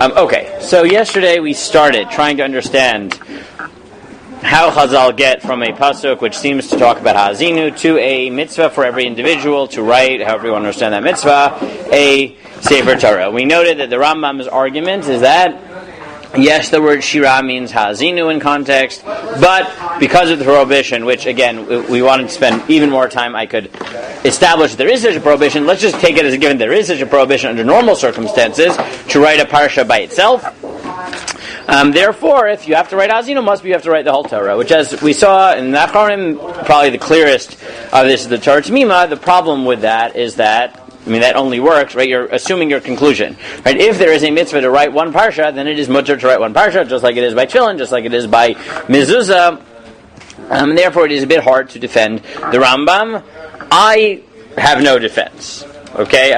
Okay, so yesterday we started trying to understand how Chazal get from a pasuk which seems to talk about Ha'azinu to a mitzvah for every individual to write, however you want to understand that mitzvah, a Sefer Torah. We noted that the Rambam's argument is that yes, the word Shira means Ha'azinu in context, but because of the prohibition, which again, we wanted to spend even more time, I could establish that there is such a prohibition. Let's just take it as a given there is such a prohibition under normal circumstances to write a parsha by itself. Therefore, if you have to write Ha'azinu, must be you have to write the whole Torah, which as we saw in the Achronim, probably the clearest of this is the Torah MiTzion. The problem with that is that that only works, right? You're assuming your conclusion, right? If there is a mitzvah to write one parsha, then it is mutter to write one parsha, just like it is by tefillin, just like it is by mezuzah. Therefore, it is a bit hard to defend the Rambam. I have no defense. Okay,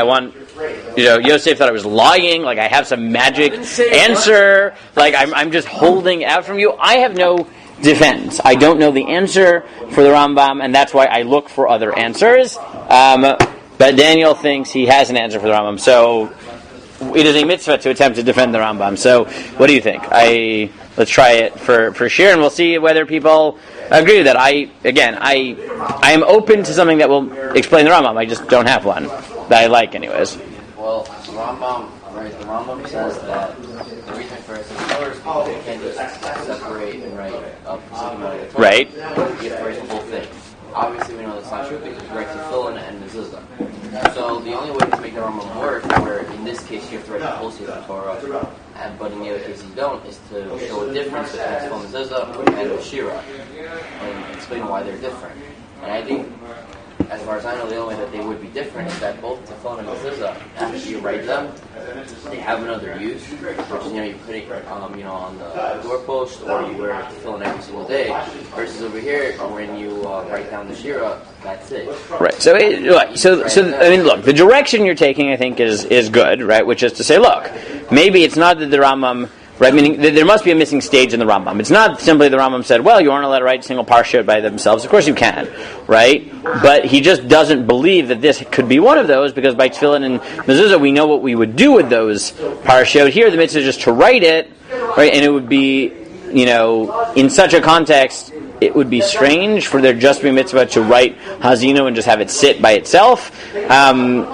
Yosef thought I was lying, like I have some magic answer, like I'm just holding out from you. I have no defense. I don't know the answer for the Rambam, and that's why I look for other answers. But Daniel thinks he has an answer for the Rambam, so it is a mitzvah to attempt to defend the Rambam. So, what do you think? Let's try it for sure, and we'll see whether people agree with that. I am open to something that will explain the Rambam. I just don't have one that I like, anyways. Well, the Rambam says that the reason for it is because you can't just separate and write up something out of the Torah. Right. You have to write the whole thing. Obviously, we know that's not true because you write tefillin and mezuzah. So the only way to make the Rambam work, where in this case you have to write the whole Sefer Torah, but in the other case you don't, is to show a difference between tefillin and mezuzah and Shira, and explain why they're different. And I think, as far as I know, the only way that they would be different is that both tefillin and mezuzah, after you write them, they have another use, which is, you put it, on the doorpost, or you wear tefillin every single day, versus over here, when you write down the Shira, that's it. Right. So look, the direction you're taking, I think, is good, right? Which is to say, look, maybe it's not that the Rambam, right? Meaning there must be a missing stage in the Rambam. It's not simply the Rambam said, well, you aren't allowed to write a single parsha by themselves. Of course you can, right? But he just doesn't believe that this could be one of those, because by tefillin and mezuzah we know what we would do with those parsha. Here the mitzvah is just to write it, right? And it would be, in such a context, it would be strange for there just to be a mitzvah to write Ha'azinu and just have it sit by itself. And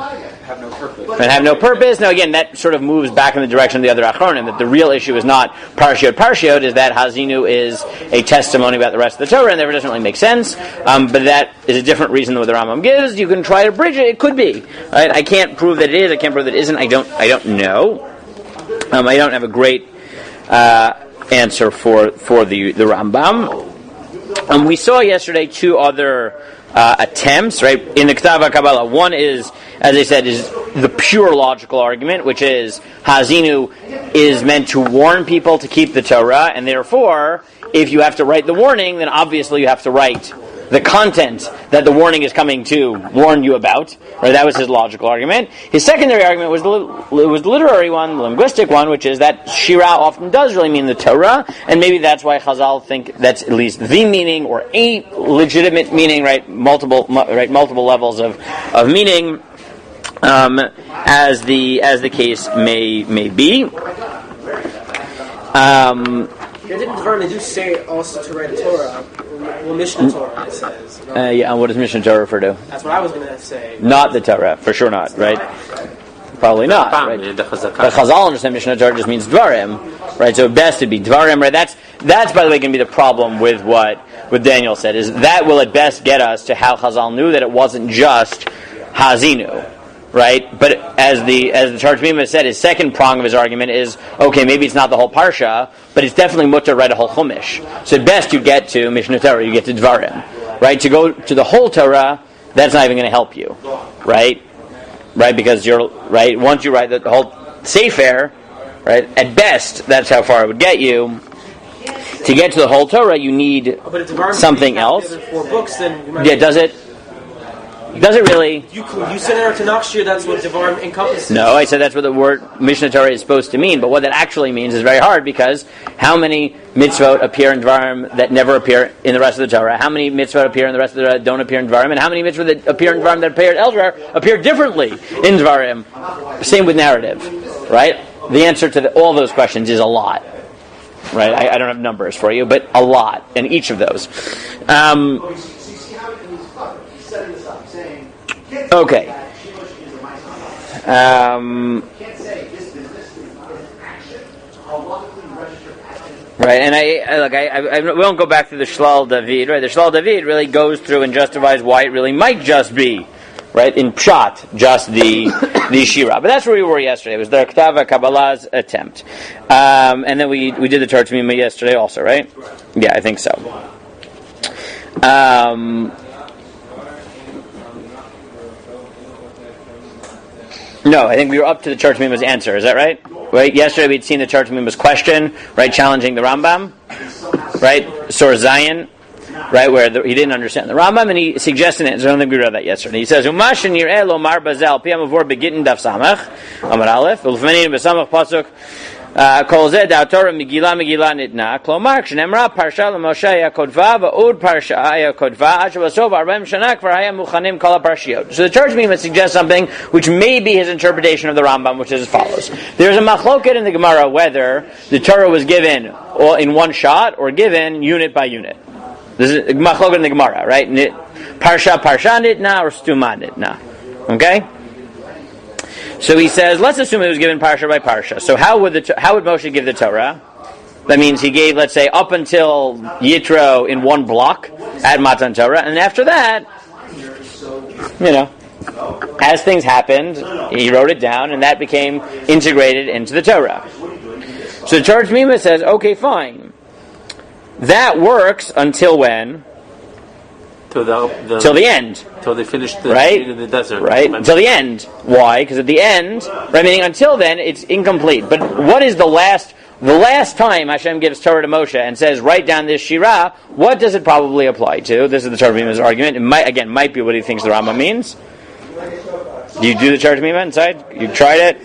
have no purpose. Now again, that sort of moves back in the direction of the other Achronim, that the real issue is not Parshiot, is that Ha'azinu is a testimony about the rest of the Torah, and therefore it doesn't really make sense. But that is a different reason than what the Rambam gives. You can try to bridge it. It could be. Right? I can't prove that it is. I can't prove that it isn't. I don't know. I don't have a great answer for the Rambam. We saw yesterday two other attempts, right, in the Ketava Kabbalah. One is, as I said, is the pure logical argument, which is Ha'azinu is meant to warn people to keep the Torah, and therefore, if you have to write the warning, then obviously you have to write the content that the warning is coming to warn you about. Right? That was his logical argument. His secondary argument was the literary one, the linguistic one, which is that Shira often does really mean the Torah, and maybe that's why Chazal think that's at least the meaning, or a legitimate meaning, right? Multiple levels of meaning, as the case may be. Didn't Dvarim do say also to write a Torah? Well, Mishnah Torah, it says. What does Mishnah Torah refer to? That's what I was going to say. Not the Torah, for sure not, right? Probably not, right? But Chazal understand Mishnah Torah just means Dvarim, right? So best it'd be Dvarim, right? That's by the way going to be the problem with what Daniel said, is that will at best get us to how Chazal knew that it wasn't just Ha'azinu. Right, but as the Torah MiTzion said, his second prong of his argument is, okay, maybe it's not the whole parsha, but it's definitely mutter to write a whole chumash. So at best you get to Mishnah Torah, you get to Dvarim, right? To go to the whole Torah, that's not even going to help you, right? Right, because you're right. Once you write the whole Sefer, right? At best, that's how far it would get you. To get to the whole Torah, you need something else. Does it? Does it really? You said in our Tanakh shir that's what Devarim encompasses. No, I said that's what the word Mishnah Torah is supposed to mean, but what that actually means is very hard, because how many mitzvot appear in Devarim that never appear in the rest of the Torah? How many mitzvot appear in the rest of the Torah that don't appear in Devarim? And how many mitzvot that appear in Devarim that appear elsewhere appear differently in Devarim? Same with narrative, right? the answer to all those questions is a lot. Right? I don't have numbers for you, but a lot in each of those. Okay. Right, and I we won't go back to the Shlal David. Right, the Shlal David really goes through and justifies why it really might just be, right, in Pshat, just the Shira. But that's where we were yesterday. It was the Ktava Kabbalah's attempt, and then we did the Torah MiTzion yesterday also, right? Yeah, I think so. No, I think we were up to the Torah MiTzion's answer. Is that right? Right. Yesterday we'd seen the Torah MiTzion's question, right, challenging the Rambam, right, Sor Zion, right, where he didn't understand the Rambam, and he suggested it. So I don't think we read that yesterday. He says, "Umashin yireh lo mar bazel pi amavor begitin daf samach amar aleph ulfmenin besamach pasuk kol zeh da Torah Megillah nitna klomar k'shnemra parsha l'Moshe yakodva va'od parsha yakodva asher basov arba'im shana kvar haya muchanim kol haparshiot." So the Torah MiTzion suggests something which may be his interpretation of the Rambam, which is as follows: there's a machloket in the Gemara whether the Torah was given in one shot or given unit by unit. This is machloket in the Gemara, right? Parsha nitna or stuma nitna. Okay. So he says, let's assume it was given parsha by parsha. So how would Moshe give the Torah? That means he gave, let's say, up until Yitro in one block at Matan Torah, and after that, as things happened, he wrote it down, and that became integrated into the Torah. So the Torah MiTzion says, okay, fine. That works until when? Till the end. Till they finish in the desert. Right? Until the end. Why? Because at the end, right, meaning until then, it's incomplete. But what is the last time Hashem gives Torah to Moshe and says, write down this Shirah, what does it probably apply to? This is the Torah MiTzion argument. It might be what he thinks the Rambam means. Do you do the Torah MiTzion inside? You tried it?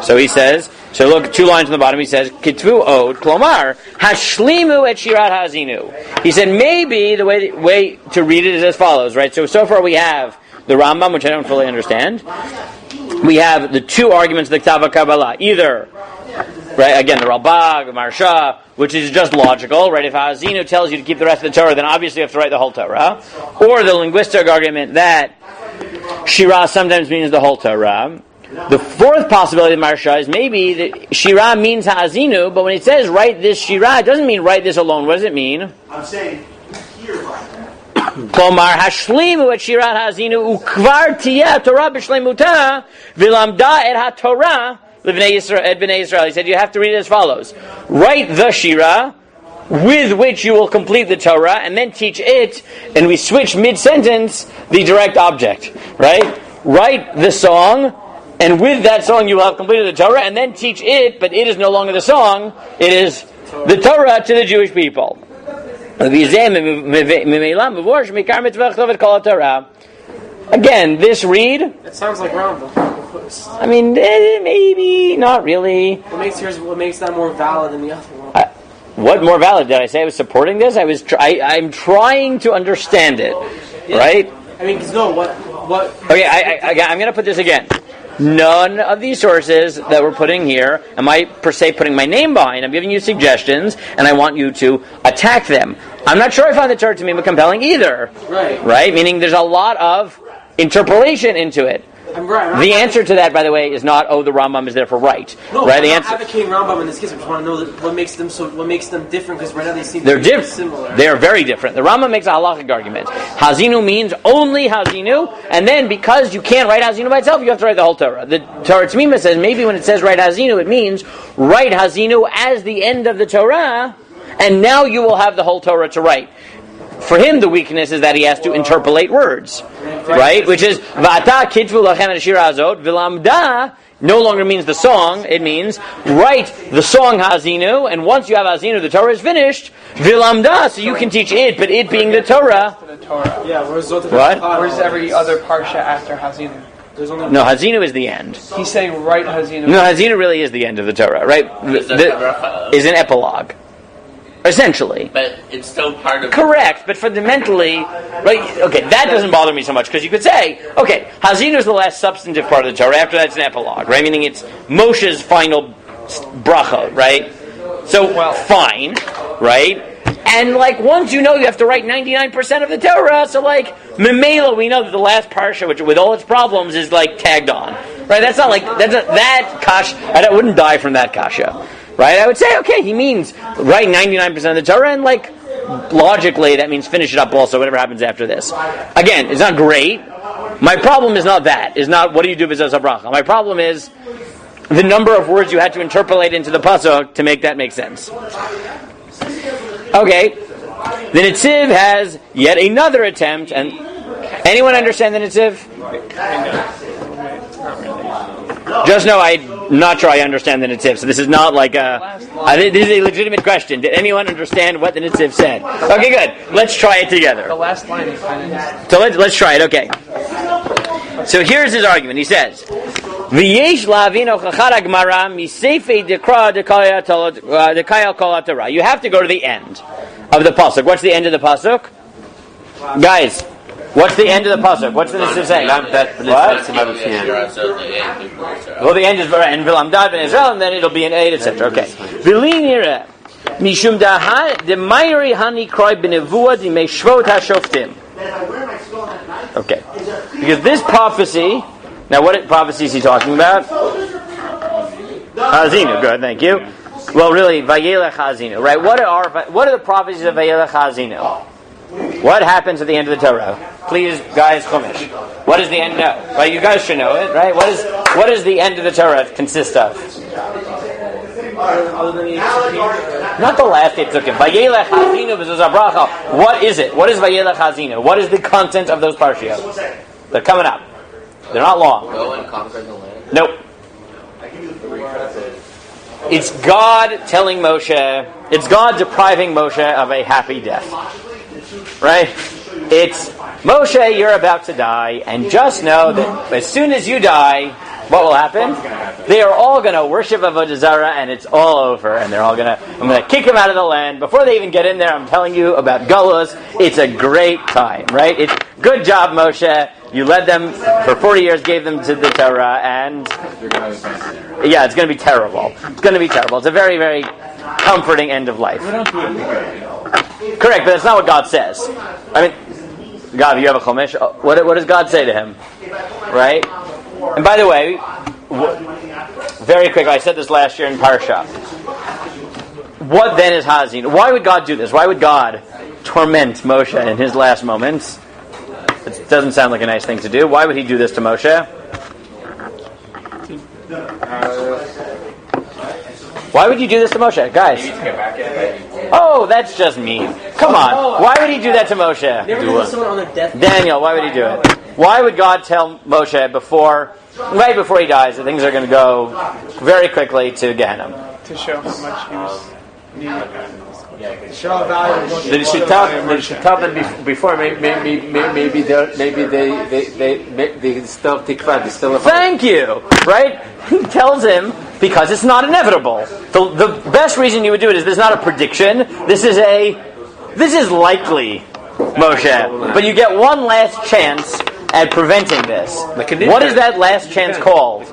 So he says, so look, 2 lines on the bottom, he says, Kitvu od, klomar, hashlimu et shirat hazinu. He said, maybe the way to read it is as follows, right? So far we have the Rambam, which I don't fully understand. We have the 2 arguments of the Ktava Kabbalah. Either, right, again, the Ralbag, the Marsha, which is just logical, right? If Hazinu tells you to keep the rest of the Torah, then obviously you have to write the whole Torah. Or the linguistic argument that Shirah sometimes means the whole Torah. The 4th possibility of Marsha is maybe that Shirah means Ha'azinu, but when it says write this Shirah, it doesn't mean write this alone. What does it mean? I'm saying here right now. Klomar hashlimu et Shirat Ha'azinu ukvar tiyah Torah b'shleimuta v'lamda et ha'Torah l'bnei Yisrael. He said you have to read it as follows. Write the Shirah with which you will complete the Torah, and then teach it, and we switch mid-sentence the direct object, right? Write the song, and with that song you will have completed the Torah, and then teach it, but it is no longer the song, it is the Torah to the Jewish people. Again, this read... It sounds like Rambam. I mean, maybe, not really. What makes that more valid than the other one? What more valid? Did I say I was supporting this? I'm trying to understand it, right? I mean, no, what... Okay, I'm going to put this again. None of these sources that we're putting here am I per se putting my name behind. I'm giving you suggestions, and I want you to attack them. I'm not sure I find the Torah to be compelling either. Right? Meaning there's a lot of interpolation into it. The answer to that, by the way, is not, the Rambam is therefore right. No, right? I'm not advocating Rambam in this case. I just want to know what makes them different, because right now they seem to be similar. They're very different. The Rambam makes a halachic argument. Hazinu means only Hazinu, and then because you can't write Hazinu by itself, you have to write the whole Torah. The Torah MiTzion says maybe when it says write Hazinu, it means write Hazinu as the end of the Torah, and now you will have the whole Torah to write. For him, the weakness is that he has to interpolate words, right? Which is Va'ata kitvu lachem et shira azot v'lamda no longer means the song. It means write the song Hazinu, and once you have Hazinu, the Torah is finished. V'lamda, so you can teach it, but it being the Torah. Yeah, what? Where's every other parsha after Hazinu? No, Hazinu is the end. He's saying write Hazinu. No, Hazinu really is the end of the Torah, right? Is an epilogue. essentially. But it's still part of Correct, but fundamentally, right? Okay, that doesn't bother me so much because you could say, okay, Hazinu is the last substantive part of the Torah. After that, it's an epilogue, right? Meaning it's Moshe's final bracha, right? So, fine, right? And once you know you have to write 99% of the Torah, so Memela, we know that the last parsha, which with all its problems, is tagged on, right? That's not that kasha. I wouldn't die from that kasha, right? I would say, okay, he means write 99% of the Torah, and logically that means finish it up also, whatever happens after this. Again, it's not great. My problem is not that. Is not what do you do b'zos habracha. My problem is the number of words you had to interpolate into the pasuk to make that make sense. Okay, the Netziv has yet another attempt, and anyone understand the Netziv? Just know I'm not sure I understand the Netziv, so this is not this is a legitimate question. Did anyone understand what the Netziv said? Okay, good. Let's try it together. The last line is kind of... So let's try it, okay. So here's his argument. He says, V'yesh la'avino chachad ha'gemara misefei dekra dekayal kol ha'torah. You have to go to the end of the pasuk. What's the end of the pasuk? Guys, what's the end of the pasuk? What's the Netziv saying? What? Well, the end is and v'lamdad ben Israel, and then it'll be an 8, etc. Okay. V'lin yireh mishum de mayri hani kroi b'nevuah di meishvot ha'shoftim. Okay. Because this prophecy, now what prophecy is he talking about? Hazinu, good, thank you. Well, really, Vayelech Hazinu, right? What are the prophecies of Vayelech Hazinu? What happens at the end of the Torah? Please, guys, Chumash. What is the end? No, right? You guys should know it, right? What does the end of the Torah consist of? Not the last 8 psukim. Vayelech Hazinu b'zos habracha. What is it? What is Vayelech Hazinu? What is the content of those parshiot? They're coming up. They're not long. Go and conquer the land. Nope. It's God telling Moshe. It's God depriving Moshe of a happy death. Right? It's Moshe, you're about to die, and just know that as soon as you die, what will happen? They are all going to worship Avodah Zarah, and it's all over. And I'm going to kick them out of the land. Before they even get in there, I'm telling you about Galus. It's a great time, right? It's good job, Moshe. You led them for 40 years, gave them to the Torah, and yeah, it's going to be terrible. It's going to be terrible. It's a very, very comforting end of life. Correct, but that's not what God says. I mean, God, you have a Chumash. What does God say to him? Right? And by the way, very quickly, I said this last year in Parsha. What then is Hazin? Why would God do this? Why would God torment Moshe in his last moments? It doesn't sound like a nice thing to do. Why would he do this to Moshe? Why would you do this to Moshe? Guys. Oh, that's just mean. Come on. Why would he do that to Moshe? Daniel, why would he do it? Why would God tell Moshe right before he dies, that things are going to go very quickly to Gehenna? To show how much he was needed. They should tell them before. Maybe they still tikva. They still. Thank you. Right? He tells him because it's not inevitable. The best reason you would do it is there's not a prediction. This is likely, Moshe. But you get one last chance at preventing this. What is that last chance called?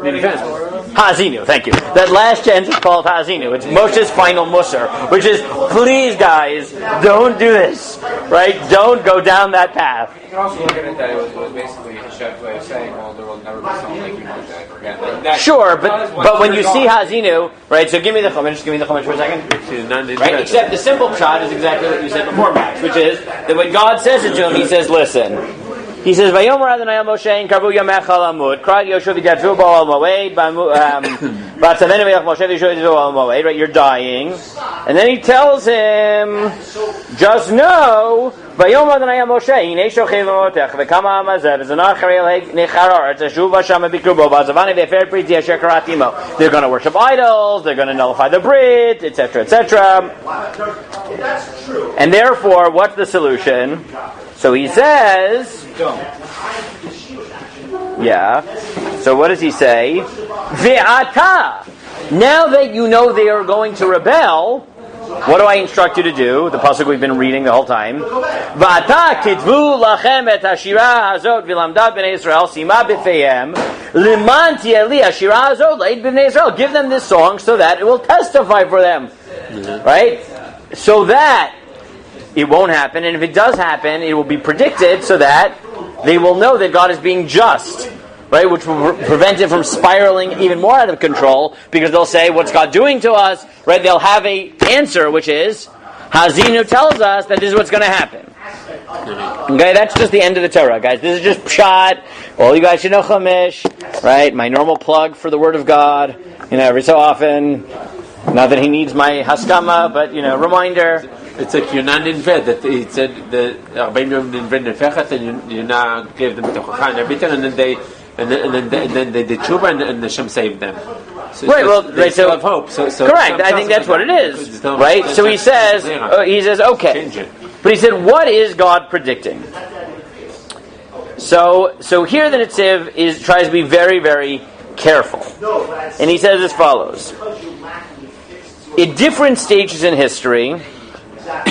Hazinu, thank you. That last chance is called Hazinu. It's Moshe's final musar, which is, please guys, don't do this. Right? Don't go down that path. You can also look at it that it was basically Hashem's way of saying, well, there will never be someone like you Moshe ever again. Sure, but when you see Hazinu, right, so give me the Chumash for a second. Right? Except the simple pshat is exactly what you said before, Max, which is that when God says it to him, he says, listen. He says, "Vayomer Adonai al Moshe in karbu yamech al amud krat Yoshu v'yadru bo al moed b'atzavenu v'yach Moshe v'yoshu v'yadru al moed." Right, you're dying, and then he tells him, "Just know, Vayomer Adonai al Moshe hinei shochei v'motech v'kama amazev v'zanach harei necharar teshuv v'sham v'bikru bo v'azavani v'efer priti asher karatimo." They're going to worship idols. They're going to nullify the Brit, etc., etc. And therefore, what's the solution? So he says, yeah. So what does he say? Ve'ata. Now that you know they are going to rebel, what do I instruct you to do? The pasuk we've been reading the whole time. V'ata kitvu lachem et hashira hazot v'lamdat b'nei Yisrael sima b'feihem liman tieli hashira hazot leit b'nei Yisrael. Give them this song so that it will testify for them. Right? So that it won't happen, and if it does happen, it will be predicted so that they will know that God is being just. Right, which will prevent it from spiraling even more out of control, because they'll say, "What's God doing to us?" Right? They'll have a answer, which is, Hazinu tells us that this is what's going to happen. Okay, that's just the end of the Torah, guys. This is just pshat. All you guys should know Chumash, right? My normal plug for the Word of God. Every so often. Not that he needs my haskama, but reminder. It's like you're not in bed. That he said that Arba'im Yom Nivred Nefechet, and you now gave them Tochacha and everything, and then they. And then they did tshuva, and Hashem saved them. So right. Well, right. So have hope. So correct. I think that's what it is. Right. So he says, okay. But he said, what is God predicting? So here the Netziv tries to be very, very careful, and he says as follows: at different stages in history,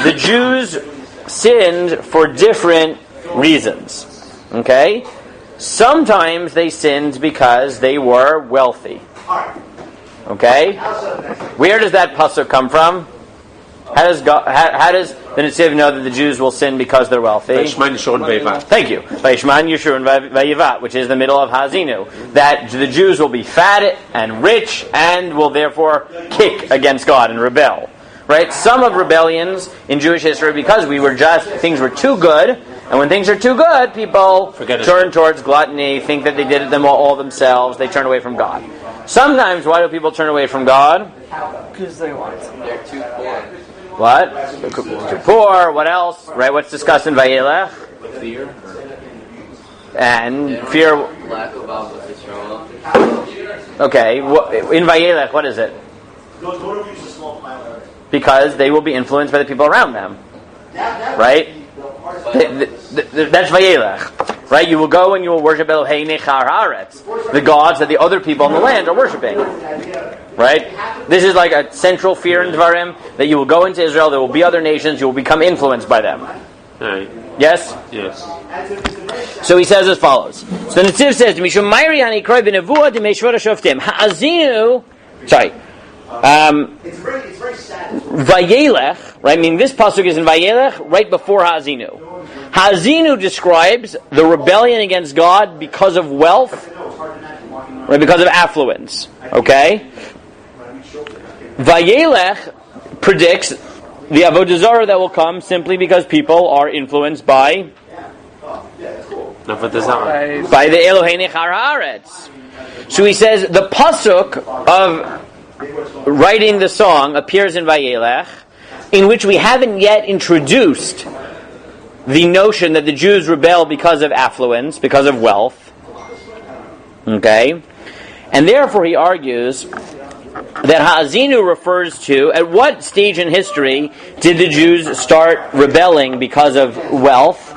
the Jews sinned for different reasons. Okay. Sometimes they sinned because they were wealthy. Okay? Where does that pasuk come from? How does the Netziv know that the Jews will sin because they're wealthy? Thank you. Vayishman Yeshurun Vayivat, which is the middle of Hazinu. That the Jews will be fat and rich and will therefore kick against God and rebel. Right? Some of rebellions in Jewish history because things were too good. And when things are too good, people turn towards gluttony, think that they did them all themselves, they turn away from God. Sometimes, why do people turn away from God? Because they want. They're too poor. What? Too poor, what else? Right, what's discussed in Vayelech? Fear. And fear. Lack of Israel. Okay, in Vayelech, what is it? Because they will be influenced by the people around them. Right? That's Vayelech, right? You will go and you will worship Elohei Nechar Haaretz, the gods that the other people in the land are worshiping, right? This is like a central fear in Dvarim, that you will go into Israel, there will be other nations, you will become influenced by them. Right. Yes? Yes. So he says as follows. So the Netziv says, Mishum Mayri Ani Kroi B'Nevuah D'Meishvot HaShoftim Ha'azinu. Sorry. It's very sad. Vayelech, right? I mean, this pasuk is in Vayelech right before Ha'azinu. Ha'azinu describes the rebellion against God because of wealth, right? Because of affluence. Okay. Vayelech predicts the avodah zarah that will come simply because people are influenced by the Elohei Nechar Haaretz. So he says the pasuk of writing the song appears in Vayelech, in which we haven't yet introduced the notion that the Jews rebel because of affluence, because of wealth. Okay? And therefore he argues that Ha'azinu refers to, at what stage in history did the Jews start rebelling because of wealth?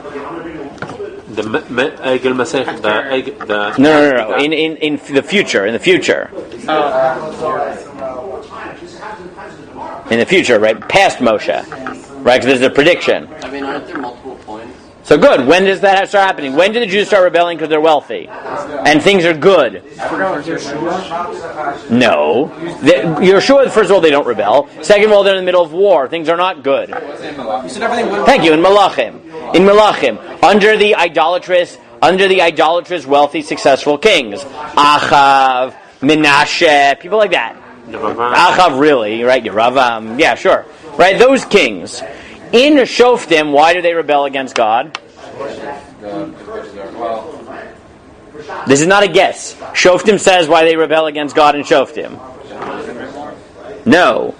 No. In the future. In the future, right? Past Moshe. Right? Because there's a prediction. I mean, aren't there multiple points? So good. When does that start happening? When do the Jews start rebelling because they're wealthy? And things are good? No. You're sure, first of all, they don't rebel. Second of all, they're in the middle of war. Things are not good. Thank you. In Malachim. Under the idolatrous, wealthy, successful kings. Achav, Menashe, people like that. Achav, really, right? Yeravam, yeah, sure. Right, those kings. In Shoftim, why do they rebel against God? This is not a guess. Shoftim says why they rebel against God in Shoftim. No.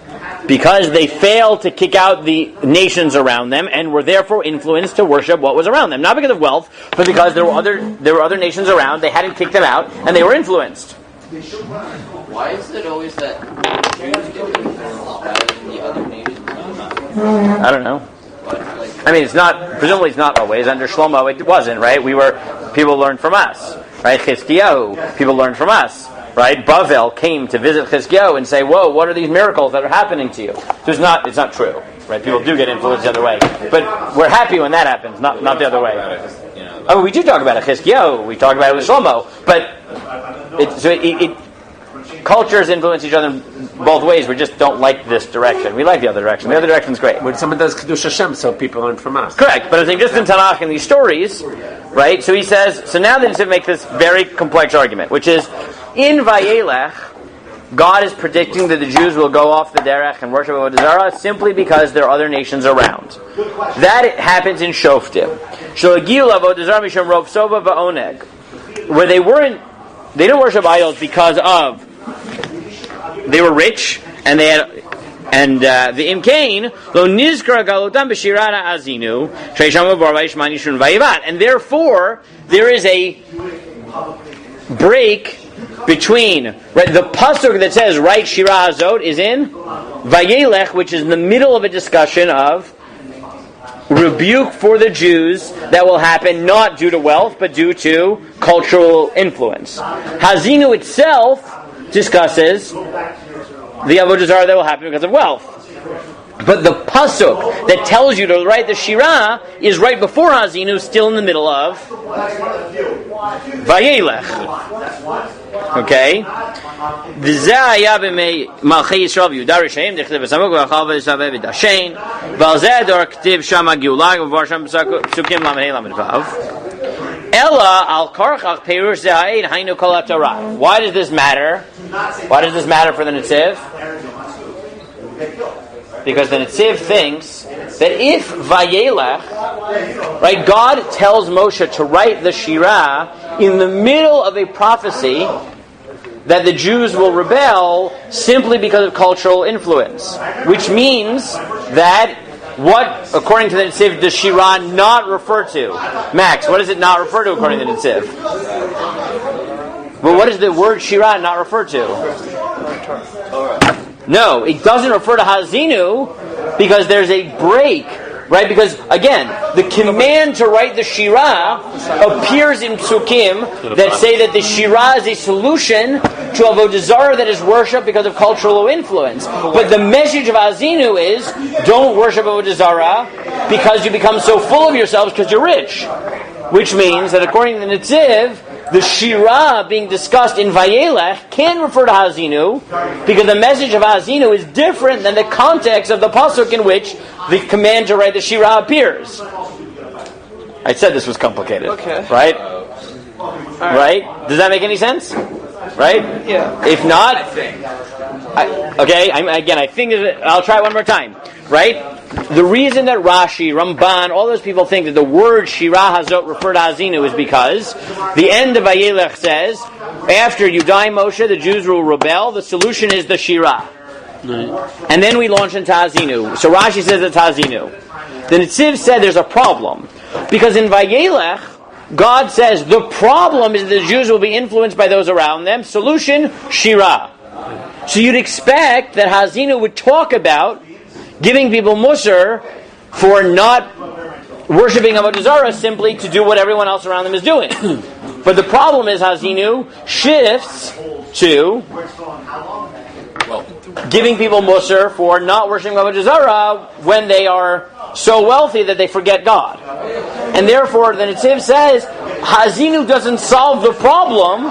Because they failed to kick out the nations around them and were therefore influenced to worship what was around them. Not because of wealth, but because there were other nations around, they hadn't kicked them out, and they were influenced. Why is it always that Jews get influenced better than the other nations? I don't know. I mean, presumably it's not always. Under Shlomo it wasn't, right? People learned from us, right? Chizkiyahu, people learned from us. right, Bavel came to visit Chizkiyahu and say, whoa, what are these miracles that are happening to you? So it's not true, right? People do get influenced the other way. But we're happy when that happens, not the other way. We do talk about it, Chizkiyahu, we talk about it with Shlomo, but cultures influence each other both ways. We just don't like this direction. We like the other direction. The other direction's great. When someone does Kiddush Hashem, so people learn from us. Correct, but I think just in Tanakh and these stories, right? So he says, so now the Nitziv makes this very complex argument, which is, in Vayelech, God is predicting that the Jews will go off the derech and worship Avodah Zarah simply because there are other nations around. That happens in Shoftim. Shalagiu Avodah Zarah Mishum Rov Sova Va'oneg, where they didn't worship idols because of they were rich and they had the imkain lo nizkar galotam b'shirata azinu sheishamu barvaish manishun vayivat, and therefore there is a break between the pasuk that says write Shira Hazot is in Vayelech, which is in the middle of a discussion of rebuke for the Jews that will happen not due to wealth but due to cultural influence. Hazinu itself discusses the Avodah Zarah that will happen because of wealth. But the pasuk that tells you to write the Shira is right before Hazinu, still in the middle of Vayelech. Okay? Why does this matter? Why does this matter for the Nitziv? Because the Nitziv thinks that if Vayelech, right, God tells Moshe to write the Shira in the middle of a prophecy that the Jews will rebel simply because of cultural influence, which means that what, according to the Nitziv, does Shira not refer to? Max, what does it not refer to according to the Nitziv? Well, what does the word Shira not refer to? No, it doesn't refer to Hazinu because there's a break, right? Because, again, the command to write the Shira appears in Psukim that say that the Shira is a solution to Avodah Zarah that is worshipped because of cultural influence. But the message of Hazinu is, don't worship Avodah Zarah because you become so full of yourselves because you're rich. Which means that according to the Nitziv, the Shira being discussed in Vayelech can refer to Hazinu because the message of Hazinu is different than the context of the pasuk in which the command to write the Shira appears. I said this was complicated. Okay. Right? Right? Does that make any sense? Right? Yeah. If not, I think I'll try it one more time. Right? The reason that Rashi, Ramban, all those people think that the word Shira Hazot refer to Hazinu is because the end of Vayelech says, after you die, Moshe, the Jews will rebel. The solution is the Shira. And then we launch into Hazinu. So Rashi says it's Hazinu. The Nitziv said there's a problem. Because in Vayelech, God says the problem is that the Jews will be influenced by those around them. Solution, Shira. So you'd expect that Hazinu would talk about giving people musar for not worshipping Avodah Zarah simply to do what everyone else around them is doing. But the problem is Hazinu shifts to giving people musar for not worshipping Avodah Zarah when they are so wealthy that they forget God. And therefore, the Nitziv says, Hazinu doesn't solve the problem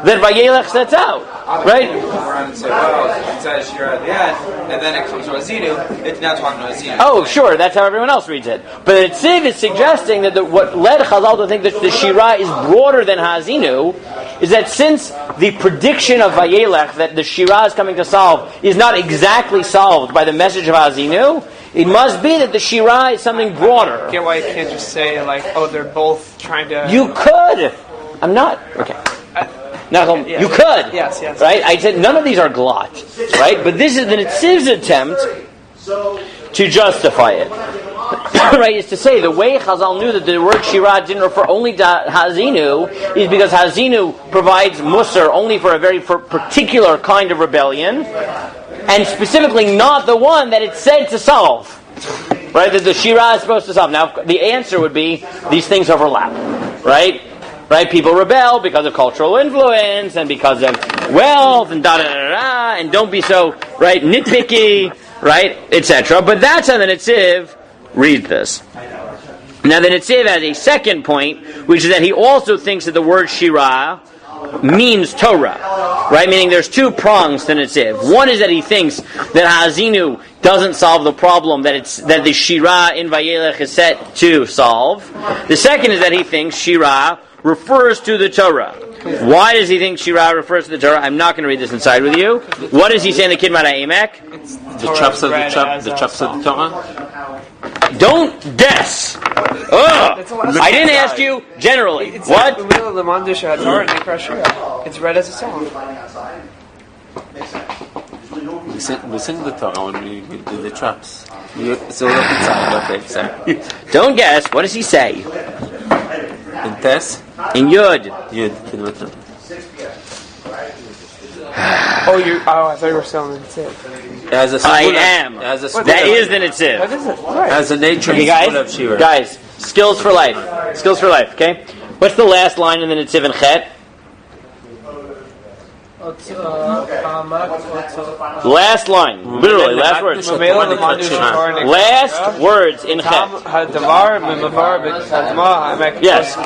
that Vayelech sets out. Right? Around and say, well, it says Shira at the end, and then it comes to Hazinu, it's now talking to Hazinu. Oh, sure, that's how everyone else reads it. But the Nitziv is suggesting that what led Chazal to think that the Shira is broader than Hazinu is that since the prediction of Vayelech that the Shira is coming to solve is not exactly solved by the message of Hazinu, it must be that the Shira is something broader. I get why you can't just say, like, oh, they're both trying to... You could! I'm not... Okay. Yeah. You could, yes. Right? I said none of these are glot, right? But this is the Nitziv's attempt to justify it, right? Is to say the way Chazal knew that the word Shira didn't refer only to Hazinu is because Hazinu provides musar only for a very particular kind of rebellion, and specifically not the one that it's said to solve, right? That the Shira is supposed to solve. Now, the answer would be these things overlap, right? right? People rebel because of cultural influence and because of wealth and da-da-da-da, and don't be so, right, nitpicky, right, etc. But that's how the Netziv reads this. Now the Netziv has a second point, which is that he also thinks that the word Shirah means Torah, right? Meaning there's two prongs to Netziv. One is that he thinks that Ha'azinu doesn't solve the problem that the Shirah in Vayelech is set to solve. The second is that he thinks Shirah refers to the Torah. Why does he think Shirah refers to the Torah? I'm not going to read this inside with you. What does he say in the Kidmat HaEmek? The chops of the Torah. Don't guess. I didn't ask you generally. It's What? It's read as a song. We sing the Torah when we do the chops. It's all up inside. Okay, sorry. Don't guess. What does he say? In Tess? In Yud. Yud. I thought you were still in the As a I am. That is the Netziv. What is it? Right. As a nature Okay, guys, skills for life. Skills for life, okay? What's the last line in the Netziv and Chet? Last line. Literally, last words. Last words in Chet. Yes.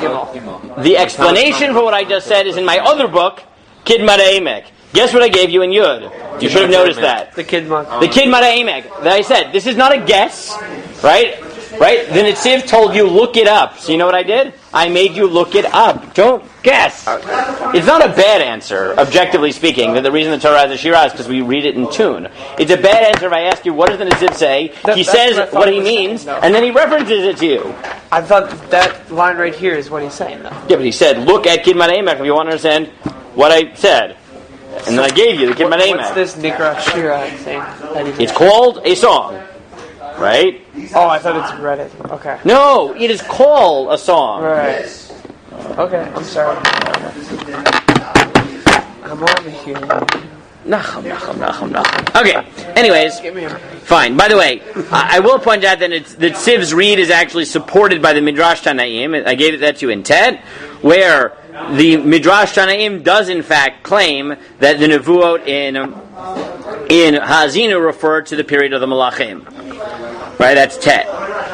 The explanation for what I just said is in my other book, Kidmat HaEmek. Guess what I gave you in Yud? You should have noticed that. The Kidmat HaEmek. That I said. This is not a guess, right? Right? The Netziv told you, look it up. So you know what I did? I made you look it up. Don't guess. It's not a bad answer, objectively speaking, that the reason the Torah has a Shirah is because we read it in tune. It's a bad answer if I ask you, what does the Netziv say? He says what he means, and then he references it to you. I thought that line right here is what he's saying, though. Yeah, but he said, look at Kidmat HaEmek if you want to understand what I said. And then I gave you the Kidmat HaEmek. What's this Nikra Shira thing? It's called a song. Right? Oh, I thought it's read it. Okay. No, it is called a song. Right. Okay, I'm sorry. I'm over here. Nacham. Okay, anyways, fine. By the way, I will point out that Tziv's read is actually supported by the Midrash Tanaim. I gave that to you in Tet, where the Midrash Tanaim does in fact claim that the Nevuot in Ha'azinu refer to the period of the Malachim. Right, that's Tet.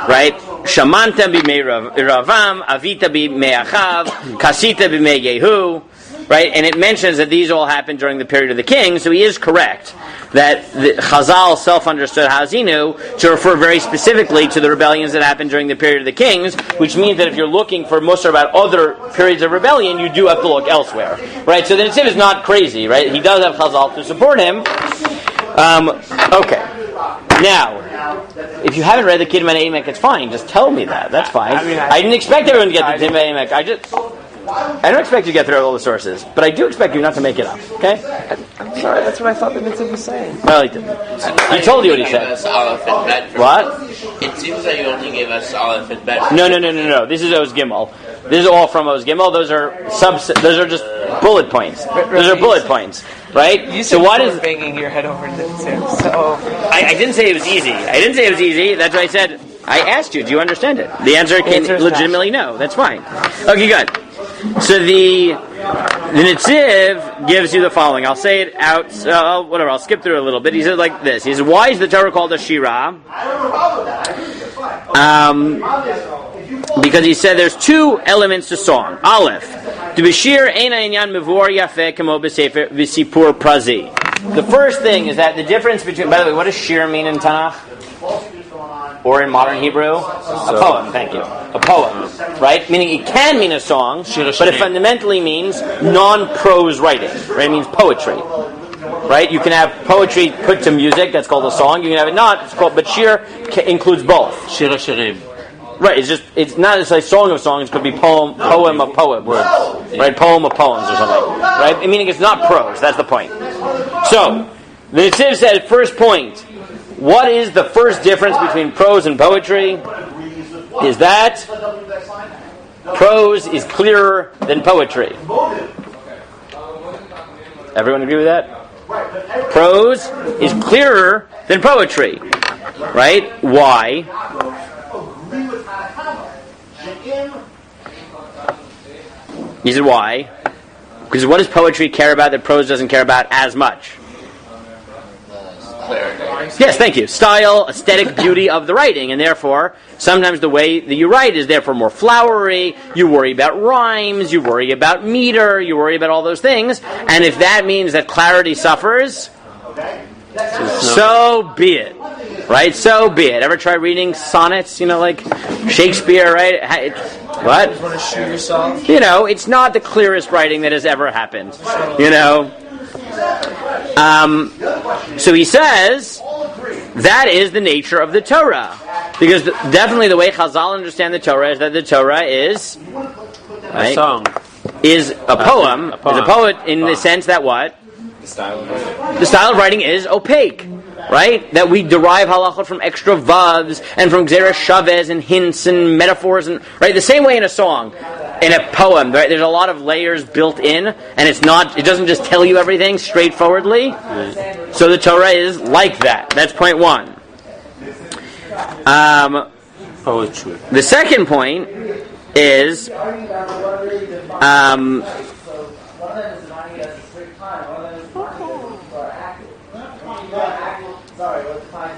Right? Shamanta b'mei Ravam, Avita b'mei Achav, Kasita b'mei Yehu. Right? And it mentions that these all happened during the period of the king, so he is correct that the Chazal self-understood Ha'azinu to refer very specifically to the rebellions that happened during the period of the kings, which means that if you're looking for Musar about other periods of rebellion, you do have to look elsewhere. Right? So the Netziv is not crazy, right? He does have Chazal to support him. Okay. Now, if you haven't read the Kidmat HaEmek, it's fine. Just tell me that. That's fine. I didn't expect everyone to get the Kidmat HaEmek. I don't expect you to get through all the sources, but I do expect you not to make it up. Okay? I'm sorry, that's what I thought the Netziv was saying. Well, he didn't. He told you what he said. What? It seems like you only gave us Aleph and Bet. No. This is Oz Gimel. This is all from Oz Gimel. Those are just bullet points. Those are bullet points. Right? You said why does banging your head over the Netziv, so I didn't say it was easy. That's why I said I asked you. Do you understand it? The answer can legitimately no. That's fine. Okay, good. So the Netziv gives you the following. I'll say it out. Whatever. I'll skip through it a little bit. He says like this. He says, "Why is the Torah called a Shirah?" Because he said there's two elements to song. Aleph, to b'shir eina inyan mevor yafeh kamo b'sefer v'sipur prazi. The first thing is that the difference between. By the way, what does shir mean in Tanakh? Or in modern Hebrew? A poem, thank you. A poem, right? Meaning it can mean a song, but it fundamentally means non-prose writing, right? It means poetry, right? You can have poetry put to music, that's called a song. You can have it not, it's called, but shir includes both. Shir Shirim. Right, it's not necessarily song of songs, it could be poem of poems, right? Poem of poems or something, right? Meaning it's not prose, that's the point. So, the Netziv said, first point, what is the first difference between prose and poetry? Is that prose is clearer than poetry. Everyone agree with that? Prose is clearer than poetry. Right? Why? He said, why? Because what does poetry care about that prose doesn't care about as much? Yes, thank you. Style, aesthetic beauty of the writing, and therefore, sometimes the way that you write is therefore more flowery. You worry about rhymes, you worry about meter, you worry about all those things, and if that means that clarity suffers, so be it. Right? So be it. Ever try reading sonnets, like Shakespeare, right? What? You want to shoot yourself? It's not the clearest writing that has ever happened. So he says that is the nature of the Torah, because definitely the way Chazal understand the Torah is that the Torah is a song, is a poem, is a poet in the sense that what? The style of writing. The style of writing is opaque, right? That we derive halachot from extra vavs and from gzera shaves and hints and metaphors, and right the same way in a song. In a poem, right, there's a lot of layers built in, and it doesn't just tell you everything straightforwardly. So the Torah is like that. That's point one. poetry. The second point is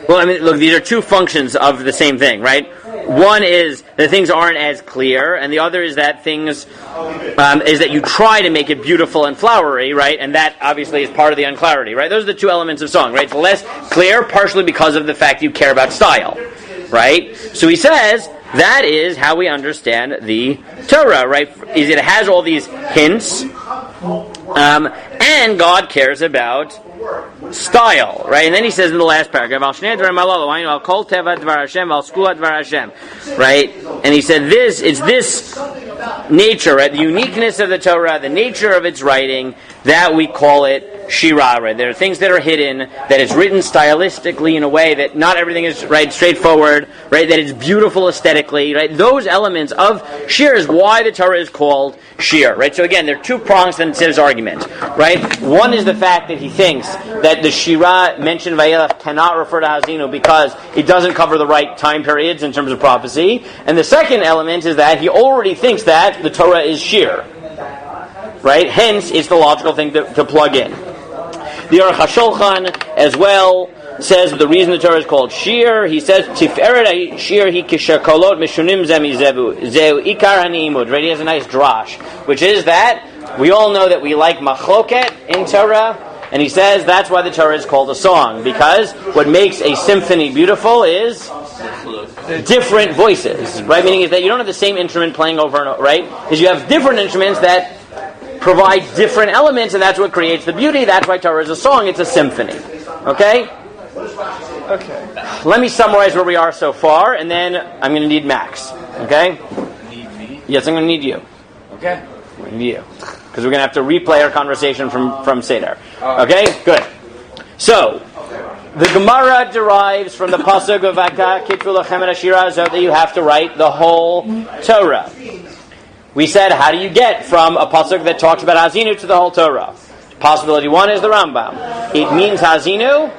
look, these are two functions of the same thing, right? One is that things aren't as clear, and the other is that things is that you try to make it beautiful and flowery, right? And that obviously is part of the unclarity, right? Those are the two elements of song, right? It's less clear, partially because of the fact you care about style, right? So he says that is how we understand the Torah, right? Is it has all these hints, and God cares about style, right? And then he says in the last paragraph, right? And he said it's this nature, right? The uniqueness of the Torah, the nature of its writing, that we call it Shirah, right? There are things that are hidden, that it's written stylistically in a way that not everything is right straightforward, right? That it's beautiful aesthetically, right? Those elements of Shir is why the Torah is called Shir, right? So again, there are two prongs to his argument, right? One is the fact that he thinks that the Shirah mentioned Vayelach cannot refer to Hazinu because it doesn't cover the right time periods in terms of prophecy, and the second element is that he already thinks that the Torah is Shir, right? Hence, it's the logical thing to plug in. The Aruch HaShulchan as well says the reason the Torah is called Shir. He says Tiferet Shir hi kishakolot mishunim zemizevu zeu ikar haniimud. Right? He has a nice drash, which is that we all know that we like machloket in Torah, and he says that's why the Torah is called a song, because what makes a symphony beautiful is different voices, right? Meaning is that you don't have the same instrument playing over and over, right? Is you have different instruments that provide different elements, and that's what creates the beauty. That's why Torah is a song. It's a symphony. Okay? Okay. Let me summarize where we are so far, and then I'm going to need Max. Okay? Need me? Yes, I'm going to need you. Okay. I'm going to need you. Because we're going to have to replay our conversation from Seder. Okay? Good. So, the Gemara derives from the pasuk of Vaka Kitvu Lachem et Hashira Azot that you have to write the whole Torah. We said, how do you get from a pasuk that talks about Hazinu to the whole Torah? Possibility one is the Rambam. It means Hazinu,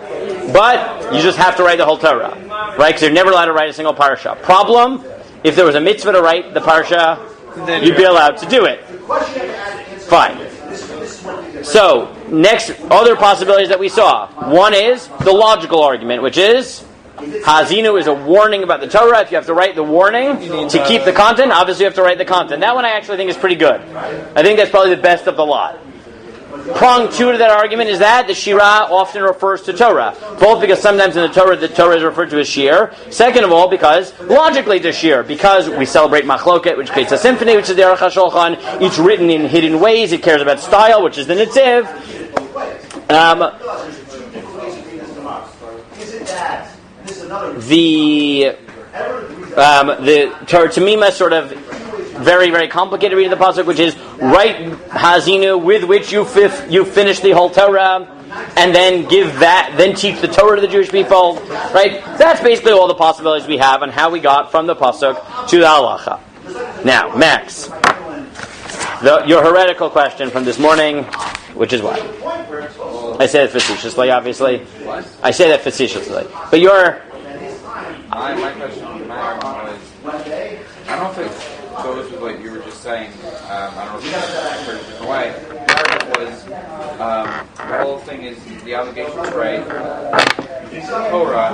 but you just have to write the whole Torah, right? Because you're never allowed to write a single parsha. Problem, if there was a mitzvah to write the parsha, you'd be allowed to do it. Fine. So, next, other possibilities that we saw. One is the logical argument, which is Hazinu is a warning about the Torah. If you have to write the warning to keep the content, obviously you have to write the content. That one I actually think is pretty good. I think that's probably the best of the lot. Prong two to that argument is that the Shirah often refers to Torah. Both because sometimes in the Torah is referred to as Shir. Second of all, because logically to Shir. Because we celebrate Machloket, which creates a symphony, which is the Aruch HaShulchan. It's written in hidden ways. It cares about style, which is the Nitziv. The Torah Tamima sort of very, very complicated reading the pasuk, which is write Hazinu with which you finish the whole Torah, and then then teach the Torah to the Jewish people. Right? That's basically all the possibilities we have on how we got from the pasuk to the halacha. Now, Max, your heretical question from this morning, which is what? I say that facetiously, obviously. What? I say that facetiously, but My question, my argument was, I don't know if it goes with what you were just saying, I don't know if it's a different way. Part of it was the whole thing is the obligation to write Torah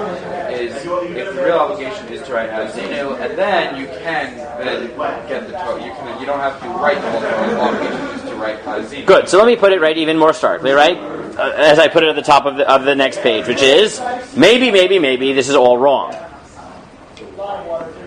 is if the real obligation is to write Hazinu, and then you can then get the Torah. You don't have to write the whole Torah. The obligation is to write Hazinu. Good. So let me put it right even more starkly, right? As I put it at the top of the next page, which is maybe this is all wrong.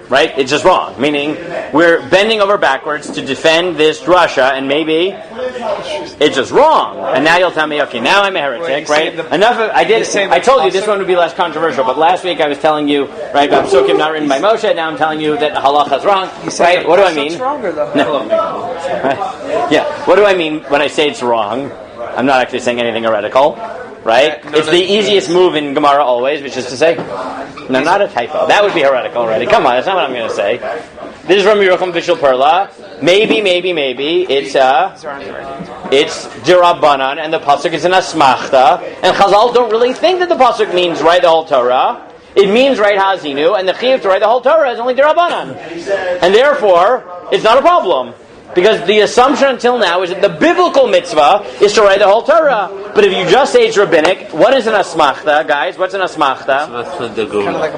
Right? It's just wrong. Meaning, we're bending over backwards to defend this drasha, and maybe it's just wrong. And now you'll tell me, okay, now I'm a heretic, right? I told you this one would be less controversial, but last week I was telling you, right, about psukim not written by Moshe, now I'm telling you that halacha is wrong. Right? What do I mean? Stronger, though. No. Yeah. What do I mean when I say it's wrong? I'm not actually saying anything heretical. Right? It's the easiest move in Gemara always, which is to say, no, not a typo. That would be heretical already. Come on, that's not what I'm going to say. This is from Yerucham Vishal Perla. Maybe it's Dirabanan, and the pasuk is an asmachta, and Chazal don't really think that the pasuk means write the whole Torah. It means write Hazinu, and the chiyuv to write the whole Torah is only Dirabanan, and therefore it's not a problem. Because the assumption until now is that the biblical mitzvah is to write the whole Torah. But if you just say it's rabbinic, what is an asmachta, guys? What's an asmachta? Kind of like a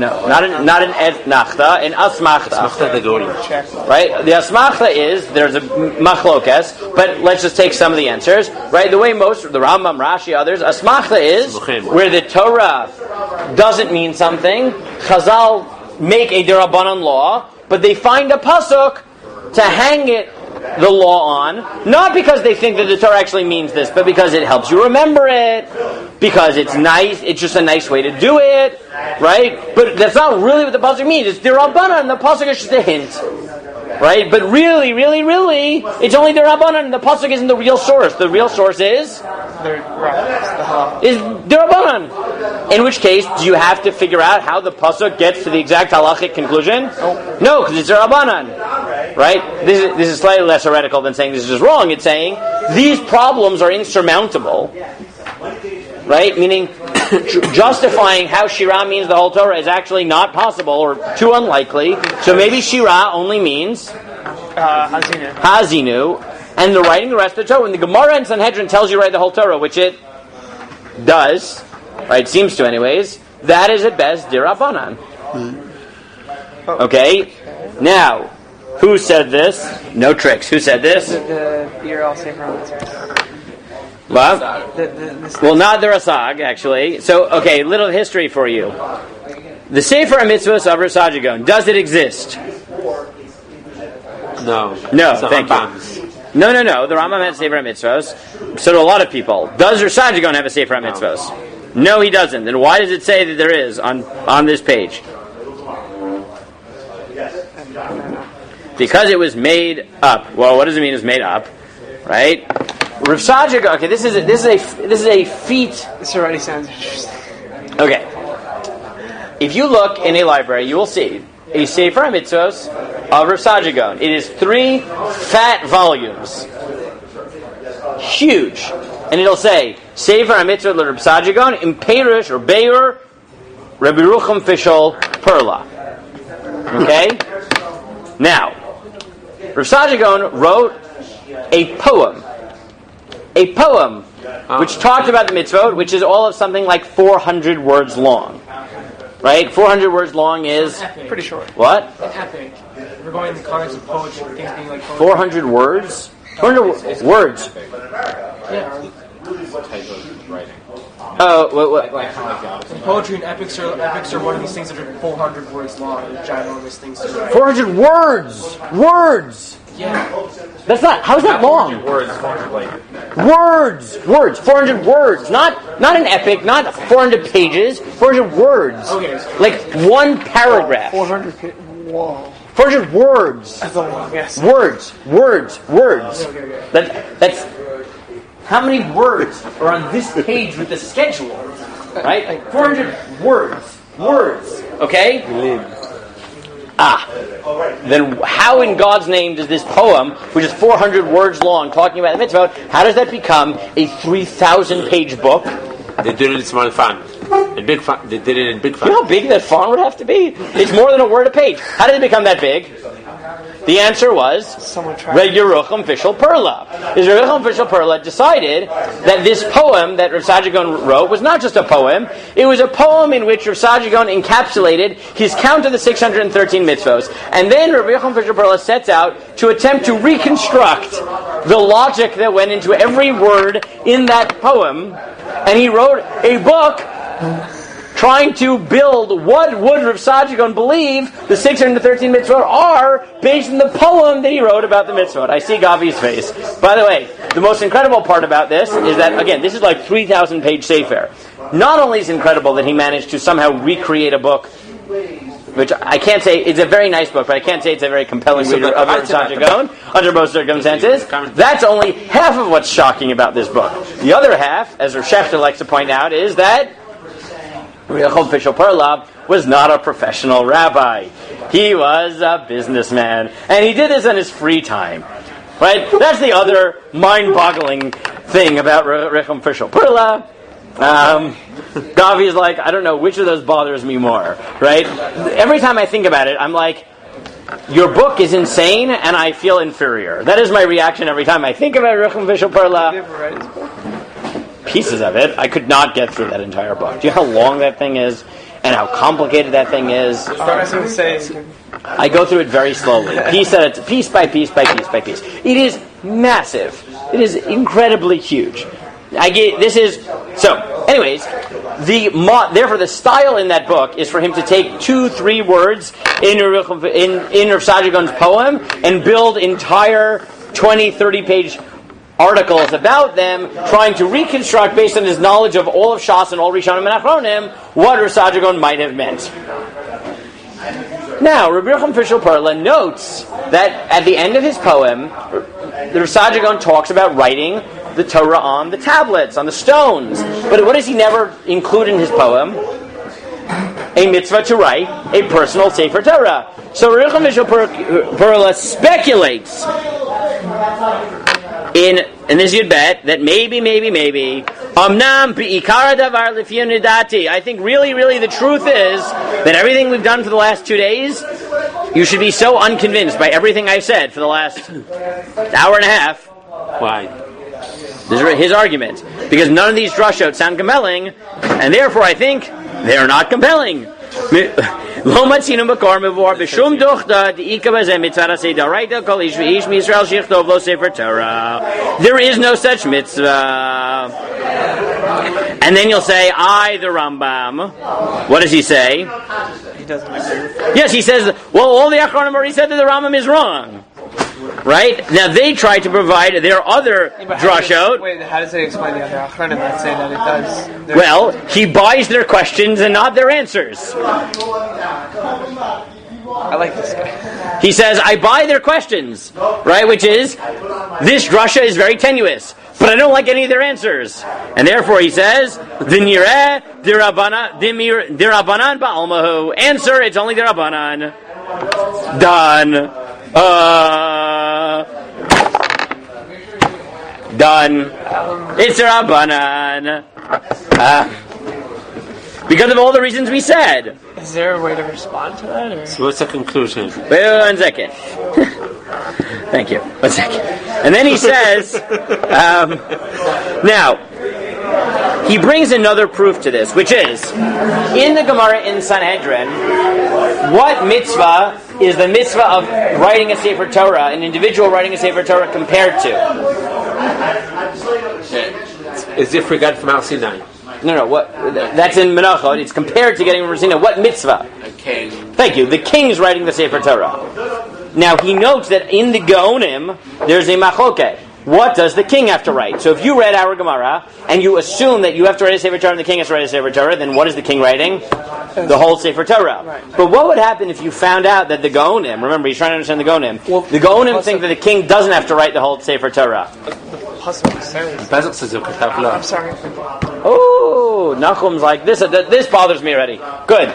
No, not an etnachta, an asmachta. Right? The asmachta is, there's a machlokes, but let's just take some of the answers. Right? The way most, the Rambam, Rashi, others, asmachta is where the Torah doesn't mean something. Chazal make a derabanan law, but they find a pasuk to hang the law on, not because they think that the Torah actually means this, but because it helps you remember it, because it's nice, it's just a nice way to do it, right? But that's not really what the pasuk means. It's Dirabanan, and the pasuk is just a hint, right? But really, it's only Dirabanan, and the pasuk isn't the real source. The real source is Dirabanan. In which case, do you have to figure out how the pasuk gets to the exact halachic conclusion? No, because it's Dirabanan, right? This is slightly less heretical than saying this is just wrong. It's saying these problems are insurmountable, right? Meaning justifying how Shirah means the whole Torah is actually not possible or too unlikely. So maybe Shirah only means Hazinu, and the writing the rest of the Torah. When the Gemara in Sanhedrin tells you to write the whole Torah, which it does, right? Seems to, anyways. That is at best Dirabanan. Okay. Now, who said this? No tricks. Who said this? The BRL Sefer HaMitzvah. What? Well, not the Rasag, actually. So, okay, little history for you. The Sefer HaMitzvah of Rav Sajigon, does it exist? No. Thank you. No. The Rambam has Sefer HaMitzvos. So do a lot of people. Does Rav Sajigon have a Sefer HaMitzvos? No, he doesn't. Then why does it say that there is on this page? Because it was made up. Well, what does it mean it was made up? Right? Rav Sajigon. Okay, this is a feat. This already sounds interesting. Okay. If you look in a library, you will see a Sefer HaMitzvos of Rav Sajigon. It is 3 fat volumes. Huge. And it'll say, Sefer HaMitzvah of Rav Sajigon, in Perush or Beir, Rabbi Yerucham Fishel Perla. Okay? Now, Rav Sajigon wrote a poem which talked about the mitzvot, which is all of something like 400 words long. Right? 400 words long is... Pretty short. What? An epic. We're going in the context of poetry, things being like poetry. 400 words? 400 words. Yeah. Type of writing. Oh, what? Like kind of like the opposite. Poetry and epics are one of these things that are 400 words long. They're ginormous things to write. 400 words! Words! Yeah. That's not... How is that long? Words, like Words! 400 words. Not an epic, not 400 pages. 400 words. Okay. Like one paragraph. 400. Whoa. 400 words. That's a long guess. Words. Okay. That's how many words are on this page with the schedule, right? 400 words. Okay. Then how in God's name does this poem, which is 400 words long, talking about the mitzvot, how does that become a 3,000-page book? They did it in small font. In big font. They did it in big font. You know how big that font would have to be? It's more than a word a page. How did it become that big? The answer was Reb Yerucham Fishel Perla. Is Yerucham Fishel Perla decided that this poem that Rav Saadia Gaon wrote was not just a poem, it was a poem in which Rav Saadia Gaon encapsulated his count of the 613 mitzvos. And then Reb Yerucham Fishel Perla sets out to attempt to reconstruct the logic that went into every word in that poem, and he wrote a book trying to build what would Rav Saadia Gaon believe the 613 mitzvot are based on the poem that he wrote about the mitzvot. I see Gavi's face. By the way, the most incredible part about this is that, again, this is like 3,000 page sefer. Not only is it incredible that he managed to somehow recreate a book, which I can't say, it's a very nice book, but I can't say it's a very compelling reader of Rav Saadia Gaon, under most circumstances. That's only half of what's shocking about this book. The other half, as Rav Schechter likes to point out, is that Yerucham Fishel Perla was not a professional rabbi. He was a businessman. And he did this in his free time. Right? That's the other mind-boggling thing about Yerucham Fishel Perla. Gavi's like, I don't know which of those bothers me more, right? Every time I think about it, I'm like, your book is insane, and I feel inferior. That is my reaction every time I think about Yerucham Fishel Perla. Did you ever write his book? Pieces of it. I could not get through that entire book. Do you know how long that thing is, and how complicated that thing is? I go through it very slowly, piece by piece by piece by piece. It is massive. It is incredibly huge. Anyways, therefore the style in that book is for him to take 2-3 words in Rav Saadia Gaon's poem and build entire 20-30 page articles about them, trying to reconstruct based on his knowledge of all of Shas and all Rishonim and Achronim what Rav Saadia Gaon might have meant. Now, Rabbi Yerucham Fishel Perla notes that at the end of his poem, Rav Saadia Gaon talks about writing the Torah on the tablets, on the stones. But what does he never include in his poem? A mitzvah to write a personal Sefer Torah. So Rabbi Yerucham Fishel Perla speculates in this Yud Bet that maybe, Amnam bi'ikar davar l'fi nidati. I think really the truth is that everything we've done for the last 2 days, you should be so unconvinced by everything I've said for the last hour and a half. Why? This is his argument. Because none of these drushot sound compelling, and therefore I think they are not compelling. Lo matzinu makor mevor b'shum duchta de'ika b'zeh mitzvah say daraita kol ish v'ish miYisrael shichtov lo sefer Torah. There is no such mitzvah. And then you'll say, the Rambam. What does he say? He doesn't agree. Yes, he says, well, all the Achronim already said that the Rambam is wrong. Right? Now they try to provide their other drushot. How does it explain the other Achronim that say that it does? Well, he buys their questions and not their answers. I like this guy. He says, I buy their questions, right? Which is, this drasha is very tenuous, but I don't like any of their answers. And therefore he says, V'nireh dirabanan ba'almahu. Answer, it's only dirabanan. Done. Done. It's dirabanan. Because of all the reasons we said. Is there a way to respond to that? Or? So what's the conclusion? Wait 1 second. Thank you. 1 second. And then he says, now, he brings another proof to this, which is, in the Gemara in Sanhedrin, what mitzvah is the mitzvah of writing a Sefer Torah, an individual writing a Sefer Torah, compared to? As if we got from Al Sinai. No. What? That's in Menachot. It's compared to getting from Sinai. What mitzvah? A king. Thank you. The king is writing the Sefer Torah. Now he notes that in the Gaonim there's a machoket. What does the king have to write? So if you read our Gemara and you assume that you have to write a Sefer Torah and the king has to write a Sefer Torah, then what is the king writing? The whole Sefer Torah. Right. But what would happen if you found out that the Gaonim, remember he's trying to understand the Gaonim, the Gaonim think that the king doesn't have to write the whole Sefer Torah? Pasuk says. I'm sorry. Oh, Nachum's like, this bothers me already. Good.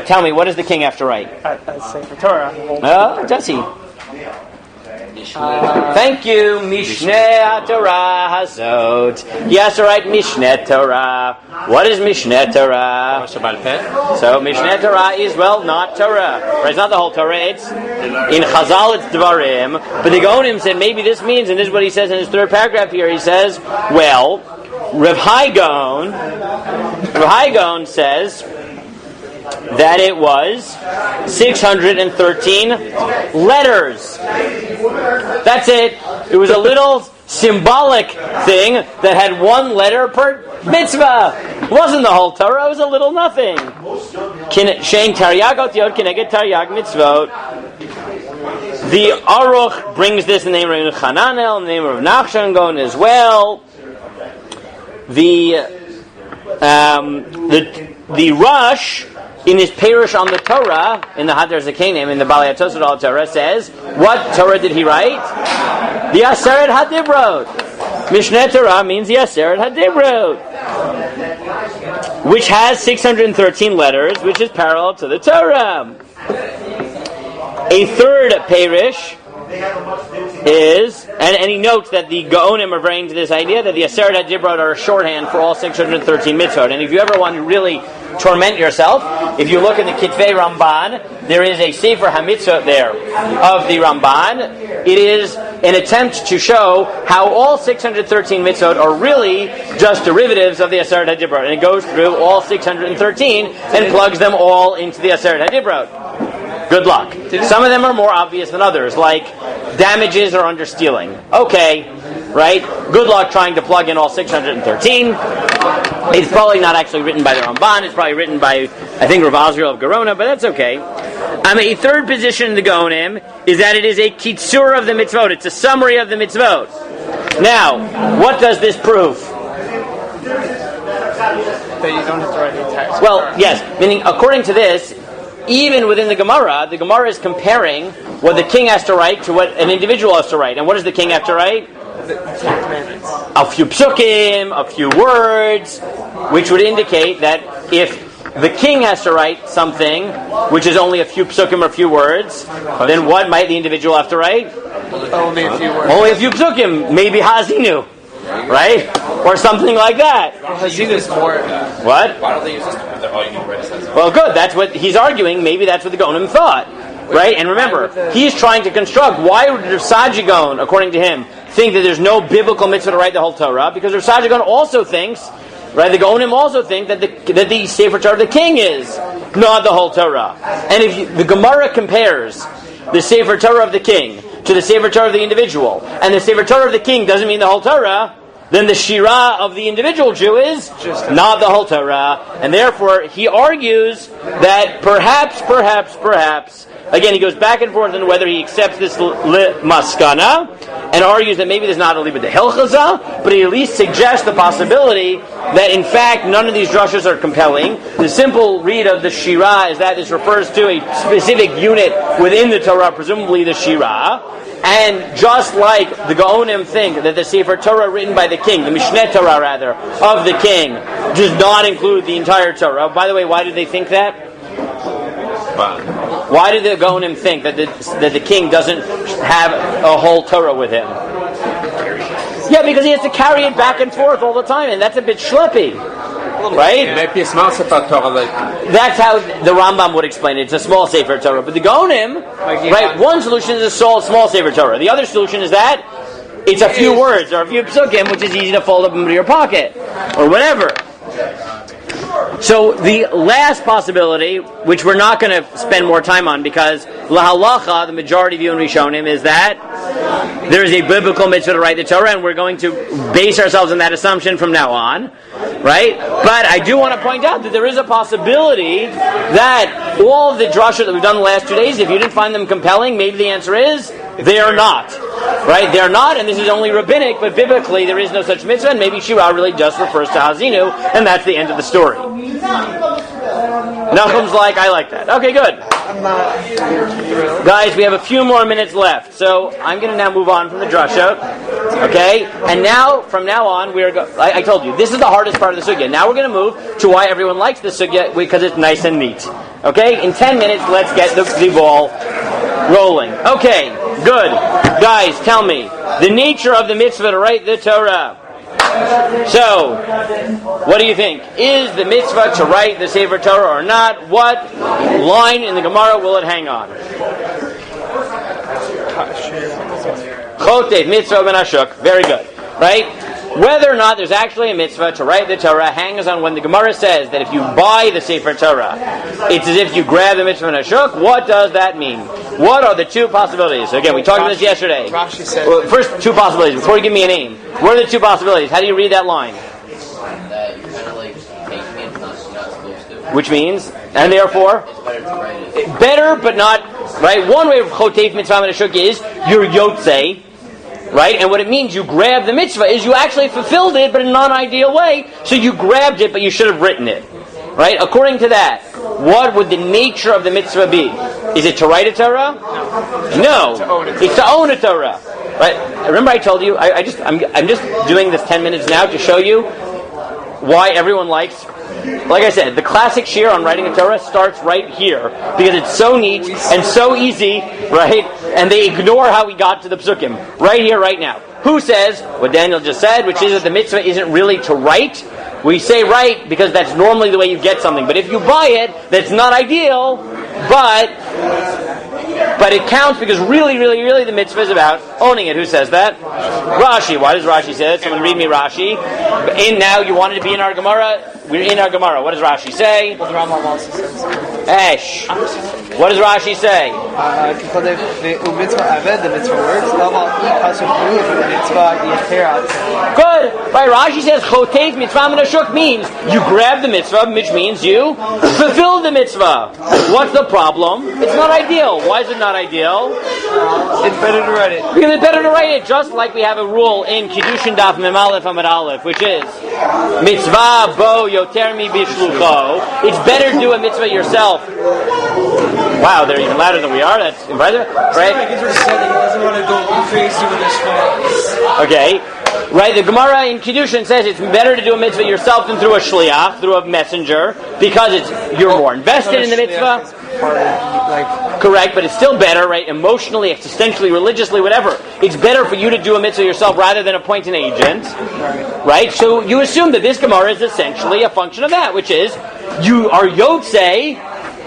Tell me, what does the king have to write? Sefer Torah. Oh, does he? Thank you, Mishneh Torah Hazot. He has to write Mishneh Torah. What is Mishneh Torah? So Mishneh Torah is, well, not Torah. Right? It's not the whole Torah. It's in Chazal, it's Dvarim. But the Gaonim said maybe this means, and this is what he says in his third paragraph here. He says, well, Rav Hai Gaon says that it was 613 letters. That's it. It was a little symbolic thing that had one letter per mitzvah. It wasn't the whole Torah, it was a little nothing. Shein Taryag Otiyot Keneged Taryag Mitzvot. The Aruch brings this in the name of Chananel, in the name of Nachshon Gaon as well. The Rush in his Perush on the Torah, in the Hadar Zakenim, in the Balei HaTosfot al Torah, says, what Torah did he write? The Aseret HaDibrot. Mishneh Torah means the Aseret HaDibrot, which has 613 letters, which is parallel to the Torah. A third Perush is, and he notes that the Gaonim are very into this idea that the Aseret HaDibrot are a shorthand for all 613 mitzvot. And if you ever want to really torment yourself, if you look in the Kitvei Ramban, there is a Sefer HaMitzvot there of the Ramban. It is an attempt to show how all 613 mitzvot are really just derivatives of the Aseret HaDibrot. And it goes through all 613 and plugs them all into the Aseret HaDibrot. Good luck. Some of them are more obvious than others, like damages or understealing. Okay, right? Good luck trying to plug in all 613. It's probably not actually written by the Ramban. It's probably written by, I think, Rav Azriel of Gerona, but that's okay. A third position in the Gaonim is that it is a kitzur of the mitzvot. It's a summary of the mitzvot. Now, what does this prove? That you don't have to write the text. Well, yes. Meaning, according to this, even within the Gemara is comparing what the king has to write to what an individual has to write. And what does the king have to write? The Ten Commandments. A few psukim, a few words, which would indicate that if the king has to write something which is only a few psukim or a few words, then what might the individual have to write? Only a few words. Only a few psukim, maybe hazinu, right? Or something like that. Hazinu is more. What? Why don't they use this? They're all you need to write a sentence. Well, good. That's what he's arguing. Maybe that's what the Gaonim thought, right? And remember, he's trying to construct. Why would Rav Saji Gaon, according to him, think that there's no biblical mitzvah to write the whole Torah? Because Rav Saji Gaon also thinks, right? The Gaonim also think that the Sefer Torah of the king is not the whole Torah. And if the Gemara compares the Sefer Torah of the king to the Sefer Torah of the individual, and the Sefer Torah of the king doesn't mean the whole Torah, then the Shirah of the individual Jew is not the whole Torah. And therefore, he argues that perhaps, again, he goes back and forth on whether he accepts this maskana, and argues that maybe there's not a libud de hilchaza, but he at least suggests the possibility that in fact none of these drashas are compelling. The simple read of the Shirah is that this refers to a specific unit within the Torah, presumably the Shirah. And just like the Gaonim think that the Sefer Torah written by the king, the Mishneh Torah rather, of the king, does not include the entire Torah. By the way, why did they think that? Why did the Gaonim think that the king doesn't have a whole Torah with him? Yeah, because he has to carry it back and forth all the time, and that's a bit schleppy. Right? Maybe a small Sefer Torah. That's how the Rambam would explain it. It's a small Sefer Torah. But the Gaonim, right, one solution is a small Sefer Torah. The other solution is that it's a few words or a few psukim, which is easy to fold up into your pocket or whatever. So the last possibility, which we're not going to spend more time on because lahalacha, the majority view in Rishonim, is that there is a biblical mitzvah to write the Torah, and we're going to base ourselves on that assumption from now on, right? But I do want to point out that there is a possibility that all of the drashot that we've done the last 2 days, if you didn't find them compelling, maybe the answer is they are not, right? They're not, and this is only rabbinic, but biblically there is no such mitzvah, and maybe Shirah really just refers to Hazinu, and that's the end of the story. Nachum's like, I like that. Okay, good. Guys, we have a few more minutes left, so I'm going to now move on from the drashot. Okay, and now from now on I told you this is the hardest part of the sugya. Now we're going to move to why everyone likes the sugya because it's nice and neat. Okay, in 10 minutes, let's get the ball rolling. Okay. Good. Guys, tell me. The nature of the mitzvah to write the Torah. So, what do you think? Is the mitzvah to write the Sefer Torah or not? What line in the Gemara will it hang on? Chotev mitzvah ben hashuk. Very good. Right? Whether or not there's actually a mitzvah to write the Torah hangs on when the Gemara says that if you buy the Sefer Torah, it's as if you grab the mitzvah ben hashuk. What does that mean? What are the two possibilities? So again, we talked about this yesterday. Rashi said. Well, first, two possibilities. Before you give me a name, what are the two possibilities? How do you read that line? That you're kind of like taking it plus you're not supposed to. Which means, and therefore, It's better to write it. better but not, right? One way of chotev mitzvah ben hashuk is you're yotzei, right? And what it means, you grab the mitzvah, is you actually fulfilled it, but in a non-ideal way. So you grabbed it, but you should have written it, right? According to that, what would the nature of the mitzvah be? Is it to write a Torah? No. It's to own a Torah, right? Remember, I told you. I'm just doing this 10 minutes now to show you why everyone likes. Like I said, the classic shiur on writing a Torah starts right here because it's so neat and so easy, right? And they ignore how we got to the psukim right here, right now. Who says what Daniel just said, which is that the mitzvah isn't really to write? We say write because that's normally the way you get something. But if you buy it, that's not ideal, but it counts because really, really, really the mitzvah is about owning it. Who says that? Rashi. Why does Rashi say that? Someone read me Rashi. In now, you wanted to be in our Gemara. We're in our Gemara. What does Rashi say? Well, the Rambam also says. Esh. What does Rashi say? The mitzvah works. Good. Right, Rashi says chotev mitzvah ben hashuk means you grab the mitzvah, which means you fulfill the mitzvah. What's the problem? It's not ideal. Why is it not ideal? It's better to write it. Because it's better to write it, just like we have a rule in Kiddushin Daf Mem Aleph Amud Aleph, which is mitzvah bo yoter mi bishlucho. It's better to do a mitzvah yourself. Wow, they're even louder than we are. That's impressive, right? Doesn't want to go crazy with this one. Okay. Right, the Gemara in Kiddushin says it's better to do a mitzvah yourself than through a shliach, through a messenger, because you're more invested in the mitzvah. Correct, but it's still better, right? Emotionally, existentially, religiously, whatever. It's better for you to do a mitzvah yourself rather than appoint an agent, right? So you assume that this Gemara is essentially a function of that, which is you are yotzei.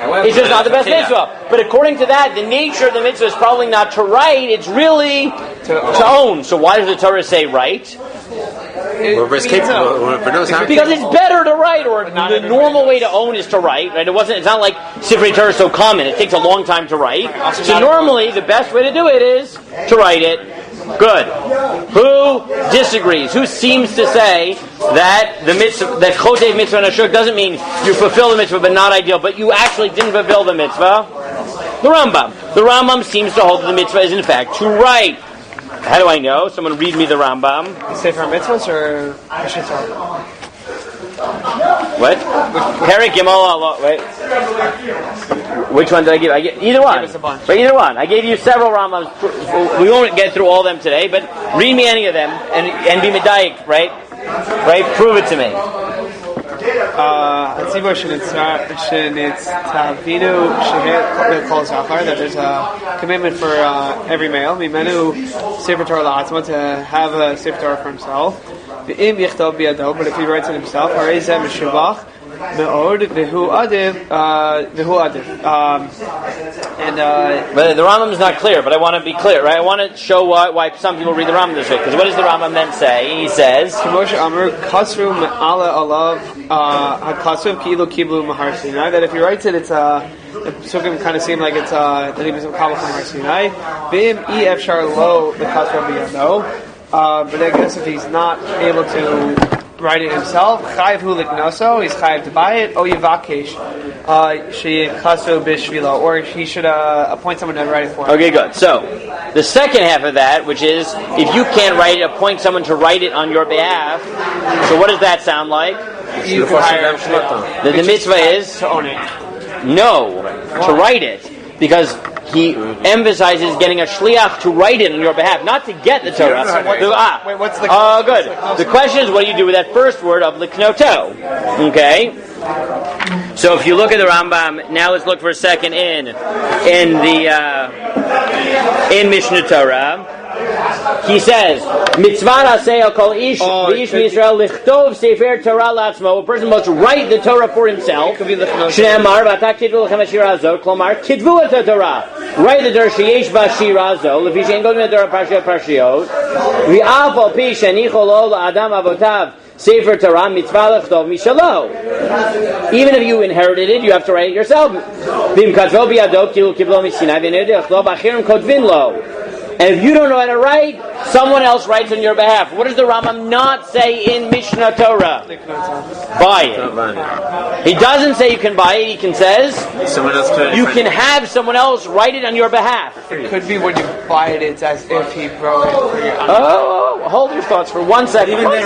It's just not the best mitzvah. But according to that, the nature of the mitzvah is probably not to write, it's really to own. So why does the Torah say write? Because it's better to write, or the normal way to own is to write, right? It's not like Sifrei Torah is so common, it takes a long time to write. So normally, the best way to do it is to write it. Good. Who disagrees? Who seems to say that the mitzvah, that chotev mitzvah and hashuk doesn't mean you fulfill the mitzvah but not ideal, but you actually didn't fulfill the mitzvah? The Rambam. The Rambam seems to hold that the mitzvah is in fact to write. How do I know? Someone read me the Rambam. Sefer mitzvahs or Mishnah Torah? What? Perek Gimel Allah. Wait. Which one did I give? Either one. Give us a bunch. But either one. I gave you several Rambams. We won't get through all of them today, but read me any of them and be medayik, right? Right? Prove it to me. That there's a commitment for every male, Mimenu Sefer Torah La'atzma, to have a Sefer Torah for himself. But if he writes it himself, but the Rambam is not clear, but I want to be clear, right? I want to show why some people read the Rambam this way. Because what does the Rambam then say? He says, that if he writes it, it's the psukim kind of seem like it's that he was a kabbalah from Har Sinai. But I guess if he's not able to write it himself, chayiv hu liknoso, he's chayiv to buy it, o yivakesh sheyikaso bishvilo, or he should appoint someone to write it for him. Okay, good. So, the second half of that, which is, if you can't write it, appoint someone to write it on your behalf. So what does that sound like? You can hire The mitzvah is to own it. No, to write it. Because he emphasizes getting a shliach to write it on your behalf, not to get the Torah. Wait, what's the... Oh, good. The question is, what do you do with that first word of liknoto? Okay? So if you look at the Rambam, now let's look for a second in the in Mishnah Torah. He says, "Mitzvah aseh kol ish v'ish Yisrael lichtov sefer Torah latzmo." A person must write the Torah for himself. Shneimar v'ata kidvu lechem hashira hazot. Klomar kidvu et Torah. Write the Torah sheyesh b'shira hazot. Lefi she'en godin et Torah parshiot. V'af al pi shenichol lo la'adam avotav sefer Torah mitzvah lichtov mishalo. Even if you inherited it, you have to write it yourself. V'im katvo b'yado kilu kiblo misinai v'neder lichtov achirim kotvin lo. And if you don't know how to write, someone else writes on your behalf. What does the Rambam not say in Mishnah Torah? Buy it. He doesn't say you can buy it. He says someone else you can have someone else write it on your behalf. It could be when you buy it, it's as if he wrote it for you. Hold your thoughts for 1 second. One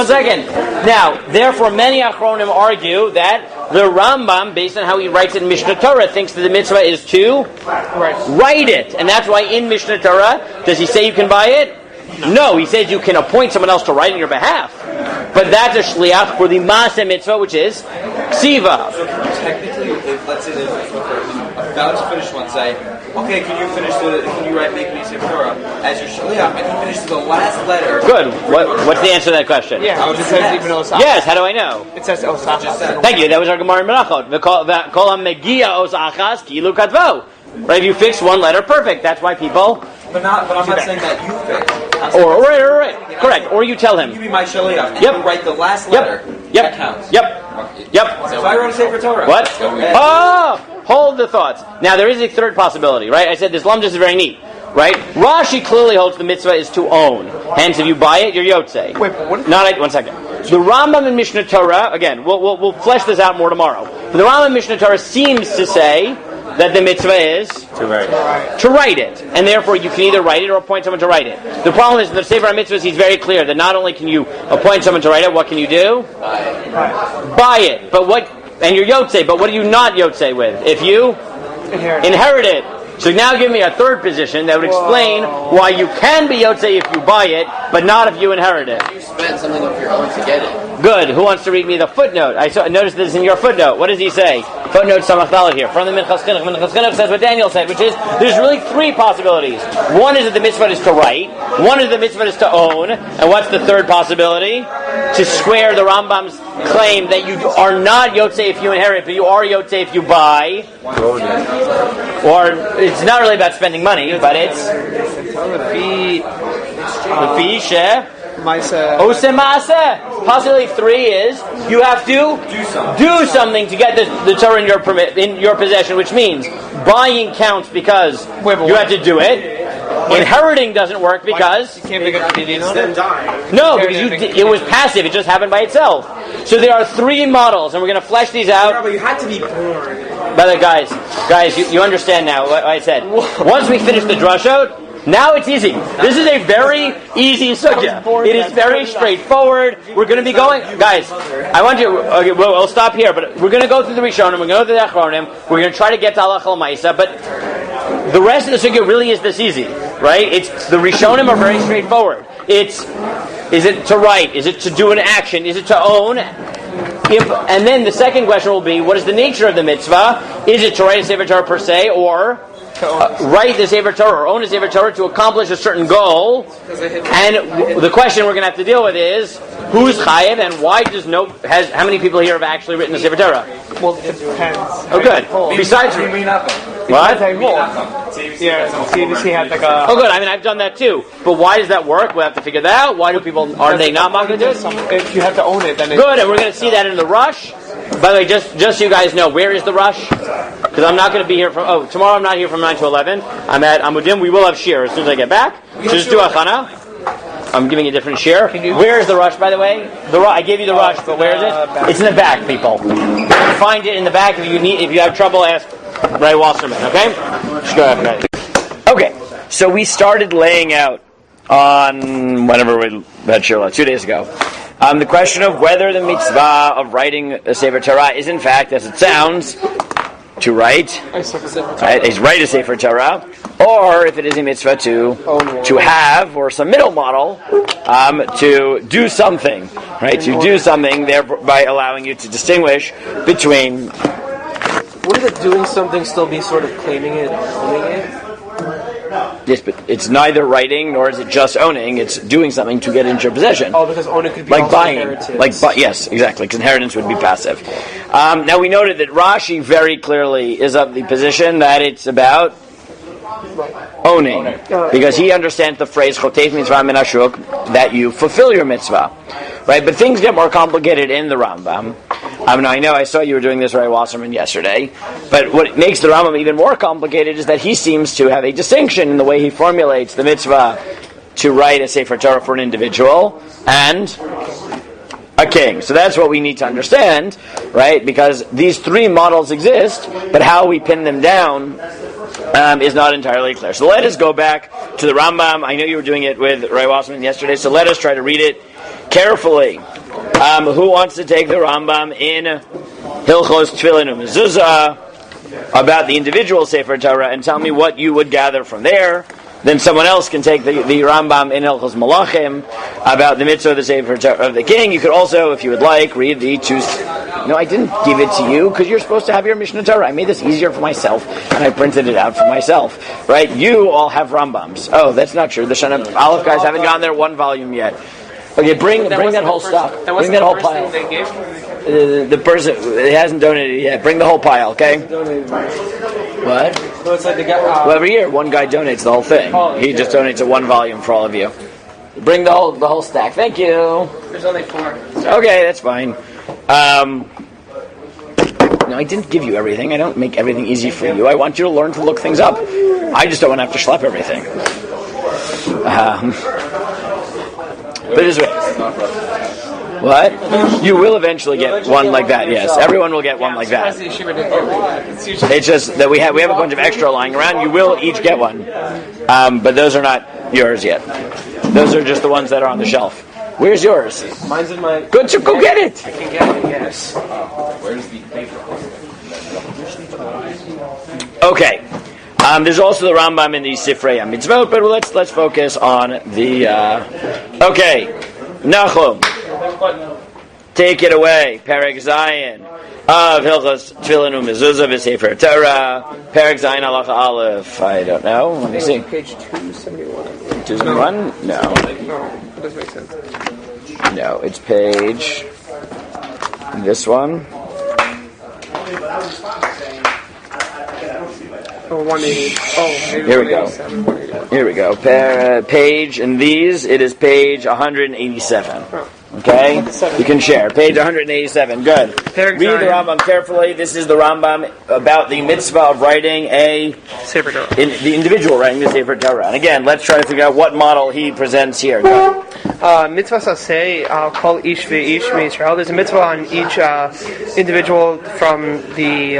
second. Now, therefore, many Achronim argue that the Rambam, based on how he writes it in Mishnah Torah, thinks that the mitzvah is to write it. And that's why in Mishnah Torah, does he say you can buy it? No, he says you can appoint someone else to write on your behalf. But that's a shliach for the Maaseh mitzvah, which is Ksiva. So technically, let's say the about to finish one say, okay, can you make me say Torah as your shliach, and he finishes the last letter. Good. What's the answer to that question? Yeah, it says even Osachas. Yes, how do I know? It says Osachas. Thank you, that was our Gemara in Menachot. Kol ha-megia osachas kilu katvo. Right, if you fix one letter, perfect. That's why people... But I'm not saying that you fix. Right. Correct. Or you tell him. You be my shliach. Yep. You write the last letter. Yep. That counts. Yep. So I wrote a Sefer Torah. What? Oh! Hold the thoughts. Now, there is a third possibility, right? I said this lumdus is very neat, right? Rashi clearly holds the mitzvah is to own. Hence, if you buy it, you're yotzei. Wait, but what is... 1 second. The Rambam in Mishnah Torah, again, we'll flesh this out more tomorrow. But the Rambam in Mishnah Torah seems to say that the mitzvah is to write it. And therefore you can either write it or appoint someone to write it. The problem is in the Sefer HaMitzvahs he's very clear that not only can you appoint someone to write it, what can you do? Buy it. But what, and you're yotzei, but what are you not yotzei with? If you inherit it. So now give me a third position that would explain why you can be yotzei if you buy it, but not if you inherit it. You spent something of your own to get it. Good. Who wants to read me the footnote? I noticed this in your footnote. What does he say? Footnote Samach Dalet here. From the Minchas Chinuch. Minchas Chinuch says what Daniel said, which is, there's really three possibilities. One is that the mitzvah is to write. One is the mitzvah is to own. And what's the third possibility? To square the Rambam's claim that you are not yotzei if you inherit, but you are yotzei if you buy. Or, it's not really about spending money, but it's Possibility 3 is you have to do something to get the Torah in your possession, which means buying counts because you have to do it. Inheriting doesn't work because you can't make a opinion on it. No, because it was passive. It just happened by itself. So there are 3 models, and we're going to flesh these out. But you had to be born. By the way, guys, you understand now what I said. Once we finish the drushot, now it's easy. This is a very easy sugya. It is very straightforward. We're going to be going, guys. I want you. Okay, we'll stop here, but we're going to go through the Rishonim. We're going to go through the Achronim. We're going to try to get to Halachah L'Maisa, but the rest of the sugya really is this easy, right? It's the Rishonim are very straightforward. Is it to write? Is it to do an action? Is it to own? And then the second question will be, what is the nature of the mitzvah? Is it to write a Sefer Torah per se, or write the Sefer Torah or own a Sefer Torah to accomplish a certain goal? And the question we're going to have to deal with is, who's chayev and why how many people here have actually written the Sefer Torah? Well, it depends. Oh, good. Besides, what? CBC had like a... Oh, good. I mean, I've done that too. But why does that work? We'll have to figure that out. Why do people, are they not going to do it? If you have to own it, then good, and we're going to see that in the rush. By the way, just so you guys know, where is the rush? Because I'm not going to be here tomorrow I'm not here from 9 to 11. I'm at Amudim. We will have shir as soon as I get back. So just do achana. I'm giving a different share. Where is the rush, by the way? I gave you the rush, but where is it? It's in the back, people. You can find it in the back. If you have trouble, ask Ray Wasserman, okay? Just go ahead. Okay, so we started laying out on whenever we had Shirla, 2 days ago. The question of whether the mitzvah of writing a Sefer Torah is in fact, as it sounds, to write, is write a Sefer Torah, or if it is a mitzvah to have, or some middle model, to do something, right? To do something, thereby allowing you to distinguish between Wouldn't doing something still be sort of claiming it, owning it? Yes, but it's neither writing nor is it just owning. It's doing something to get into your possession. Oh, because owning could be like also buying. inheritance. Yes, exactly. Because inheritance would be passive. Now we noted that Rashi very clearly is of the position that it's about owning, because he understands the phrase "Chotev mitzvah min hashuk," that you fulfill your mitzvah, right? But things get more complicated in the Rambam. I know I saw you were doing this Ray Wasserman yesterday, but what makes the Rambam even more complicated is that he seems to have a distinction in the way he formulates the mitzvah to write a Sefer Torah for an individual and a king. So that's what we need to understand, right? Because these three models exist, but how we pin them down is not entirely clear. So let us go back to the Rambam. I know you were doing it with Ray Wasserman yesterday, so let us try to read it carefully. Who wants to take the Rambam in Hilchos Tefillin Mezuzah about the individual Sefer Torah and tell me what you would gather from there? Then someone else can take the Rambam in Hilchos Malachim about the mitzvah of the Sefer Torah of the king. You could also, if you would like, read the two. No, I didn't give it to you because you're supposed to have your Mishnah Torah. I made this easier for myself and I printed it out for myself. Right? You all have Rambams. Oh, that's not true. The Shana Aleph guys haven't gotten there one volume yet. Okay, bring that whole stuff. Bring that whole pile. The person it hasn't donated yet. Bring the whole pile, okay? What? No, it's like the guy. Well, every year one guy donates the whole thing. He just donates a one volume for all of you. Bring the whole stack. Thank you. There's only 4. Okay, that's fine. No, I didn't give you everything. I don't make everything easy for you. I want you to learn to look things up. I just don't want to have to schlep everything. But this way. What? You will eventually get one like that, yes. Everyone will get one like that. It's just that we have a bunch of extra lying around. You will each get one. But those are not yours yet. Those are just the ones that are on the shelf. Where's yours? Mine's in my... Good, so go get it! I can get it, yes. Where's the paper? Okay. There's also the Rambam in the Sifrei HaMitzvot, but let's focus on the... Okay. Nachum. Take it away. Perek Zayin of Hilchos Tefillin Mezuzah v'Sefer Torah. Perek Zayin Halacha Aleph. I don't know. Let me see. Page 271. 271? No. No, that doesn't make sense. No, it's page... This one. Oh, 180. Oh, maybe Here we go. 187. Here we go. Page, in these, it is page 187. Okay? You can share. Page 187. Good. Read the Rambam carefully. This is the Rambam about the mitzvah of writing a Sefer Torah. the individual writing the Sefer Torah. And again, let's try to figure out what model he presents here. Go. Mitzvah saseh, call ish ve'ish me'Yisrael. There's a mitzvah on each individual from the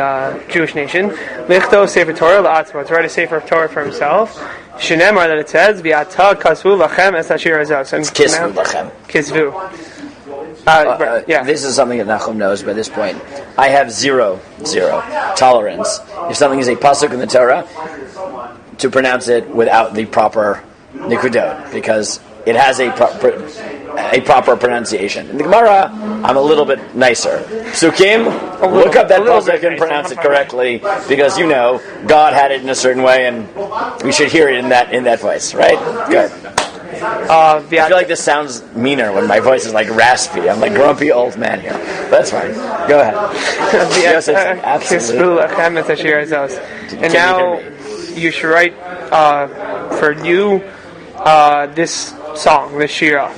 Jewish nation. Lichto Sefer Torah la'atzmo, to write a Sefer Torah for himself. Shenemar, that it says, V'ata kasvu lachem es hashir hazos. It's kisvu lachem. Kisvu. This is something that Nachum knows by this point. I have zero tolerance. If something is a pasuk in the Torah, to pronounce it without the proper nikudot, because it has a proper pronunciation. In the Gemara, I'm a little bit nicer. Psukim, look up that pasuk and pronounce it correctly, because you know God had it in a certain way, and we should hear it in that voice, right? Good. I feel like this sounds meaner when my voice is like raspy. I'm like grumpy old man here. That's fine. Go ahead. And now you should write for you this song, this shira.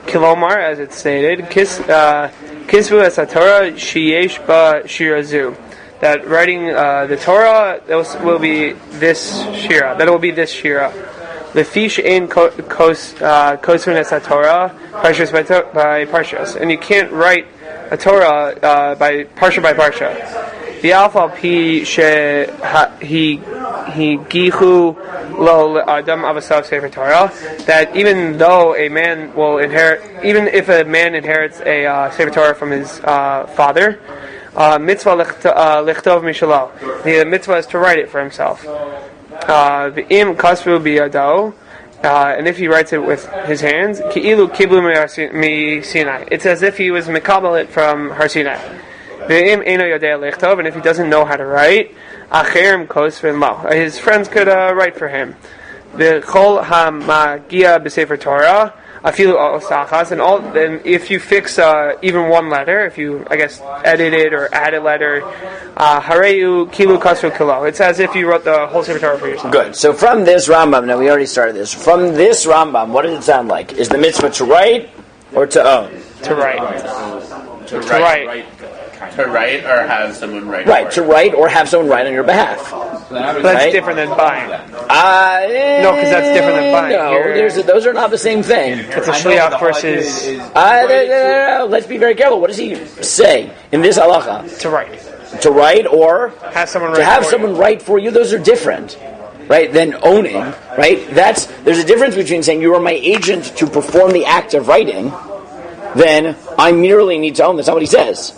Kilomar, as it's stated, Kisvu es HaTorah sheyesh ba shirazu. That writing the Torah will be this shira. That will be this shira. The fish in kosun es HaTorah parshas by parshas, and you can't write a Torah by parsha. The alpha p he gihu lo adam avasav sefer Torah, that even though a man will inherit, even if a man inherits a sefer Torah from his father, mitzvah lichtov mishalo, the mitzvah is to write it for himself. V'im kasvu biyado, and if he writes it with his hands, ki'ilu kiblu mi Sinai, it's as if he was mekabel it from Har Sinai. Ve'im eino yodei lichtov, and if he doesn't know how to write, acherim kosvin lo. His friends could write for him. Ve'chol ha'magia b'sefer Torah, afilu osachas, and all. Then if you fix even one letter, if you, I guess, edit it or add a letter, hareu kilu kasru kilo. It's as if you wrote the whole sefer Torah for yourself. Good. So from this Rambam, now we already started this. From this Rambam, what does it sound like? Is the mitzvah to write or to own? To write. To write. To write or have someone write. Right, to write or have someone write on your behalf. But that's different than buying. No, because that's different than buying. No, those are not the same thing. It's a shliach versus no. Let's be very careful. What does he say in this halacha? to write. To write or Have someone write to have for someone write for you. Those are different, right? Than owning, right? There's a difference between saying you are my agent to perform the act of writing, then I merely need to own. That's not what he says.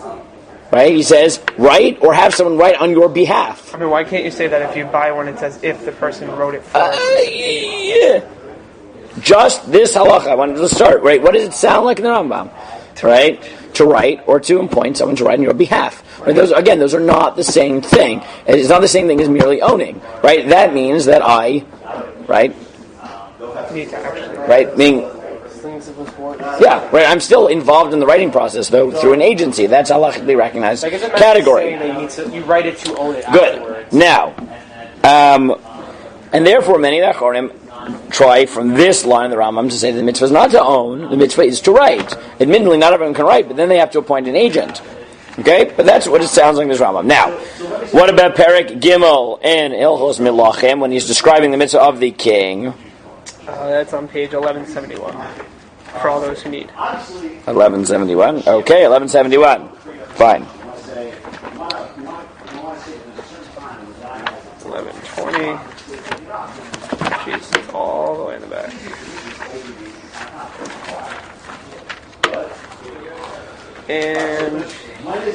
Right? He says, write or have someone write on your behalf. I mean, why can't you say that if you buy one, it says if the person wrote it for you? Yeah. Just this halacha. I wanted to start, right? What does it sound like in the Rambam? Right? To write or to appoint someone to write on your behalf. Right? Those are not the same thing. It's not the same thing as merely owning. Right? That means that I, right? Need to actually. Right? Meaning, yeah, right. I'm still involved in the writing process, though, through an agency. That's a halachically recognized category. You write it to own it. Good. Afterwards. Now, and therefore, many of the Achorim try from this line of the Rambam to say that the mitzvah is not to own; the mitzvah is to write. Admittedly, not everyone can write, but then they have to appoint an agent. Okay, but that's what it sounds like in this Rambam. Now, what about Perek Gimel in Ilchos Milachim when he's describing the mitzvah of the king? That's on page 1171. For all those who need. 1171. Okay, 1171. Fine. 1120. Jeez, it's all the way in the back. And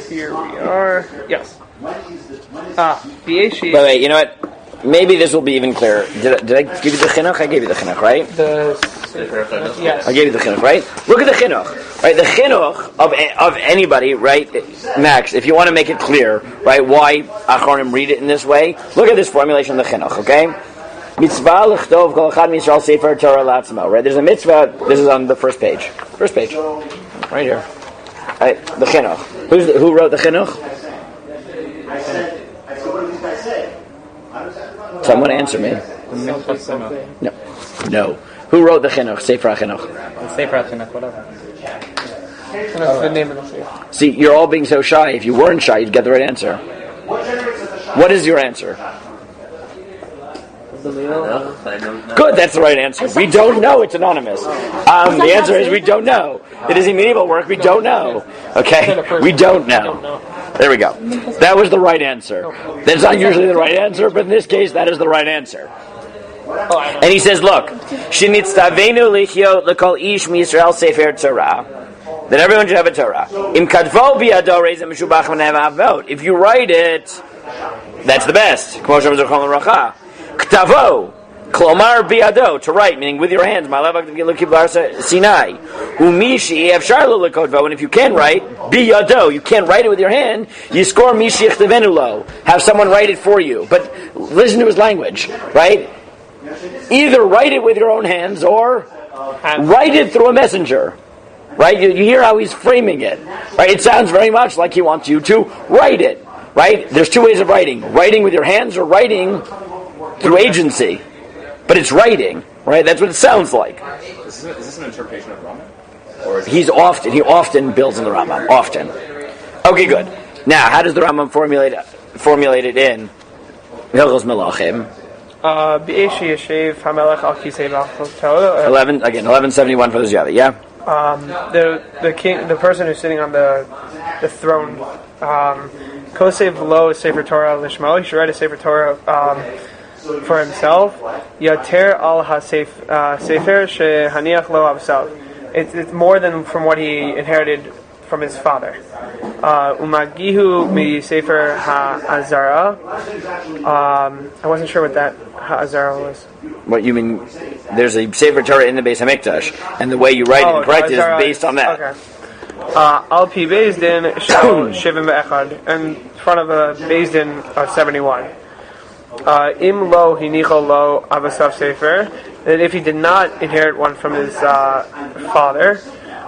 here we are. Yes. The Aishi. Wait, you know what? Maybe this will be even clearer. Did I give you the chinuch? I gave you the chinuch, right? Yes. I gave you the chinuch, right? Look at the chinuch, right? The chinuch of anybody, right? Max, if you want to make it clear, right, why Acharonim read it in this way, look at this formulation of the chinuch, okay? Mitzvah l'chtov kol echad miyisrael sefer Torah latzmo, right? There's a mitzvah. This is on the first page. First page, right here. Right, the chinuch. Who wrote the chinuch? I said, what did these guys say? Someone answer me. No. Who wrote the chinuch? Sefer HaChinuch. Sefer HaChinuch, whatever. That's the name of the sefer. See, you're all being so shy. If you weren't shy, you'd get the right answer. What is your answer? Good, that's the right answer. We don't know. It's anonymous. The answer is we don't know. It is a medieval work. We don't know. Okay? We don't know. There we go. That was the right answer. That's not usually the right answer, but in this case, that is the right answer. And he says, look, Shenitztavenu lichiot lekol ish miYisrael sefer Torah. That everyone should have a Torah. Im kadvo biyado reizem meshubach v'ne'avavot. If you write it, that's the best. Kmo shem zerchon l'racha. Ktavo. Klomar biyado, to write, meaning with your hands. Sinai. Umishi efshar lekodvo, and if you can write, biyado, you can't write it with your hand. Yiskor mishi ichtevenulo, have someone write it for you. But listen to his language, right? Either write it with your own hands or write it through a messenger. Right? You hear how he's framing it. Right? It sounds very much like he wants you to write it. Right? There's two ways of writing: writing with your hands or writing through agency. But it's writing, right? That's what it sounds like. Is this an interpretation of Rambam? He often builds in the Rambam. Often. Okay, good. Now, how does the Rambam formulate it in Hilchos Melachim? 1171 for the Java, yeah? The king, the person who's sitting on the throne, Kosev lo Sefer Torah lishmo. He should write a Sefer Torah for himself. Yater al ha-sefer shehaniach lo avsav. It's more than from what he inherited from his father. Umagihu mi sefer ha-azara. I wasn't sure what that ha-azara was. What you mean? There's a Sefer Torah in the Beis Hamikdash, and the way you write it and correct it is based on that. Okay. Al pi Beis Din shel shivim ve'echad, in front of a Beis Din of 71. Im lo hinicho lo avasav sefer, that if he did not inherit one from his father,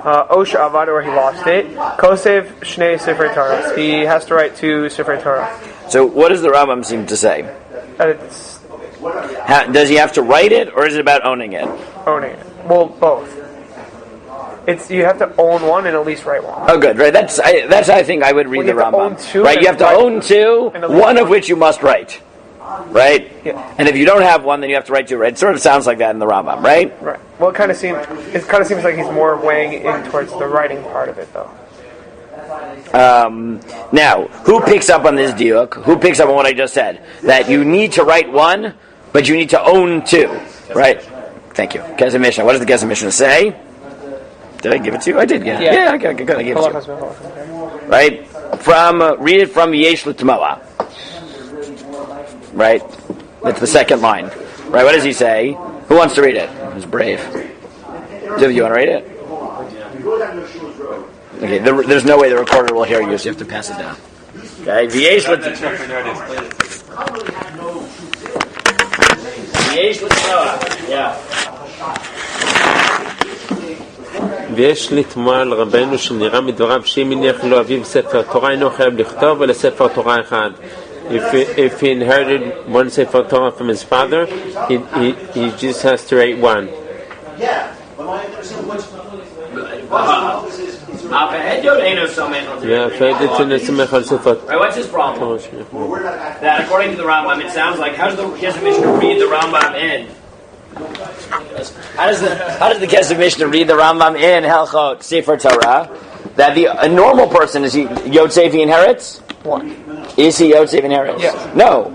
Osha avad, or he lost it, kosev shnei sefer Torah, he has to write 2 sefer Torah. So what does the Rambam seem to say? Does he have to write it, or is it about owning it? Owning it. Well, both. You have to own one and at least write one. Oh, good. Right. That's I think I would read the Rambam. Right. You have to own 2, one of which you must write. Right. Yeah. And if you don't have one, then you have to write 2. Right. It sort of sounds like that in the Rambam. Right. Right. Well, it kind of seems like he's more weighing in towards the writing part of it, though. Now, who picks up on this diuk? Who picks up on what I just said? That you need to write 1, but you need to own 2. Right. Thank you. Kesef Mishnah. What does the Kesef Mishnah say? Did I give it to you? I did. Yeah. I gave it to you. Right. Read it from Yesh L'Tmoa. Right. That's the second line. Right. What does he say? Who wants to read it? Who's brave? Do you want to read it? Okay. There's no way the recorder will hear you, so you have to pass it down. Okay. Yesh L'Tmoa. Yeah. ויש לתמוע על רבנו שנראה מדבריו שאם הניח לו אביו ספר תורה אינו חייב לכתוב אלא ספר תורה אחד. If he inherited one sefer Torah from his father, he just has to write 1. Yeah. Right, what's his problem? That according to the Rambam, it sounds like, how does the Kesef Mishnah read the Rambam in? How does the Kesef Mishnah read the Rambam in Helchot Sefer Torah? That a normal person, is he Yotzei if he inherits? What? Is he Yotzei if he inherits? Yes. No.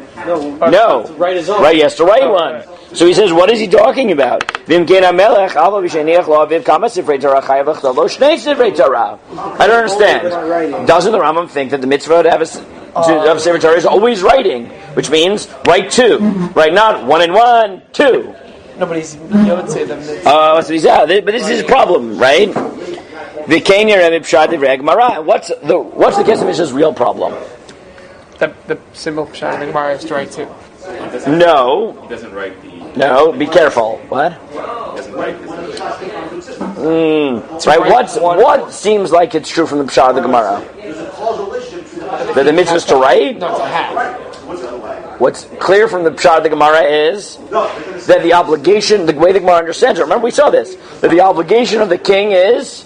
Right, he has to write one. So he says, what is he talking about? I don't understand. Doesn't the Rambam think that the mitzvah to have a Sefer Torah is always writing, which means write 2, right? Not 1 and 1, 2. Nobody's Yotzei them. But this is his problem, right? What's the Kesef Mishnah's real problem? The simple pshat in the Gemara is to write 2. No. He doesn't write the... No, be careful. What? He doesn't write this. Right, what seems like it's true from the pshat of the Gemara? That the mitzvah is to write? No, it's a have. What's clear from the pshat of the Gemara is that the obligation, the way the Gemara understands it, remember we saw this, that the obligation of the king is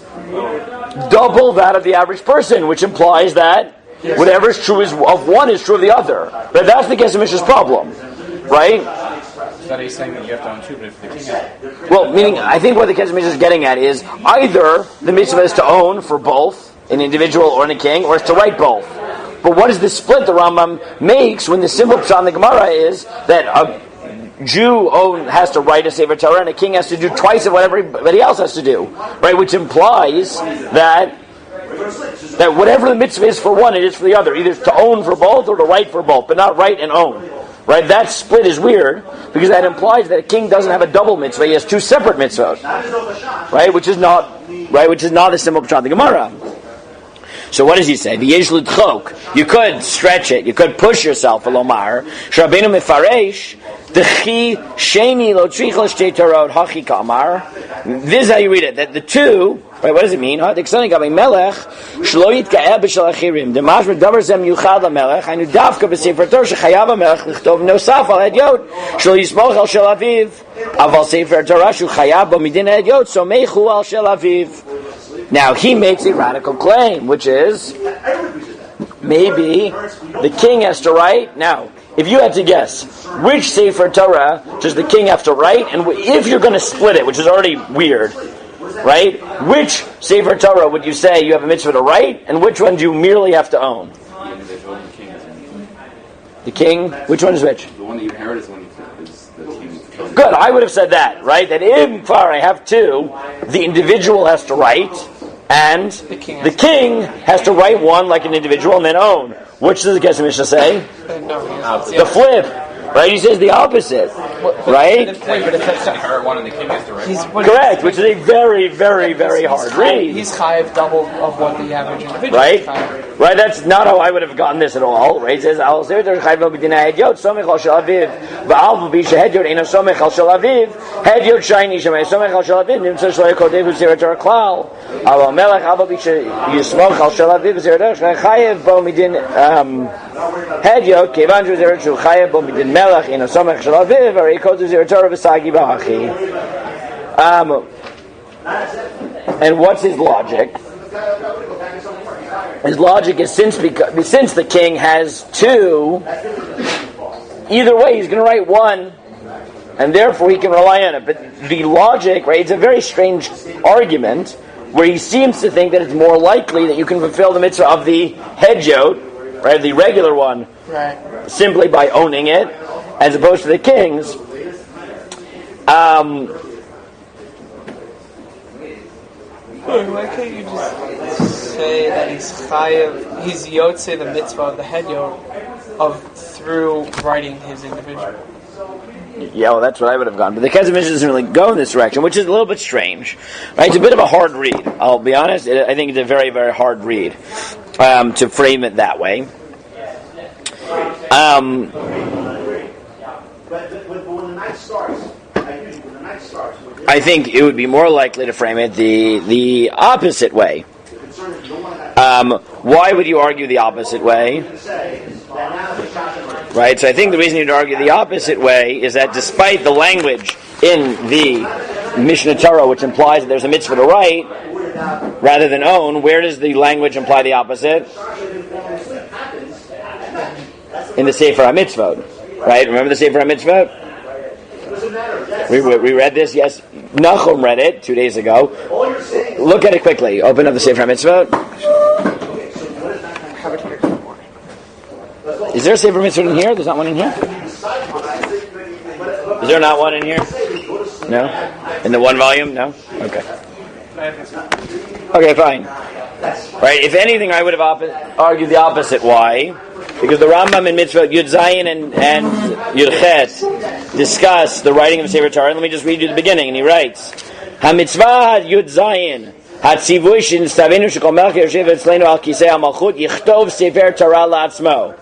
double that of the average person, which implies that whatever is true of one is true of the other. But that's the Kesef Mishnah's problem, right? That he's saying that you have to own 2, but if the king has... Well, meaning, I think what the Kesef Mishnah is getting at is either the mitzvah is to own for both, an individual or in a king, or it's to write both. But what is the split the Rambam makes when the simple pshat in the Gemara is that a Jew has to write a Sefer Torah and a king has to do twice of what everybody else has to do, right? Which implies that whatever the mitzvah is for one, it is for the other, either to own for both or to write for both, but not write and own. Right? That split is weird because that implies that a king doesn't have a double mitzvah; he has 2 separate mitzvot, right? Which is not the simple pshat of the Gemara. So what does he say? You could stretch it. You could push yourself a lomar. Shrabenu mefaresh dechi sheni lo trichel shtei torot hachi kamar. This is how you read it. That the 2, right? What does it mean? Diksani gabe melech shlo yitkael b'shel achirim. Demash medaber zem yuchad lamelech. Anu davka b'sefer Torah shechayav hamelech lichtov nosaf al edyot shlo yismoch al shel aviv. Aval sefer Torah shu chayav bo midin edyot so meichu al shel aviv. Now, he makes a radical claim, which is, maybe the king has to write. Now, if you had to guess, which Sefer Torah does the king have to write? And if you're going to split it, which is already weird, right? Which Sefer Torah would you say you have a mitzvah to write? And which one do you merely have to own? The king? Which one is which? The one that you inherit is the one is the king. Good, I would have said that, right? That if I have 2, the individual has to write, and the king has to write 1 like an individual and then own. Which does the Kesef Mishnah say? The flip. Right? He says the opposite. right? But if that's inherit one and the king has the right. Correct, which is a very, very, very hard read. He's chayiv double of what the average individual Right? is chayiv. Right, that's not how I would have gotten this at all. Right? It says, Al Zirirng chayiv b'dinei hedyot, somech al shel aviv, v'al v'bi shehedyot eino somech al shel aviv, hedyot shayni shemei somech al shel aviv, nimtza shlo yekodev u'zirat Torah klal, al melech al v'bi sheyismoch al shel aviv u'zirat Torah chayiv bo midin hedyot, kevan shu zirat shu chayiv bo midin melech eino somech shel aviv, or yekod u'zirat Torah v'sagi b'achi. And what's his logic? His logic is since the king has two, either way he's going to write one, and therefore he can rely on it. But the logic, right, it's a very strange argument where he seems to think that it's more likely that you can fulfill the mitzvah of the hedyot, right, the regular one, Right. simply by owning it, as opposed to the king's. Why can't you just say that he's chayiv, he's yotze the mitzvah of the hedyot of through writing his individual? Yeah, well, that's what I would have gone. But the KosherTube doesn't really go in this direction, which is a little bit strange. Right? It's a bit of a hard read. I'll be honest. I think it's a very, very hard read to frame it that way. But when the night starts, I think it would be more likely to frame it the opposite way. Why would you argue the opposite way? Right, so I think the reason you'd argue the opposite way is that despite the language in the Mishnah Torah, which implies that there's a mitzvah to write rather than own, where does the language imply the opposite? In the Sefer HaMitzvot. Right, remember the Sefer HaMitzvot? We read this, yes. Nachum read it 2 days ago. Look at it quickly. Open up the Sefer HaMitzvot. Is there a Sefer HaMitzvot in here? There's not one in here? Is there not one in here? No? In the one volume? No? Okay. Okay, fine. Right, if anything, I would have argued the opposite. Why? Because the Rambam in Mitzvah Yud Zayin and Yud Chet discuss the writing of the Sefer Torah. Let me just read you the beginning. And he writes, HaMitzvah Yud Zayin HaTzivuy Shinstavenu Shekol Melech Yoshev Etzleinu Al Kisei HaMalchut Yichtov Sefer Torah La'atzmo.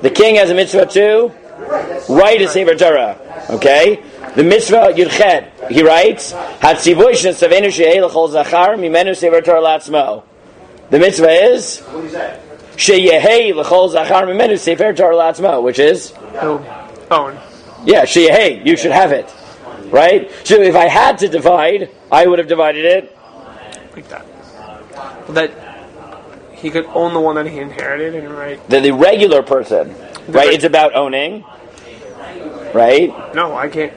The king has a mitzvah to write a Sefer Torah. Okay? The mitzvah Yud Chet, he writes, HaTzivuy Shinstavenu She'ei L'chol Zachar Mimenu Sefer Torah La'atzmo. The mitzvah is Sheyehei l'chol zachar mimenu sefer Torah la'atzmo, which is Own. Yeah, sheyehei. You should have it, right? So if I had to divide, I would have divided it Like that. That he could own the one that he inherited and write. the regular person, right? It's about owning, right? No, I can't.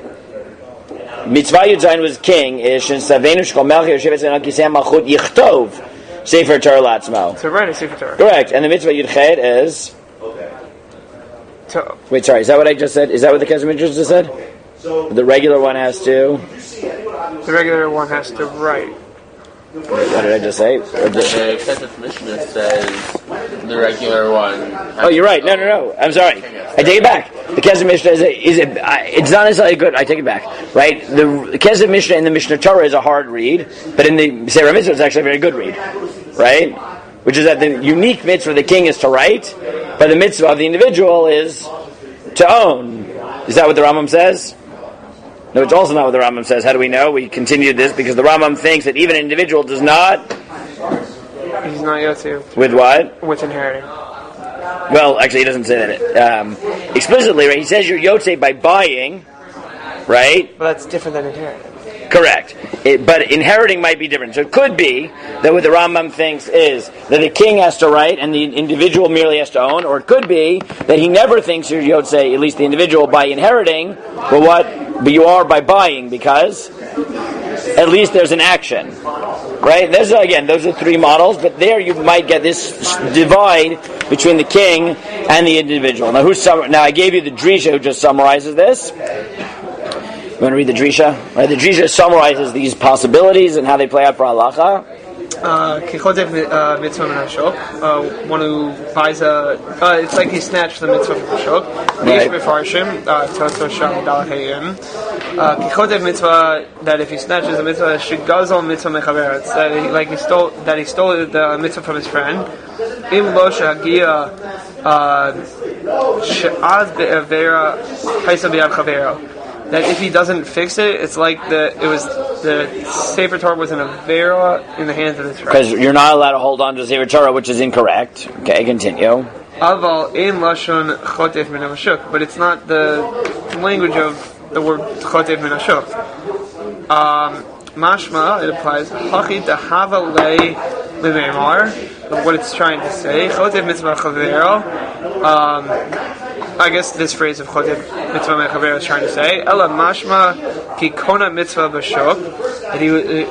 Mitzvah Yud Zayin was king. Is Shinstavenu Shekol Melech Yoshev Etzleinu Al Kisei HaMalchut Yichtov Sefer Torah La'atzmo. To write a Sefer Torah. Correct. And the mitzvah Yud Chet is. Wait, sorry. Is that what I just said? Is that what the KosherTube just said? The regular one has to. The regular one has to write. What did I just say? The KosherTube Mishnah says the regular one. Oh, you're right. No. I'm sorry. I take it back. The KosherTube Mishnah it's not necessarily good. I take it back. Right? The KosherTube Mishnah in the Mishnah Torah is a hard read, but in the Sefer Mitzvah it's actually a very good read. Right? Which is that the unique mitzvah of the king is to write, but the mitzvah of the individual is to own. Is that what the Rambam says? No, it's also not what the Rambam says. How do we know? We continued this because the Rambam thinks that even an individual does not. He's not yotze. With what? With inheriting. Well, actually, he doesn't say that explicitly. Right? He says you're yotze by buying, right? But that's different than inheriting. Correct. But inheriting might be different. So it could be that what the Rambam thinks is that the king has to write and the individual merely has to own, or it could be that he never thinks you're yotze, at least the individual, by inheriting, but you are by buying, because at least there's an action. Right? Those are three models, but there you might get this divide between the king and the individual. Now I gave you the Drisha who just summarizes this. You want to read the Drisha? Right, the Drisha summarizes these possibilities and how they play out for halacha. Kichotev mitzvah min hashok. One who buys it's like he snatched the mitzvah from the shok. Right. Toso sham dal hayim. Kichotev mitzvah, that if he snatches the mitzvah, shigazol mitzvah mechaver. It's like he stole the mitzvah from his friend. Im lo shagia she'az be'avera haisa b'yad chavero. That if he doesn't fix it, it's like the Sefer Torah was an avera in the hands of his friend. Because you're not allowed to hold on to Sefer Torah, which is incorrect. Okay, continue. Aval ein lashon chotev min hashuk, but it's not the language of the word chotev min hashuk. Mashma, it applies hachi dehava lei lemeimar. What it's trying to say, chotev mitzvah chavero. I guess this phrase of chotev mitzvah mechaver is trying to say ela mashma ki kona mitzvah b'shok.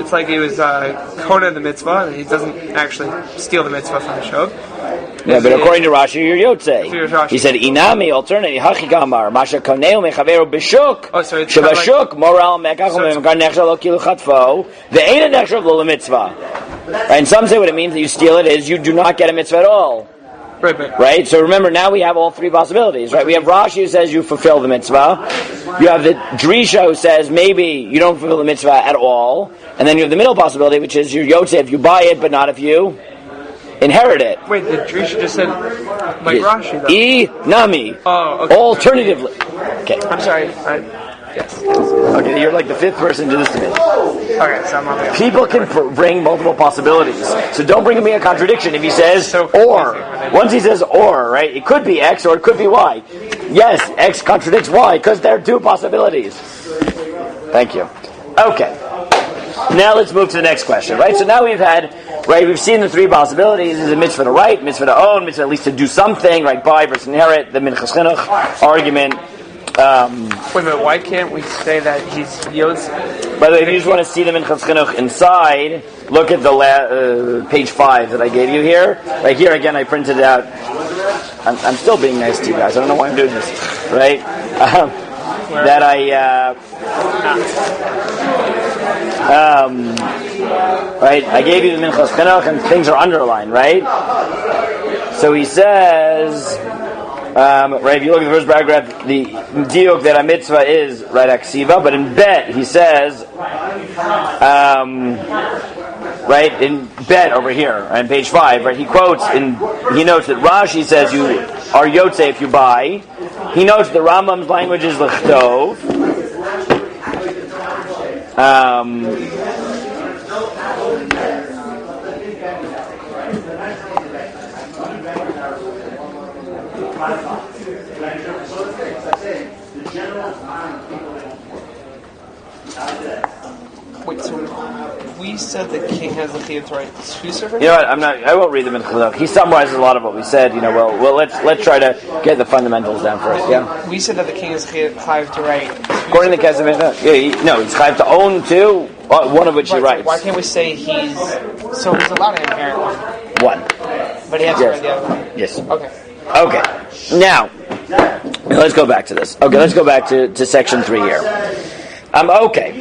It's like he was kona the mitzvah, and he doesn't actually steal the mitzvah from the shok. Yeah, but according to Rashi, you're Yotze. He said inami alternate hachi gamar masha koneu mechaveru b'shok. Oh, so it's shebashok moral mekach u'mekar nechsha lo kilu chatfo ve'eina nechsha lo mitzvah. And some say what it means that you steal it is you do not get a mitzvah at all. Right? So remember, now we have all three possibilities, right? We have Rashi who says you fulfill the mitzvah. You have the Drisha who says maybe you don't fulfill the mitzvah at all. And then you have the middle possibility, which is you're Yotze if you buy it, but not if you inherit it. Wait, the Drisha just said like yes. Rashi, though. Nami. Oh, okay. Alternatively. Okay. I'm sorry. Yes. Okay, you're like the fifth person to do this to me. Okay, so I'm on the people can bring multiple possibilities. So don't bring me a contradiction if he says or. Once he says or, right, it could be X or it could be Y. Yes, X contradicts Y because there are two possibilities. Thank you. Okay. Now let's move to the next question, right? So now we've seen the three possibilities. Is a mitzvah to write, mitzvah to own, mitzvah at least to do something, right? Buy versus inherit, the minchas chinuch argument. Wait a minute, why can't we say that he's Yotze? By the way, if you just want to see the minchas chinuch inside, look at the page 5 that I gave you here. Right here, again, I printed it out. I'm still being nice to you guys. I don't know why I'm doing this. Right? Right? I gave you the minchas chinuch and things are underlined, right? So he says... right, if you look at the first paragraph, the diuk that a mitzvah is right aksiva, but in bet he says, right in bet over here on page 5, right? He notes that Rashi says you are Yotze if you buy. He notes the Rambam's language is l'chtov. Wait, so we said the king has the chiyuv to write two servers? You know what? I won't read them in Chazak. He summarizes a lot of what we said. Well, let's try to get the fundamentals down first. Yeah. We said that the king is chiyuv to write. According to the Kesef Mishnah, he's chiyuv to own two, one of which he writes. Why can't we say he's allowed to inherit one? But he has to write the other one. Yes. Okay. Now let's go back to this. Okay, let's go back to section 3 here. Okay.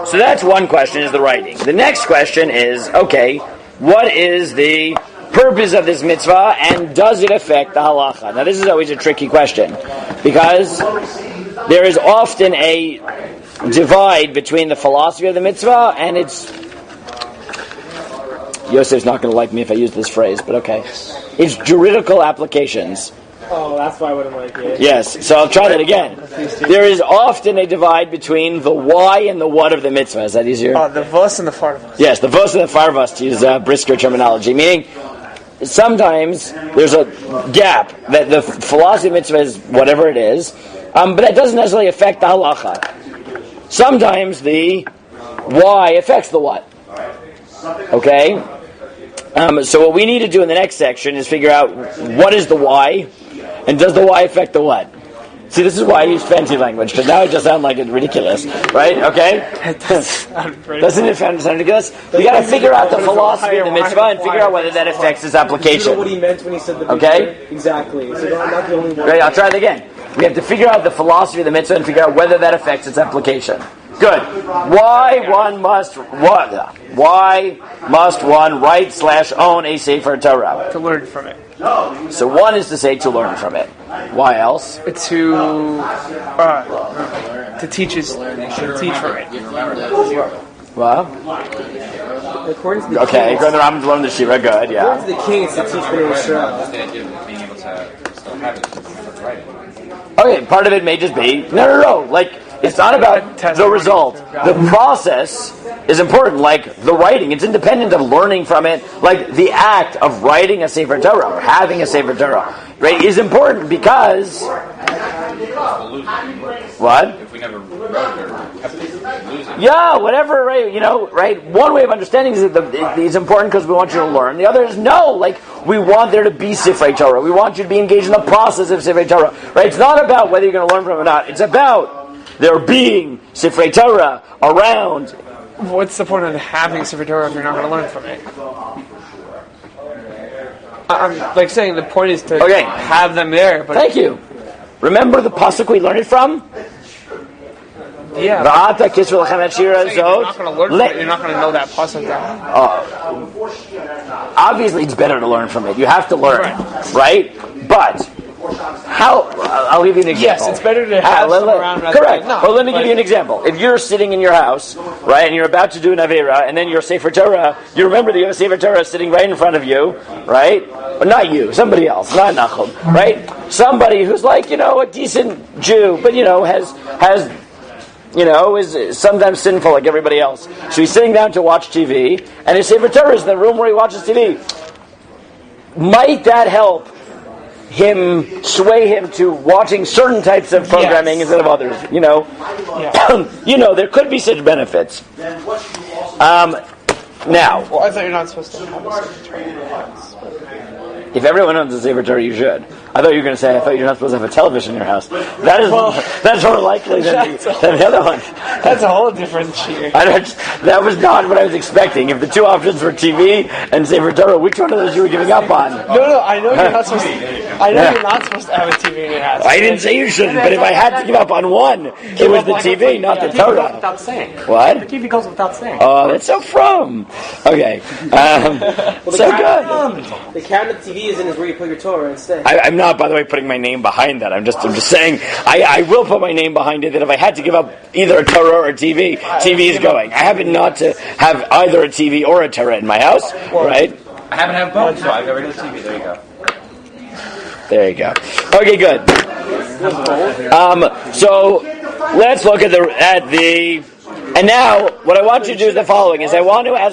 So that's one question, is the writing. The next question is, okay, what is the purpose of this mitzvah and does it affect the halacha? Now this is always a tricky question because there is often a divide between the philosophy of the mitzvah and its... Yosef's not going to like me if I use this phrase, but okay. Its juridical applications. Oh, that's why I wouldn't like it. Yes, so I'll try that again. There is often a divide between the why and the what of the mitzvah. Is that easier? The vos and the farvos. Yes, the vos and the farvos, to use brisker terminology. Meaning, sometimes there's a gap that the philosophy of mitzvah is whatever it is, but that doesn't necessarily affect the halacha. Sometimes the why affects the what. Okay? So what we need to do in the next section is figure out what is the why, and does the why affect the what? See, this is why I use fancy language, because now it just sounds like it's ridiculous, right? Okay? Doesn't it sound ridiculous? We got to figure out the philosophy of the mitzvah and figure out whether that affects its application. You know what he meant when he said the mitzvah? Okay? Exactly. So I'm not the only one. Right, I'll try it again. We have to figure out the philosophy of the mitzvah and figure out whether that affects its application. Good. Why must one write/own a Sefer Torah? To learn from it. So one is to say to learn from it. Why else? To teach from it. Well, According to the okay, go to the Rambam to learn the Shira. Good, yeah. According to the king, it's to teach Bnei Yisrael. Being able to still have it. Right. Okay, part of it may just be no. Like it's not about the result. The process is important. Like the writing, it's independent of learning from it. Like the act of writing a Sefer Torah or having a Sefer Torah, right, is important because what? If we never wrote it or kept it, we lose it. Yeah, whatever, right? Right? One way of understanding is that it's important because we want you to learn. The other is no, like we want there to be Sifrei Torah. We want you to be engaged in the process of Sifrei Torah, right? It's not about whether you're going to learn from it or not. It's about there being Sifrei Torah around. What's the point of having Sefer Torah if you're not going to learn from it? I'm like saying the point is to have them there. But thank you. Remember the pasuk we learned it from? Yeah. Va'ata kisvu lachem et shira You're not going to learn from zot. it. You're not going to know that pasuk. Obviously, it's better to learn from it. You have to learn, right? But how? I'll give you an example. Yes, it's better to have them around. Correct. Well, let me give you an example. If you're sitting in your house, right, and you're about to do an avera, and then your Sefer Torah, you remember that you have a Sefer Torah sitting right in front of you, right? Or not you, somebody else, not Nachum, right? Somebody who's like, a decent Jew, but is sometimes sinful like everybody else. So he's sitting down to watch TV, and his Sefer Torah is in the room where he watches TV. Might that help him sway him to watching certain types of programming instead of others? There could be such benefits. Now, well, I thought you're not supposed to have a Sefer Torah in your house. if everyone owns a Sefer Torah, you should. I thought you were going to say, I thought you're not supposed to have a television in your house. That's more likely than the other one. That's a whole different cheer. That was not what I was expecting. If the two options were TV and Sefer Torah, which one of those you were giving up on? No, I know you're not supposed to. You're not supposed to have a TV in your house. I didn't say you shouldn't, but if I had to give up on one, it was the TV, not the Torah. Without saying. What? The TV goes without saying. Oh, that's so from. Okay. So good. The cabinet TV is where you put your Torah instead. I'm not, by the way, putting my name behind that. I'm just saying I will put my name behind it. That if I had to give up either a Torah or a TV, TV is going. I happen not to have either a TV or a Torah in my house, right? I haven't had both, so I got rid of the TV. There you go. There you go. Okay, good. So let's look at the. And now, what I want you to do is the following: as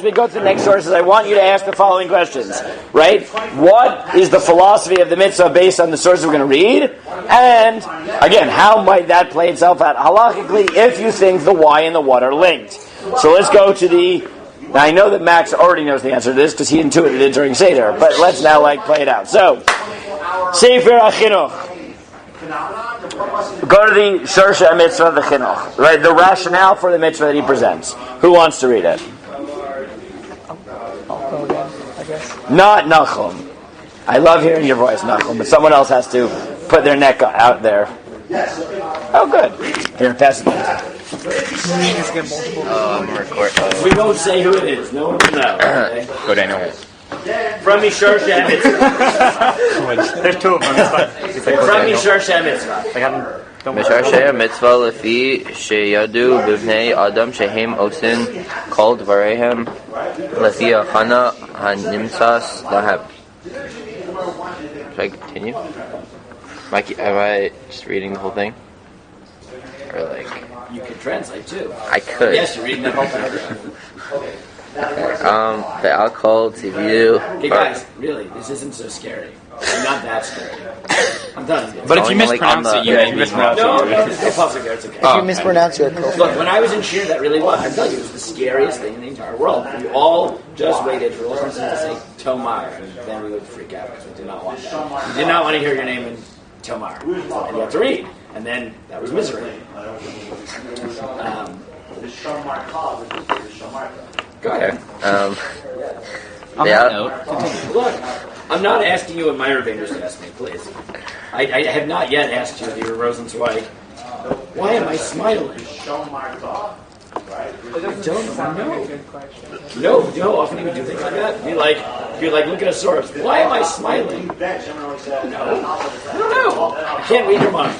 we go to the next sources, I want you to ask the following questions. Right? What is the philosophy of the mitzvah based on the sources we're going to read? And again, how might that play itself out halakhically if you think the why and the what are linked? So let's go to the. Now I know that Max already knows the answer to this because he intuited it during Seder, but let's now play it out. So, Sefer HaChinuch. Go to the Shorsha Mitzvah of the Chinuch, right? The rationale for the mitzvah that he presents. Who wants to read it? I'll go again, I guess. Not Nachum. I love hearing your voice, Nachum, but someone else has to put their neck out there. Oh, good. Here, pass it. We won't say who it is. No one will know. Okay? Go Daniel. From Shorsha Mitzvah. There's two of them. It's like From Shorsha Mitzvah. משרשי המצווה לפי שידעו בבני אדם שהם עושים כל דבריהם לפי ההכנה הנמצא להם. Should I continue? Am I just reading the whole thing? Or You could translate too. I could. Yes, you're reading the whole paragraph. The alcohol TV. Okay, guys, really, this isn't so scary. I'm not that scary. I'm done. But if you mispronounce it, you may mispronounce it. No, there's no public there. It's okay. If you mispronounce your Look, when I was in Shir, that really was. I'm telling you, it was the scariest thing in the entire world. We all just waited for one person to say Tomar, and then we would freak out because we did not want that. We did not want to hear your name in Tomar. And you have to read. And then that was misery. Go ahead. Look, I'm not asking you what my Ravinders to ask me, please. I have not yet asked you, dear Rosenzweig, why am I smiling? No, you know how often you would do things like that? Be like look at a source. Why am I smiling? No, I don't know. I can't read your mind.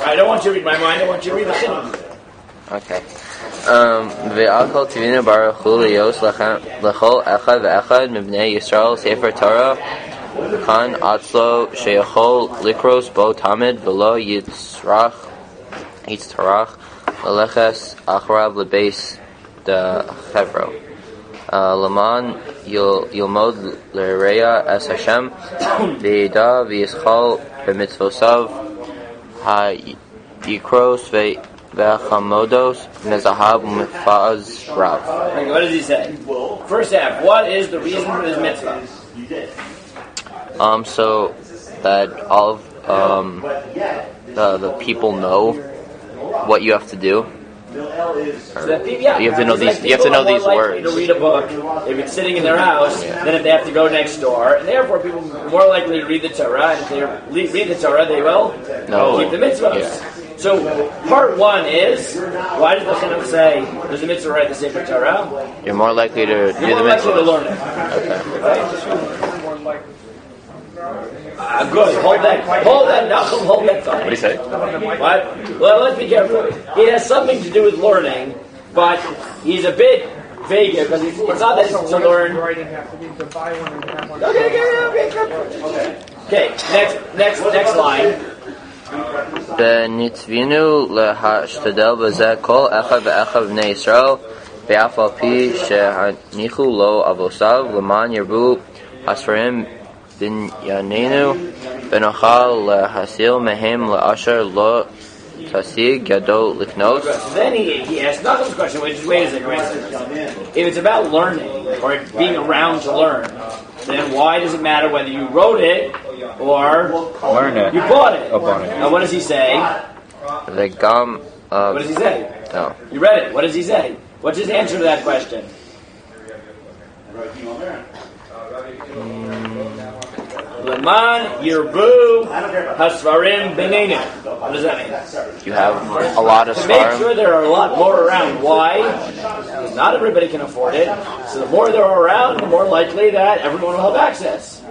I don't want you to read my mind. I want you to read the chinuch. Okay. Ve'akol tivinu baruch hu liyos lechol echad ve'echad mibnei Yisrael sefer Torah kan atzlo sheyachol likros bo tamid v'lo yitzrach leleches acharav lebeis de chevro laman yilmod l'reya es Hashem v'yida v'yischol b'mitzvosav ha-yikros ve'chamodos mezahab mifaz rav. What does he say? First half, what is the reason for this mitzvah? So that all of the people know what you have to do. You have to know these. You have to know these words. To read a book, they've been sitting in their house. Then if they have to go next door, and therefore people are more likely to read the Torah. And if they read the Torah, they will keep the mitzvahs. Yeah. So part one is, why does the chinuch say there's a mitzvah right to say for Torah? You're more likely to do the mitzvah. To learn it. Okay. Right? Good. Hold that. Nachum, hold that thought. What do you say? What? Well, let's be careful. It has something to do with learning, but he's a bit vague because it's not that it's to learn. Okay. Next line. ונצווינו להשתדל בזה כל אחד ואחד בני ישראל ואף על פי שהניחו לו אבותיו למען ירבו הספרים בניינינו ונוכל להסיל מהם לאשר לא תשיג ידו לקנות. Then he asked Nachum's question, which is, wait a second. If it's about learning or being around to learn, then why does it matter whether you wrote it or learn it. You bought it? Bought it. Now what does he say? What does he say? No. You read it. What does he say? What's his answer to that question? Leman Yirbu Hasvarim Benenu. What does that mean? You have a lot of to make svarim. sure there are a lot more around. Why? Because not everybody can afford it. So the more there are around, the more likely that everyone will have access.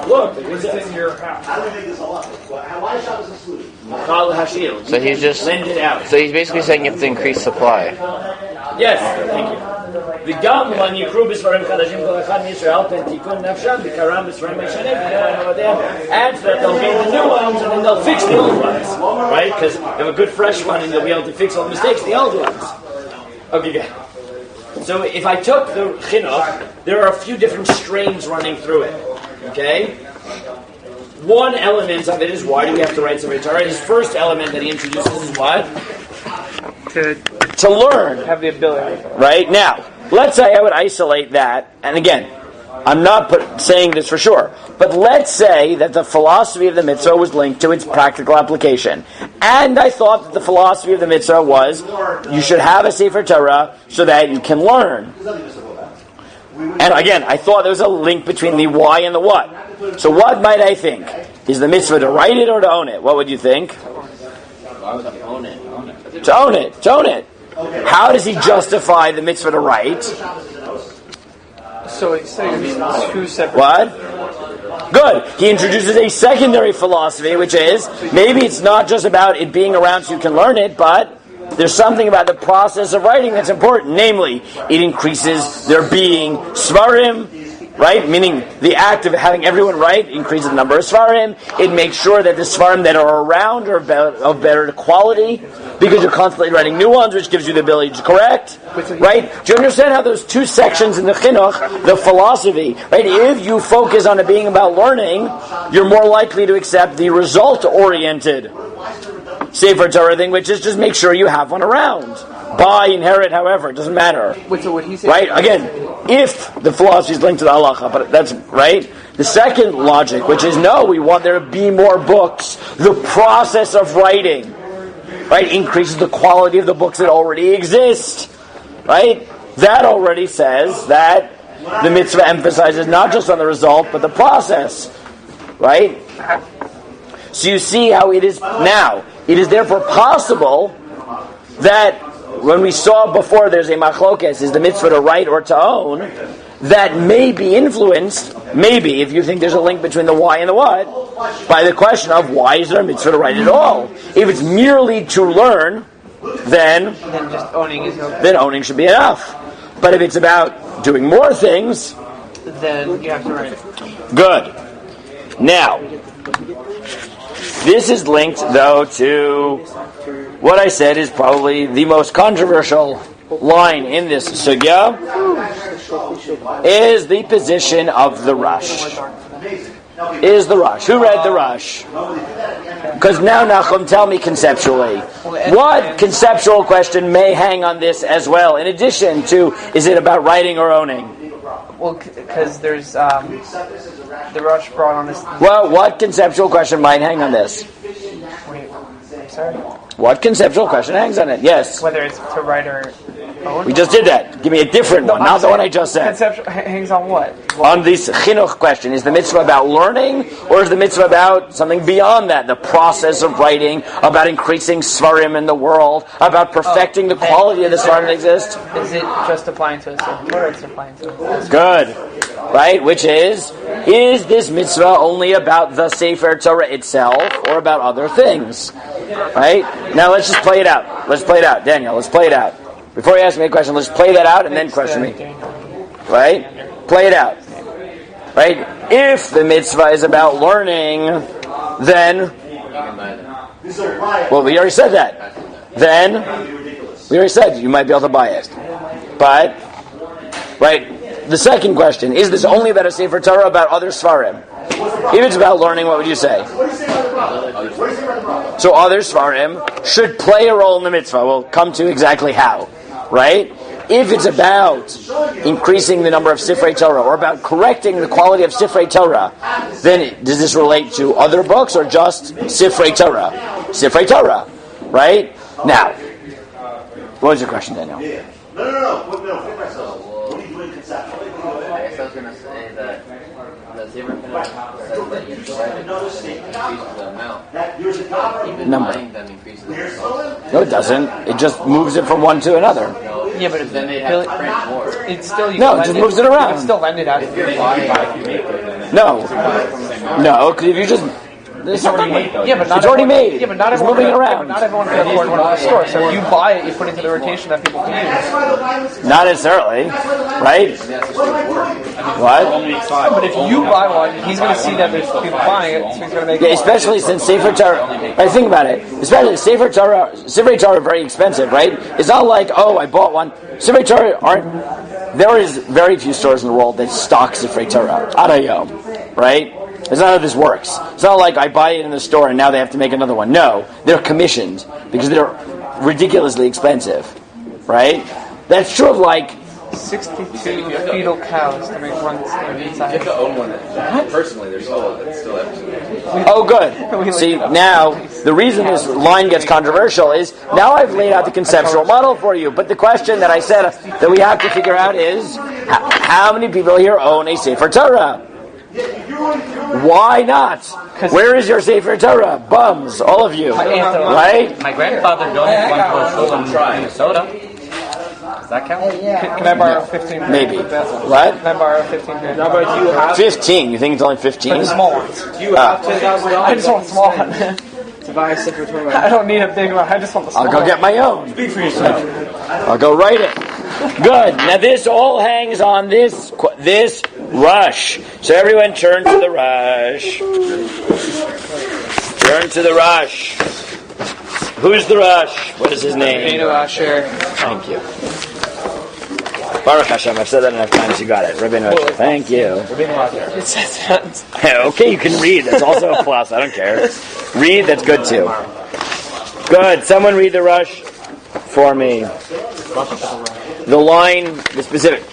Look, it's in your house. How do we make this all up? Why is Shabbos excluded? So he's just lend it out. So he's basically saying you have to increase supply. Yes, thank you. וגם when יקרו בספרים חדשים כל אחד מישראל פן תיקון נפשם וקרם בספרים ישנים and that they'll read the new ones and then they'll fix the old ones, right? Because you have a good fresh one and you'll be able to fix all the mistakes in the old ones. Okay, good. So if I took the chinuch, there are a few different strains running through it. Okay? One element of it is, why do we have to write Sefer Torah? His first element that he introduces is what? To learn. Have the ability. Right? Now, let's say I would isolate that, and again, I'm not saying this for sure, but let's say that the philosophy of the mitzvah was linked to its practical application. And I thought that the philosophy of the mitzvah was, you should have a Sefer Torah so that you can learn. And again, I thought there was a link between the why and the what. So what might I think? Is the mitzvah to write it or to own it? What would you think? Own it. To own it. To own it. How does he justify the mitzvah to write? So it's two separate... What? Good. He introduces a secondary philosophy, which is, maybe it's not just about it being around so you can learn it, but there's something about the process of writing that's important. Namely, it increases there being svarim, right? Meaning the act of having everyone write increases the number of svarim. It makes sure that the svarim that are around are of better quality because you're constantly writing new ones, which gives you the ability to correct, right? Do you understand how those two sections in the chinuch, the philosophy, right? If you focus on it being about learning, you're more likely to accept the result-oriented Sefer Torah thing, which is just make sure you have one around. Buy, inherit, however, it doesn't matter. Wait, so what he said, right? Again, if the philosophy is linked to the halacha, but that's right. The second logic, which is no, we want there to be more books. The process of writing, right, increases the quality of the books that already exist. Right? That already says that the mitzvah emphasizes not just on the result, but the process. Right? So you see how it is now. It is therefore possible that when we saw before there's a machlokes, is the mitzvah to write or to own, that may be influenced, maybe, if you think there's a link between the why and the what, by the question of why is there a mitzvah to write at all? If it's merely to learn, then just owning is okay. Then owning should be enough. But if it's about doing more things, then you have to write. Good. Now, this is linked, though, to what I said is probably the most controversial line in this sugya, is the position of the Rosh. Is the Rosh. Who read the Rosh? Because now, Nachum, tell me conceptually. What conceptual question may hang on this as well, in addition to, is it about writing or owning? Well, because there's the Rosh brought on this. Well, what conceptual question might hang on this? Wait, sorry? What conceptual question hangs on it? Yes. Whether it's to write or own? We just did that. Give me a different one, not the one I just said. Conceptual hangs on what? On this chinuch question, is the mitzvah about learning, or is the mitzvah about something beyond that? The process of writing, about increasing svarim in the world, about perfecting the quality of the svarim that exist? Is it just applying to a certain or it's applying to a Good. Right? Which is this mitzvah only about the Sefer Torah itself, or about other things? Right? Now let's just play it out. Let's play it out. Daniel, let's play it out. Before you ask me a question, let's play that out and then question me. Right? Play it out. Right? If the mitzvah is about learning, then... Well, we already said that. Then, we already said you might be able to buy it. But, right, the second question, is this only about a Sefer Torah or about other Svarim? If it's about learning, what would you say? So other Svarim should play a role in the mitzvah. We'll come to exactly how. Right? If it's about increasing the number of Sifrei Torah or about correcting the quality of Sifrei Torah, then does this relate to other books or just Sifrei Torah? Sifrei Torah. Right? Now, what was your question, Daniel? No. What are you doing conceptually? I guess I was going to say that the Zirirng says that you increases the amount. Even Number. buying them increases the amount. No, it doesn't. It just moves it from one to another. Yeah, but Then they have to print more. it's still No, it just moves it You around. can still lend it out. No, because if you just... It's Yeah, but not it's already everyone- made. Yeah, but not it's everyone. moving Yeah, around. but not everyone can afford one at the store. So if you buy it, you put it into the rotation that people can use. Not necessarily, right? What? But if you buy one, he's going to see that there's people buying it, so he's going to make. Yeah, especially since Sefer Torah. Right, think about it. Especially Sefer Torah are very expensive, right? It's not like, oh, I bought one. Sefer Torah aren't. There is very few stores in the world that stock Sefer Torah. Adayom, right? It's not how this works. It's not like I buy it in the store and now they have to make another one. No, they're commissioned because they're ridiculously expensive, right? That's true of like 62 fetal cows to make one stand inside. You have to own one. Personally, it's still empty. Oh, good. See, now, the reason this line gets controversial is, now I've laid out the conceptual model for you, but the question that I said that we have to figure out is, how many people here own a Sefer Torah? Why not? Where is your Sefer Torah? Bums, all of you. Right? My grandfather donated one to a shul in Minnesota. Does that count? Can I borrow 15? Maybe. What? Can I borrow 15? How about you have 15. You think it's only 15? The small ones. you have $10,000? I just want a small one. To buy a Sefer Torah. I don't need a big one. I just want the small I'll go get my own. Speak for yourself. I'll go write it. Good. Now this all hangs on this rush. So everyone turn to the rush. Turn to the rush. Who's the rush? What is his name? Asher. Thank you. Baruch Hashem, I've said that enough times, you got it. Rabbeinu Asher. Thank you. It says that. Okay, you can read. That's also a plus. I don't care. Read, that's good too. Good. Someone read the rush for me. The line, the specific.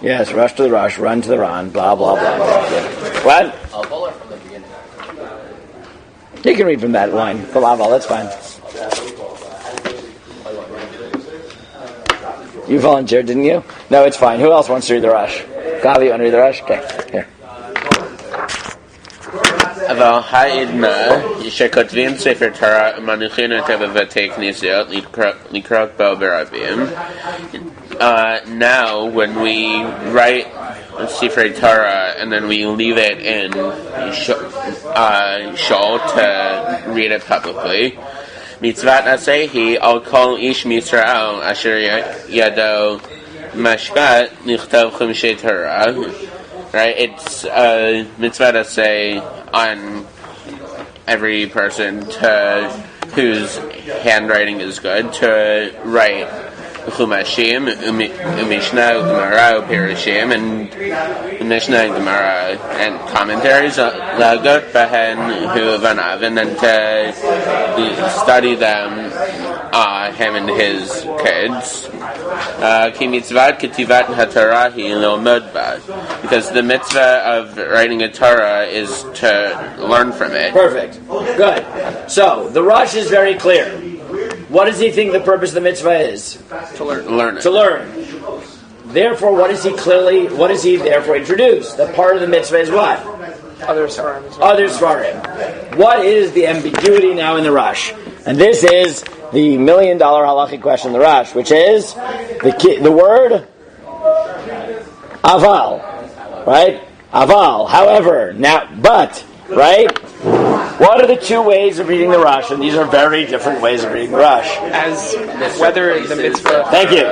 Yes, rush to the rush, run to the run, blah, blah, blah. What? From the beginning. You can read from that line. Blah, blah, that's fine. You volunteered, didn't you? No, it's fine. Who else wants to read the rush? Gavi, you want to read the rush? Okay, here. Aval והעדנה שכותבים ספר תורה ומניחים אותו בבתי כנסיות לקרוא בו ברבים. Now, when we write a Sefer Torah and then we leave it in shul to read it publicly, mitzvat asehi al kol ish Yisrael asher yado mashkat nichtav chumshei Torah. Right, it's mitzvah to say on every person whose handwriting is good to write Chumashim, Mishnah, Gemara, Pirushim, and Mishnah, Gemara, and commentaries, Lagot Bahen Huvanav, and then to study them, him and his kids. Ki mitzvat ketivat haTorah hi lomod ba, because the mitzvah of writing a Torah is to learn from it. Perfect. Good. So, the Rosh is very clear. What does he think the purpose of the mitzvah is? To learn it. To learn. Therefore, what does he therefore introduce? The part of the mitzvah is what? Other Svarim. Other Svarim. What is the ambiguity now in the Rosh? And this is the $1 million halachic question in the Rosh, which is the word aval. Right? Aval. However, now, but, right? What are the two ways of reading the Rosh? And these are very different ways of reading the Rosh. As whether the mitzvah... Thank you.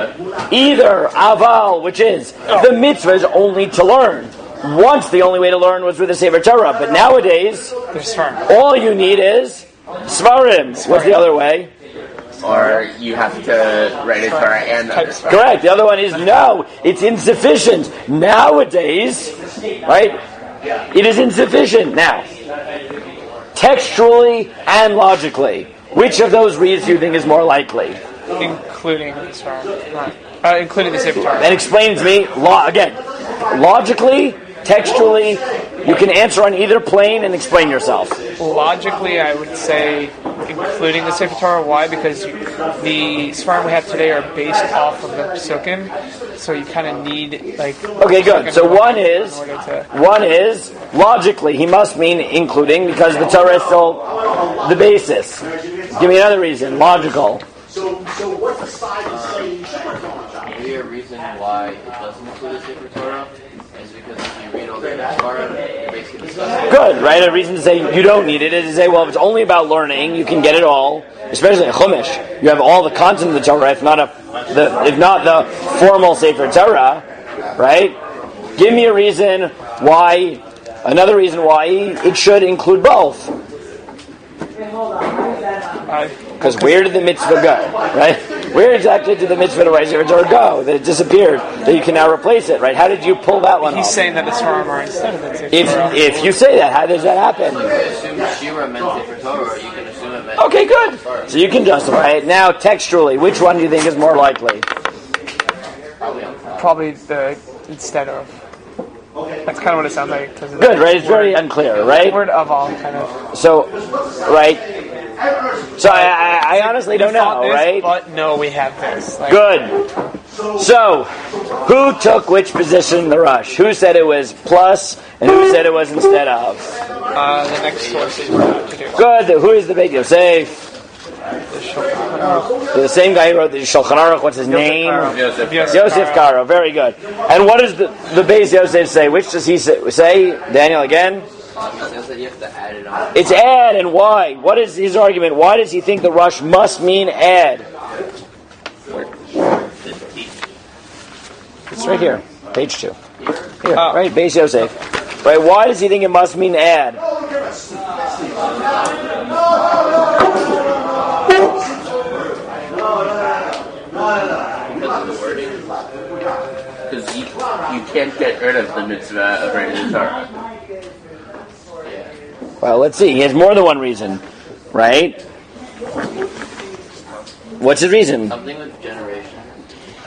Either aval, which is the mitzvah is only to learn. Once the only way to learn was with the Sefer Torah, but nowadays all you need is Svarim. What's the other way? Or you have to write a Torah and correct. The other one is no, it's insufficient. Nowadays, right? It is insufficient now. Textually and logically. Which of those reads do you think is more likely? Including the Svarim. Including the Sefer Torah. Then explain to me, again, logically, textually, you can answer on either plane and explain yourself. Logically, I would say including the Sefer Torah. Why? Because the Svarim we have today are based off of the Psukim, so you kind of need Okay, good. So one is logically he must mean including because the Torah is still the basis. Give me another reason. Logical. So what's the side of saying you should? Maybe a reason why it doesn't include the Sefer Torah is because if you read all the Torah, you're basically discussing. Good, right? A reason to say you don't need it is to say, well, if it's only about learning, you can get it all. Especially in Chumash, you have all the content of the Torah, if not the formal Sefer Torah, right? Give me a reason why. Another reason why it should include both. Because where did the mitzvah go, right? Where exactly did the mitzvah to write Sefer Torah go? That it disappeared, that you can now replace it, right? How did you pull that one off? He's saying that the Svarim are instead of the Sefer Torah. If you say that, how does that happen? If you assume Shira meant Sefer Torah, you can assume it meant... Okay, good. So you can justify it. Now, textually, which one do you think is more likely? Probably the instead of. That's kind of what it sounds like. Good, right? It's very unclear, right? The word aval, kind of. So, right? So I honestly don't know, this, right? But no, we have this. Good. So, who took which position in the Rosh? Who said it was plus, and who said it was instead of? The next source is what to do. Good. Who is the Beit Yosef? The same guy who wrote the Shulchan Aruch. What's his name? Yosef Karo. Very good. And what does the Beis Yosef say? Which does he say? Daniel again? He says that you have to add it on. It's add, and why? What is his argument? Why does he think the Rosh must mean add? It's right here, page 2. Here, right, Beis Yosef. Right, why does he think it must mean add? Because of the wording. Because you can't get rid of the mitzvah of writing the Torah. Well, let's see. He has more than one reason, right? What's his reason? Something with generation.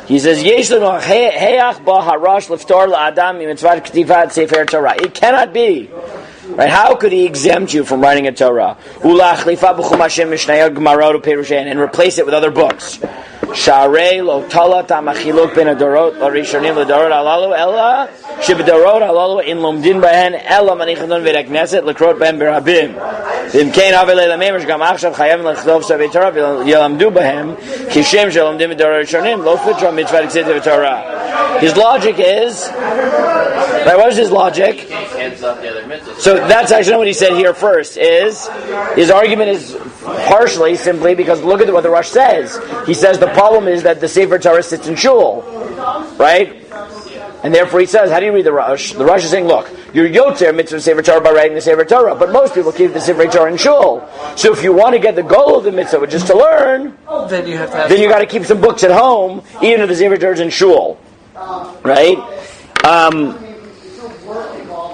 He says, "Yesh lanu heyach ba harash liftar la'adam mitzvat k'tivat sefer Torah." It cannot be, right? How could he exempt you from writing a Torah? Ulachlifa b'chumashim mishnayot gemarot u'perushin, and replace it with other books. Sharei lo talat amachiluk ben adorot larishonim ledorot alalu ella שבדורות הללו אין לומדים בהן אלא מניחים בבית הכנסת לקרות בהם ברבים. ואם כן הווה ללמד שגם עכשיו חייבים לכתוב ספרי תורה וילמדו בהם כשם שלומדים בדורות הראשונים לא פוטרו מצוות כתיבה בתורה. His logic is, right, what is his logic? So that's actually not what he said here first, is his argument is partially simply because look at what the Rosh says. He says the problem is that the Sefer Torah sits in shul, right? And therefore he says, how do you read the Rosh? The Rosh is saying, look, you're Yotzer mitzvah Sefer Torah by writing the Sefer Torah, but most people keep the Sefer Torah in shul. So if you want to get the goal of the mitzvah, which is to learn, then you got to keep some books at home, even if the Sefer Torah is in shul. Right?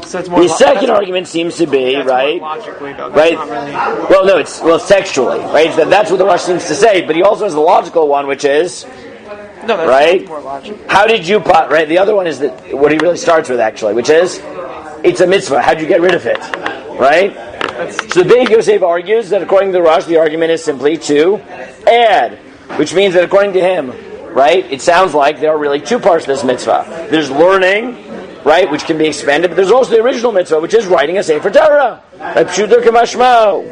So it's more the second argument seems to be, right? Logically, though. Right? Really... Well, no, it's textually, right? That's what the Rosh seems to say, but he also has the logical one, which is, no, that's right? More logical. How did you put, right? The other one is that what he really starts with, actually, which is, it's a mitzvah. How did you get rid of it? Right? So the Beit Yosef argues that according to the Rosh, the argument is simply to add, which means that according to him, right, it sounds like there are really two parts of this mitzvah. There's learning, right, which can be expanded, but there's also the original mitzvah, which is writing a Sefer Torah. Like Pshuter K'mashmo.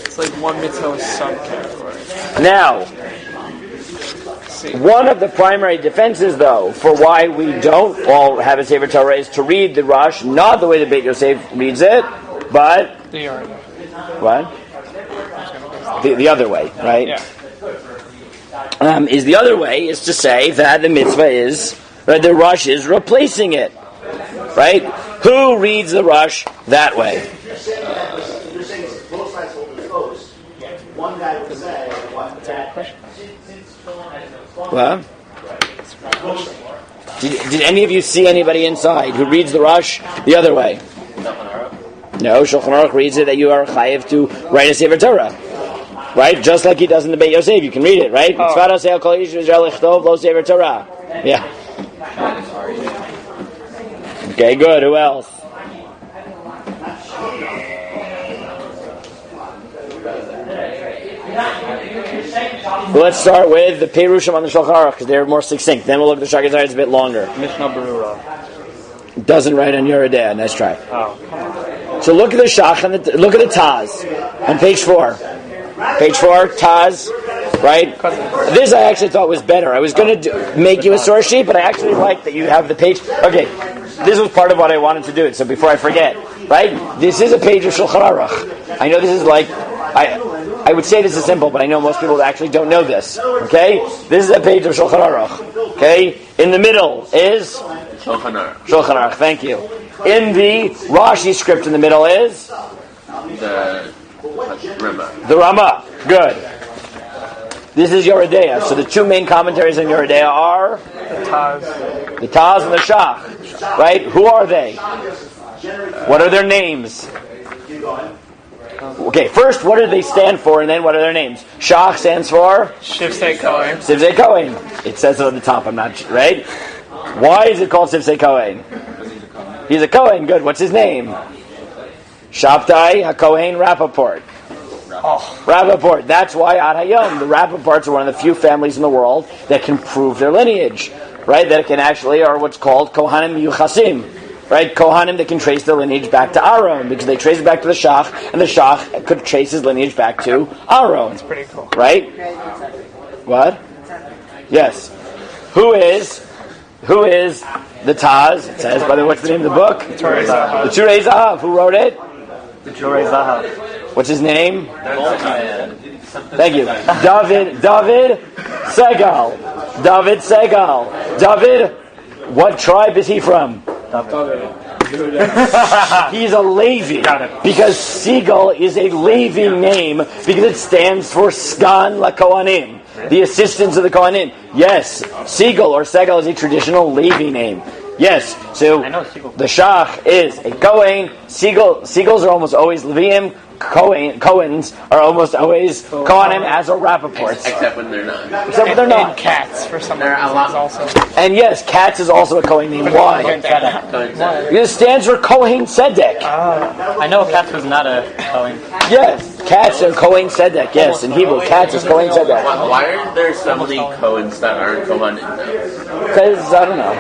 It's like one mitzvah is subcategory. Now, one of the primary defenses, though, for why we don't all have a Sefer Torah is to read the Rosh, not the way the Beit Yosef reads it, but what? The other way, right? Yeah. Is the other way is to say that the mitzvah is, right, the Rosh is replacing it, right? Who reads the Rosh that way? You're saying both sides will be close. One guy would say, What? Did any of you see anybody inside who reads the Rosh the other way? No, Shulchan Aruch reads it that you are chayiv to write a Sefer Torah. Right? Just like he does in the Beit Yosef. You can read it, right? Yeah. Okay, good. Who else? Well, let's start with the Perushim on the Shulchan Aruch because they're more succinct. Then we'll look at the Shagazai. It's a bit longer. Mishnah Berurah. Doesn't write on Yeridea. Nice try. Oh. So look at the Shach and look at the Taz on page 4. Page 4, Taz, right? This I actually thought was better. I was going to make you a source sheet, but I actually like that you have the page. Okay, this was part of what I wanted to do it. So before I forget, right? This is a page of Shulchan Aruch. I know this is like I would say this is simple, but I know most people actually don't know this. Okay, this is a page of Shulchan Aruch. Okay, in the middle is Shulchan Aruch. Shulchan Aruch. Thank you. In the Rashi script, in the middle is the Ramah. Good. This is Yeridea. So the two main commentaries on Yeridea are the Taz and the Shach. Right? Who are they? What are their names? Okay, first, what do they stand for, and then what are their names? Shach stands for? Shivsei Kohen. Shivsei Kohen. It says it on the top, I'm not sure, right? Why is it called Shivsei Kohen? He's a Kohen, good. What's his name? Shabtai HaKohen Rappaport. Rappaport. That's why Ad Hayom, the Rappaports are one of the few families in the world that can prove their lineage, right? That can actually are what's called Kohanim Yuchasim, right? Kohanim that can trace their lineage back to Aaron because they trace it back to the Shach, and the Shach could trace his lineage back to Aaron. That's pretty cool, right? What? Yes. Who is the Taz? It says, by the way, what's the name of the book? The Turei Zahav. Who wrote it? The Turei Zahav. What's his name? Thank you. David Segal. David Segal. David, what tribe is he from? He's a Levi. Because Segal is a Levi name because it stands for Sgan LaKohanim, the assistants of the Kohanim. Yes, Segal or Segal is a traditional Levi name. Yes, so the Shach is a Kohen. Seagulls are almost always Leviim. Cohens are almost always Kohanim as are Rappaports. Except when they're not. Except when they're not. And Cats for some reason also. And yes, Katz is also a Kohen name. Why? Because it stands for Kohen Tzedek. I know Katz was not a Kohen. Yes, Katz and Cohen said that. Yes, in Hebrew, Katz and Cohen said that. Why are there so many Cohens that aren't Kohanim? Because, I don't know.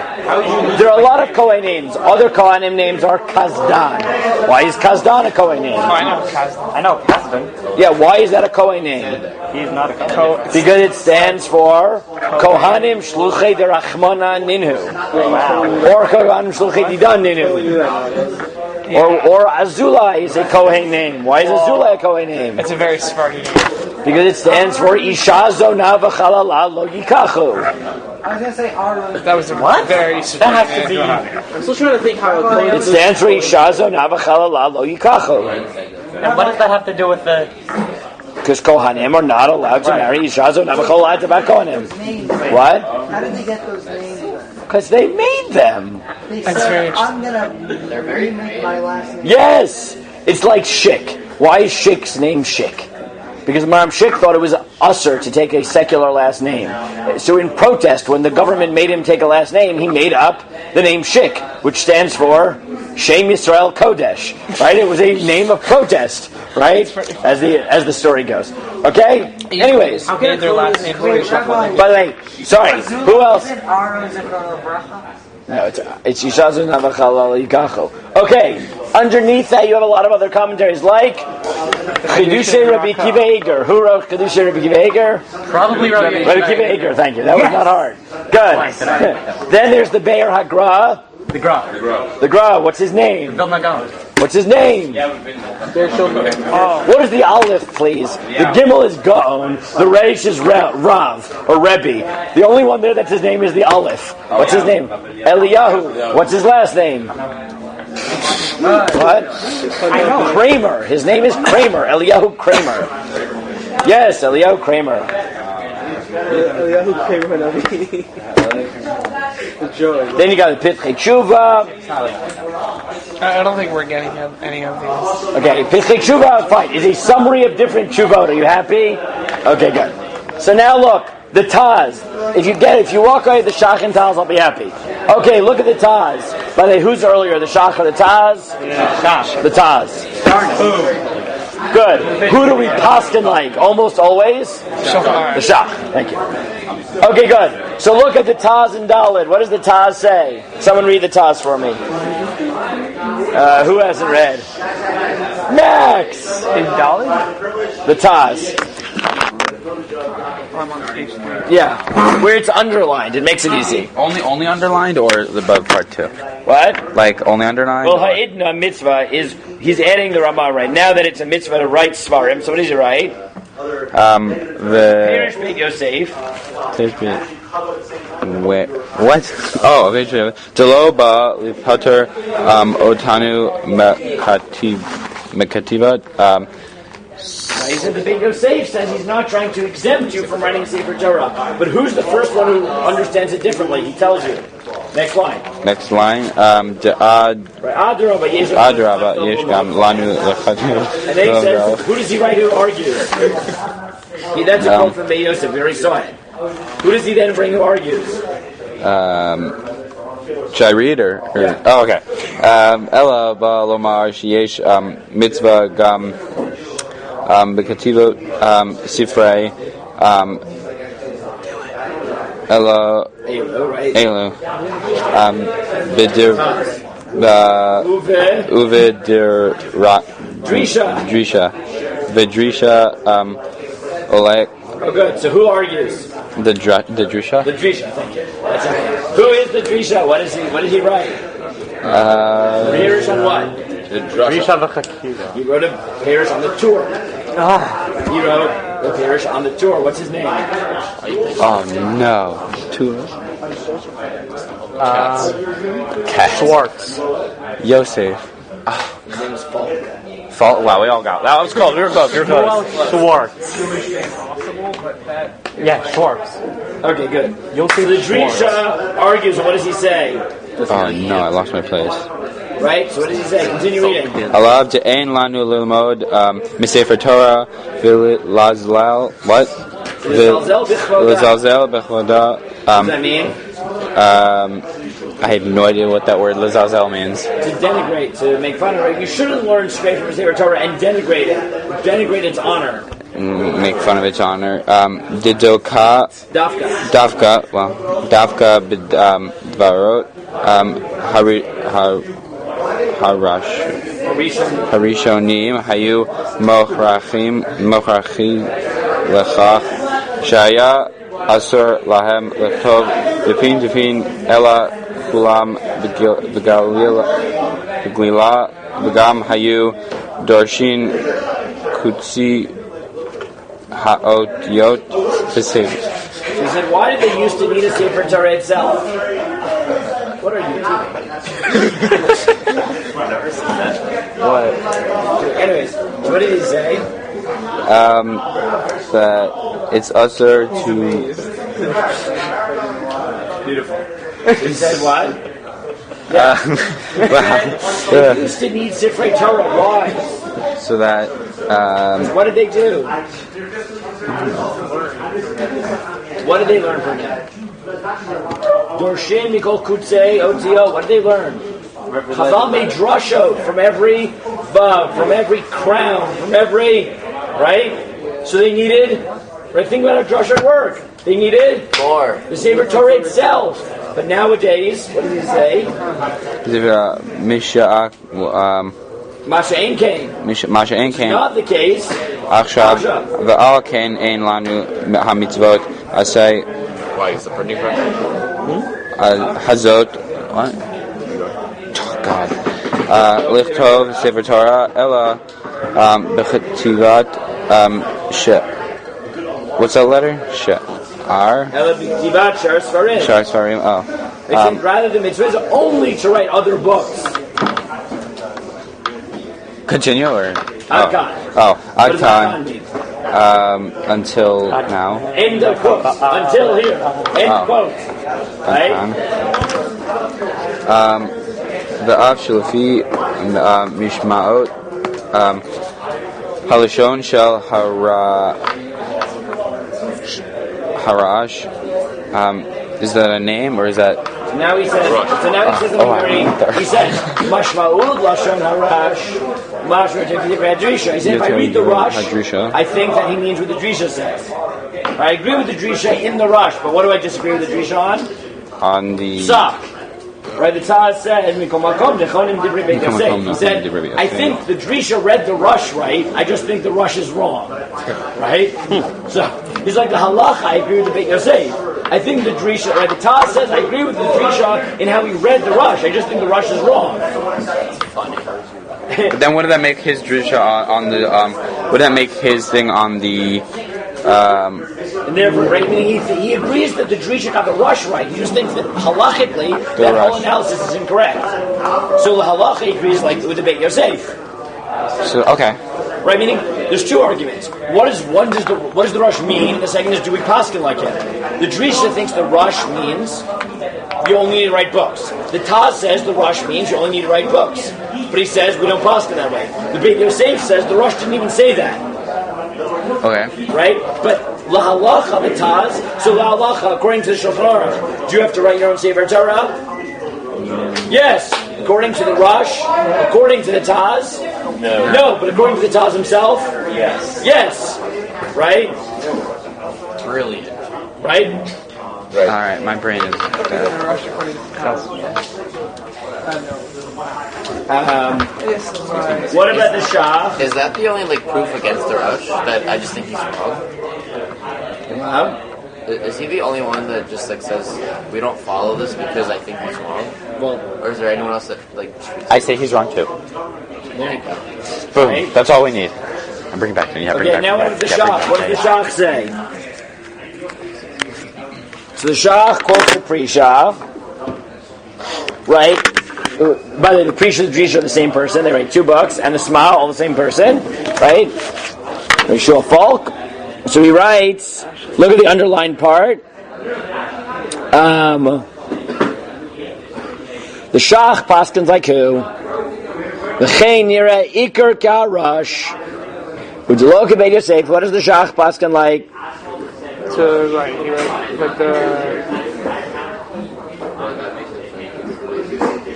There are a lot of Kohen names. Other Kohanim names are Kazdan. Why is Kazdan a Kohen name? I know Kazdan. Yeah, why is that a Kohen name? He's not a Kohen. Because it stands for Kohanim Shluchei Derachmana Ninhu. Or Kohanim Shluchei Didan Ninhu. Or Azulai is a Kohen name. Why is Azulai a Kohen name? It's a very Sephardi name. Because it stands for Isha Zona V'chalala Lo Yikachu. I was going to say Aaron. That was a very Sephardi name. I'm still trying to think how It stands for Isha Zona V'chalala Lo Yikachu. And what does that have to do with the... Because Kohanim are not allowed to marry Isha Zona V'chalala to Kohanim. What? How did they get those names? Because they made them. They That's said, very I'm going to remake my last name. Yes! It's like Shik. Why is Shik's name Shik? Because Maram Shik thought it was usher to take a secular last name. So in protest, when the government made him take a last name, he made up the name Shik, which stands for Shem Yisrael Kodesh. Right? It was a name of protest. Right? As the story goes. Okay? Anyways. How can their last name? By the way, sorry, who else? Is it Aaron Zikra Bracha? No, it's Yishazun Navachalal Yikacho. Okay, underneath that you have a lot of other commentaries like Chidushay Rabbi Kiva Eger. Who wrote Chidushay Rabbi Kiva Eger? Probably Rabbi Kiva Eger, thank you. That was not hard. Good. Then there's the Be'er HaGra. The Gra. The Gra, what's his name? Vilna Gaon. What's his name? What is the Aleph, please? The Gimel is Gaon. The Reish is Rav, or Rebbe. The only one there that's his name is the Aleph. What's his name? Eliyahu. What's his last name? What? Kramer. His name is Kramer. Eliyahu Kramer. Yes, Eliyahu Kramer. Eliyahu Kramer. Then you got the Pitchei Tshuva. I don't think we're getting any of these. Okay, Pitchei Tshuva, fine. Is a summary of different Tshuvot. Are you happy? Okay, good. So now look, the Taz. If you walk away with the Shach and Taz, I'll be happy. Okay, look at the Taz. By the way, who's earlier, the Shach or the Taz? Shach. The Taz. Good. Who do we paskin like? Almost always? The Shach. Thank you. Okay, good. So look at the Taz and Dalet. What does the Taz say? Someone read the Taz for me. Who hasn't read? Max! In Dalet? The Taz. Yeah. Where it's underlined. It makes it easy. Only underlined or the above part too? What? Like only underlined? Well, Ha'idna mitzvah is, he's adding the Ramah right now that it's a mitzvah to write Svarim. So what does he write? Pirish Beit Yosef. Wait, what? Oh, okay. Delo ba lipater otanu mekativa. He said the Beit Yosef says he's not trying to exempt you from writing Sefer Torah. But who's the first one who understands it differently? He tells you. Next line. Adraba yesh gam lanu lechativ. And then he says, who does he write who argues? That's a quote from Beit Yosef. We already saw it. Who does he then bring who argues? Should I read or? Oh, okay. Ella ba lomar sheyesh mitzvah gam bekativot sifrei Ella Elu bidir uvedir drisha vidrisha olek. Oh, good. So who argues? The Drisha? The Drisha, thank you. That's okay. Who is the Drisha? What did he write? Pirish on what? Drisha v'chakiva. He wrote a Pirish on the tour. He wrote a Pirish on the tour. What's his name? Oh no. Tour. Schwartz. Yosef. His name is Falk. Wow, we all got that. Was close. We were close. Schwartz. Yeah, Schwartz. Okay, good. So the Drisha argues. What does he say? Oh no, I lost my place. Right. So what does he say? Continue reading. Alav de'ein lanu lilmod misefer Torah v'lazlal what? V'lazalzel b'chvoda. What does that mean? I have no idea what that word Lazazel means. To denigrate, to make fun of it. You shouldn't learn straight from the Sefer Torah and denigrate it. Denigrate its honor. Make fun of its honor. Didoka. Dafka. Davka b'dvarot. Harishonim hayu mochrachim lechach shaya asur lahem lechtov depin ela kulam b'galila b'gam hayu dorshin kutsi ha'otyot t'sev. He said, why did they used to need a Sefer Torah itself? What are you doing? What? Anyways, what did he say? That it's usher to. Beautiful. He said what? Yeah. They used to need Sefer Torah. Why? So that. What did they do? What did they learn from him? Dorshin Mikol Kutzei Otio. What did they learn? Chazal made drasha from every vav, from every crown, from every right. So they needed. Right? Think about how drasha work. They needed more. The Sefer Torah itself. But nowadays, what does he say? Masha Ein Kain. Masha Ein Kain. Not the case. Achshav ve'al kain ein lanu hamitzvot asay. Why is the printing press? Hazot. What? Oh God. Lichtov Sefer Torah ella b'chetivat she. What's that letter? She. R. Ella b'chetivat shar svarim. Shar svarim. Oh. They said rather the mitzvah is only to write other books. Continue or? Adkan. Adkan. Until now. End of quotes. Until here. End quotes. Right? The Av Shalafi Mishmaot Halashon Shel Harash. Is that a name or is that? Now he says. So now he says. He said Mashmaud Lashon Harash. Mashma Drisha. He said if I read the Rush, I think that he means what the Drisha says. I agree with the Drisha in the Rush, but what do I disagree with the Drisha on? On the Sak. Right, the Taz said, he said, I think the Drisha read the Rush right, I just think the Rush is wrong. Right? So, he's like, the Halacha, I agree with the Beit Yosef. I think the Drisha, right, the Taz says, I agree with the Drisha in how he read the Rush, I just think the Rush is wrong. That's funny. But then what did that make his Drisha on the, what did that make his thing on the, and therefore, right, I mean, he agrees that the Drisha got the Rush right. He just thinks that halachically that whole analysis is incorrect. So the halacha agrees like with the Beit Yosef. So okay. Right, meaning there's two arguments. What does the Rush mean? The second is do we paskin like him? The Drisha thinks the Rush means you only need to write books. The Taz says the Rush means you only need to write books. But he says we don't paskin that way. The Beit Yosef says the Rush didn't even say that. Okay. Right? But la halacha the Taz, so la halacha, according to the Shulchan Aruch, do you have to write your own Sefer Torah? Yes. According to the Rush, according to the Taz? No, but according to the Taz himself? Yes. Right? Brilliant. Right? Alright, my brain is what about the Shah? Is that the only proof against the Rush that I just think he's wrong? Is he the only one that just says we don't follow this because I think he's wrong? Well, or is there anyone else that I say he's wrong too. There you go. Boom. Right? That's all we need. I'm bringing back to you. Okay, now what does the Shah? What does the Shah say? So the Shah quotes the Pre-Shah, right? By the way, the Pre-Shah and the Drisha are the same person. They write 2 books, and the Smile, all the same person, right? Rishua Falk. So he writes, look at the underlined part. The Shach paskins like who? V'chein nira ikar ka'arash. U'd'lo k'beit Yosef. What does the Shach paskin like? To write, like the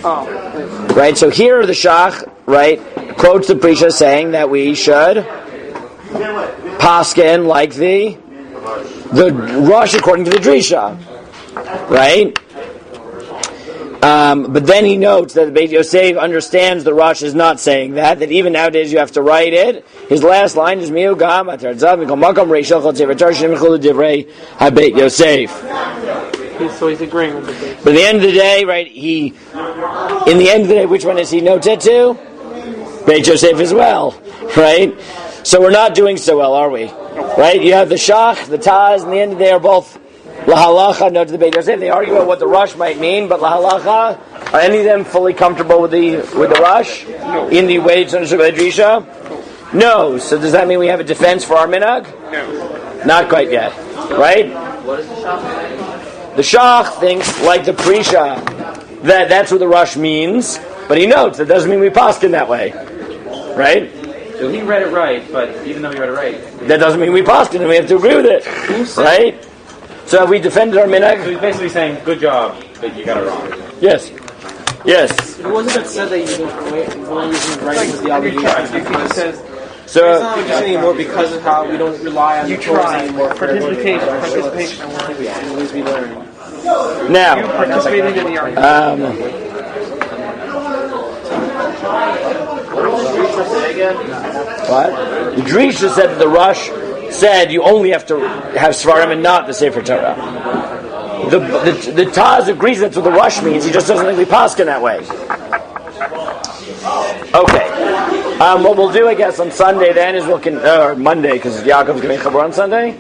Right? So here the Shach, right, quotes the Prisha saying that we should paskin like the Rosh according to the Drisha. Right? But then he notes that the Beit Yosef understands the Rosh is not saying that even nowadays you have to write it. His last line is Miu Gam Atarzav Mikol Makom Reishel Chol Tzevatar Shem Chulu Divrei HaBeit Yosef. So he's agreeing with the Beit. But at the end of the day, right, which one is he noted to? Beit Yosef as well, right? So we're not doing so well, are we? Right? You have the Shach, the Taz, and the end of the day are both Lahalacha, no to the Beit Yosef. They argue about what the Rosh might mean, but Lahalacha, are any of them fully comfortable with the Rosh? No. In the way it's understood by the Drisha? No. So does that mean we have a defense for our minhag? No. Not quite yet. Right? What is the Shach? The Shach thinks, like the Prisha, that that's what the Rosh means, but he notes that doesn't mean we paskin that way. Right? So he read it right, but even though he read it right, That doesn't mean we paskin and we have to agree with it. Right? So have we defended our minhag? so he's basically saying, "Good job, but you got it wrong." Yes. Yes. It wasn't it said that you didn't writing was the obligation. He says, It's not obligation anymore because of how we don't rely on the Torah anymore. Participation. Always we learn. Now, Participating in the argument. What? The Drisha said that the Rosh said you only have to have Svarim and not the Sefer Torah. The Taz agrees that's what the Rosh means. He just doesn't think we paskin that way. Okay. What we'll do, I guess, on Sunday then is or Monday, because Yaakov's going to make Chabur on Sunday.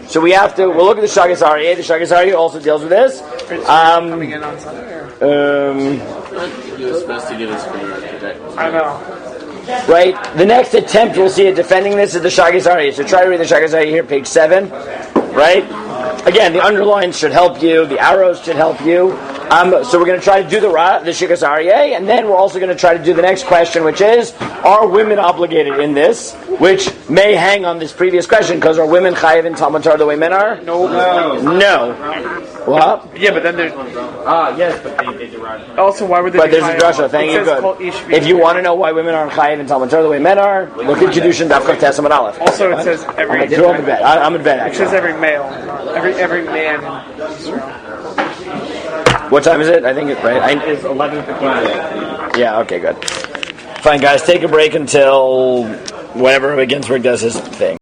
So we'll look at the Shagas Aryeh. The Shagas Aryeh also deals with this. Coming in on Sunday. He was supposed to give us today. I know. Right? The next attempt we'll see at defending this is the Shagas Aryeh. So try to read the Shagas Aryeh here, page 7. Right? Again, the underlines should help you. The arrows should help you. So we're going to try to do the Shagas Aryeh, and then we're also going to try to do the next question, which is, are women obligated in this? Which may hang on this previous question, because are women chayiv in Talmud Torah the way men are? No. What? Yeah, but then there's... Yes, but they derived. Also, why would they But there's a drasha. Thank you. Good. If you want to know why women aren't chayiv in Talmud Torah the way men are, look at Kedushin Daf Kaf Tes Amud Aleph. Also, it says every... I'm in bed. I'm in bed, It actually. says every male. Every man. What time is it? I think it's right. It's 11:15. Yeah, okay, good. Fine, guys, take a break until whenever Ginsburg does his thing.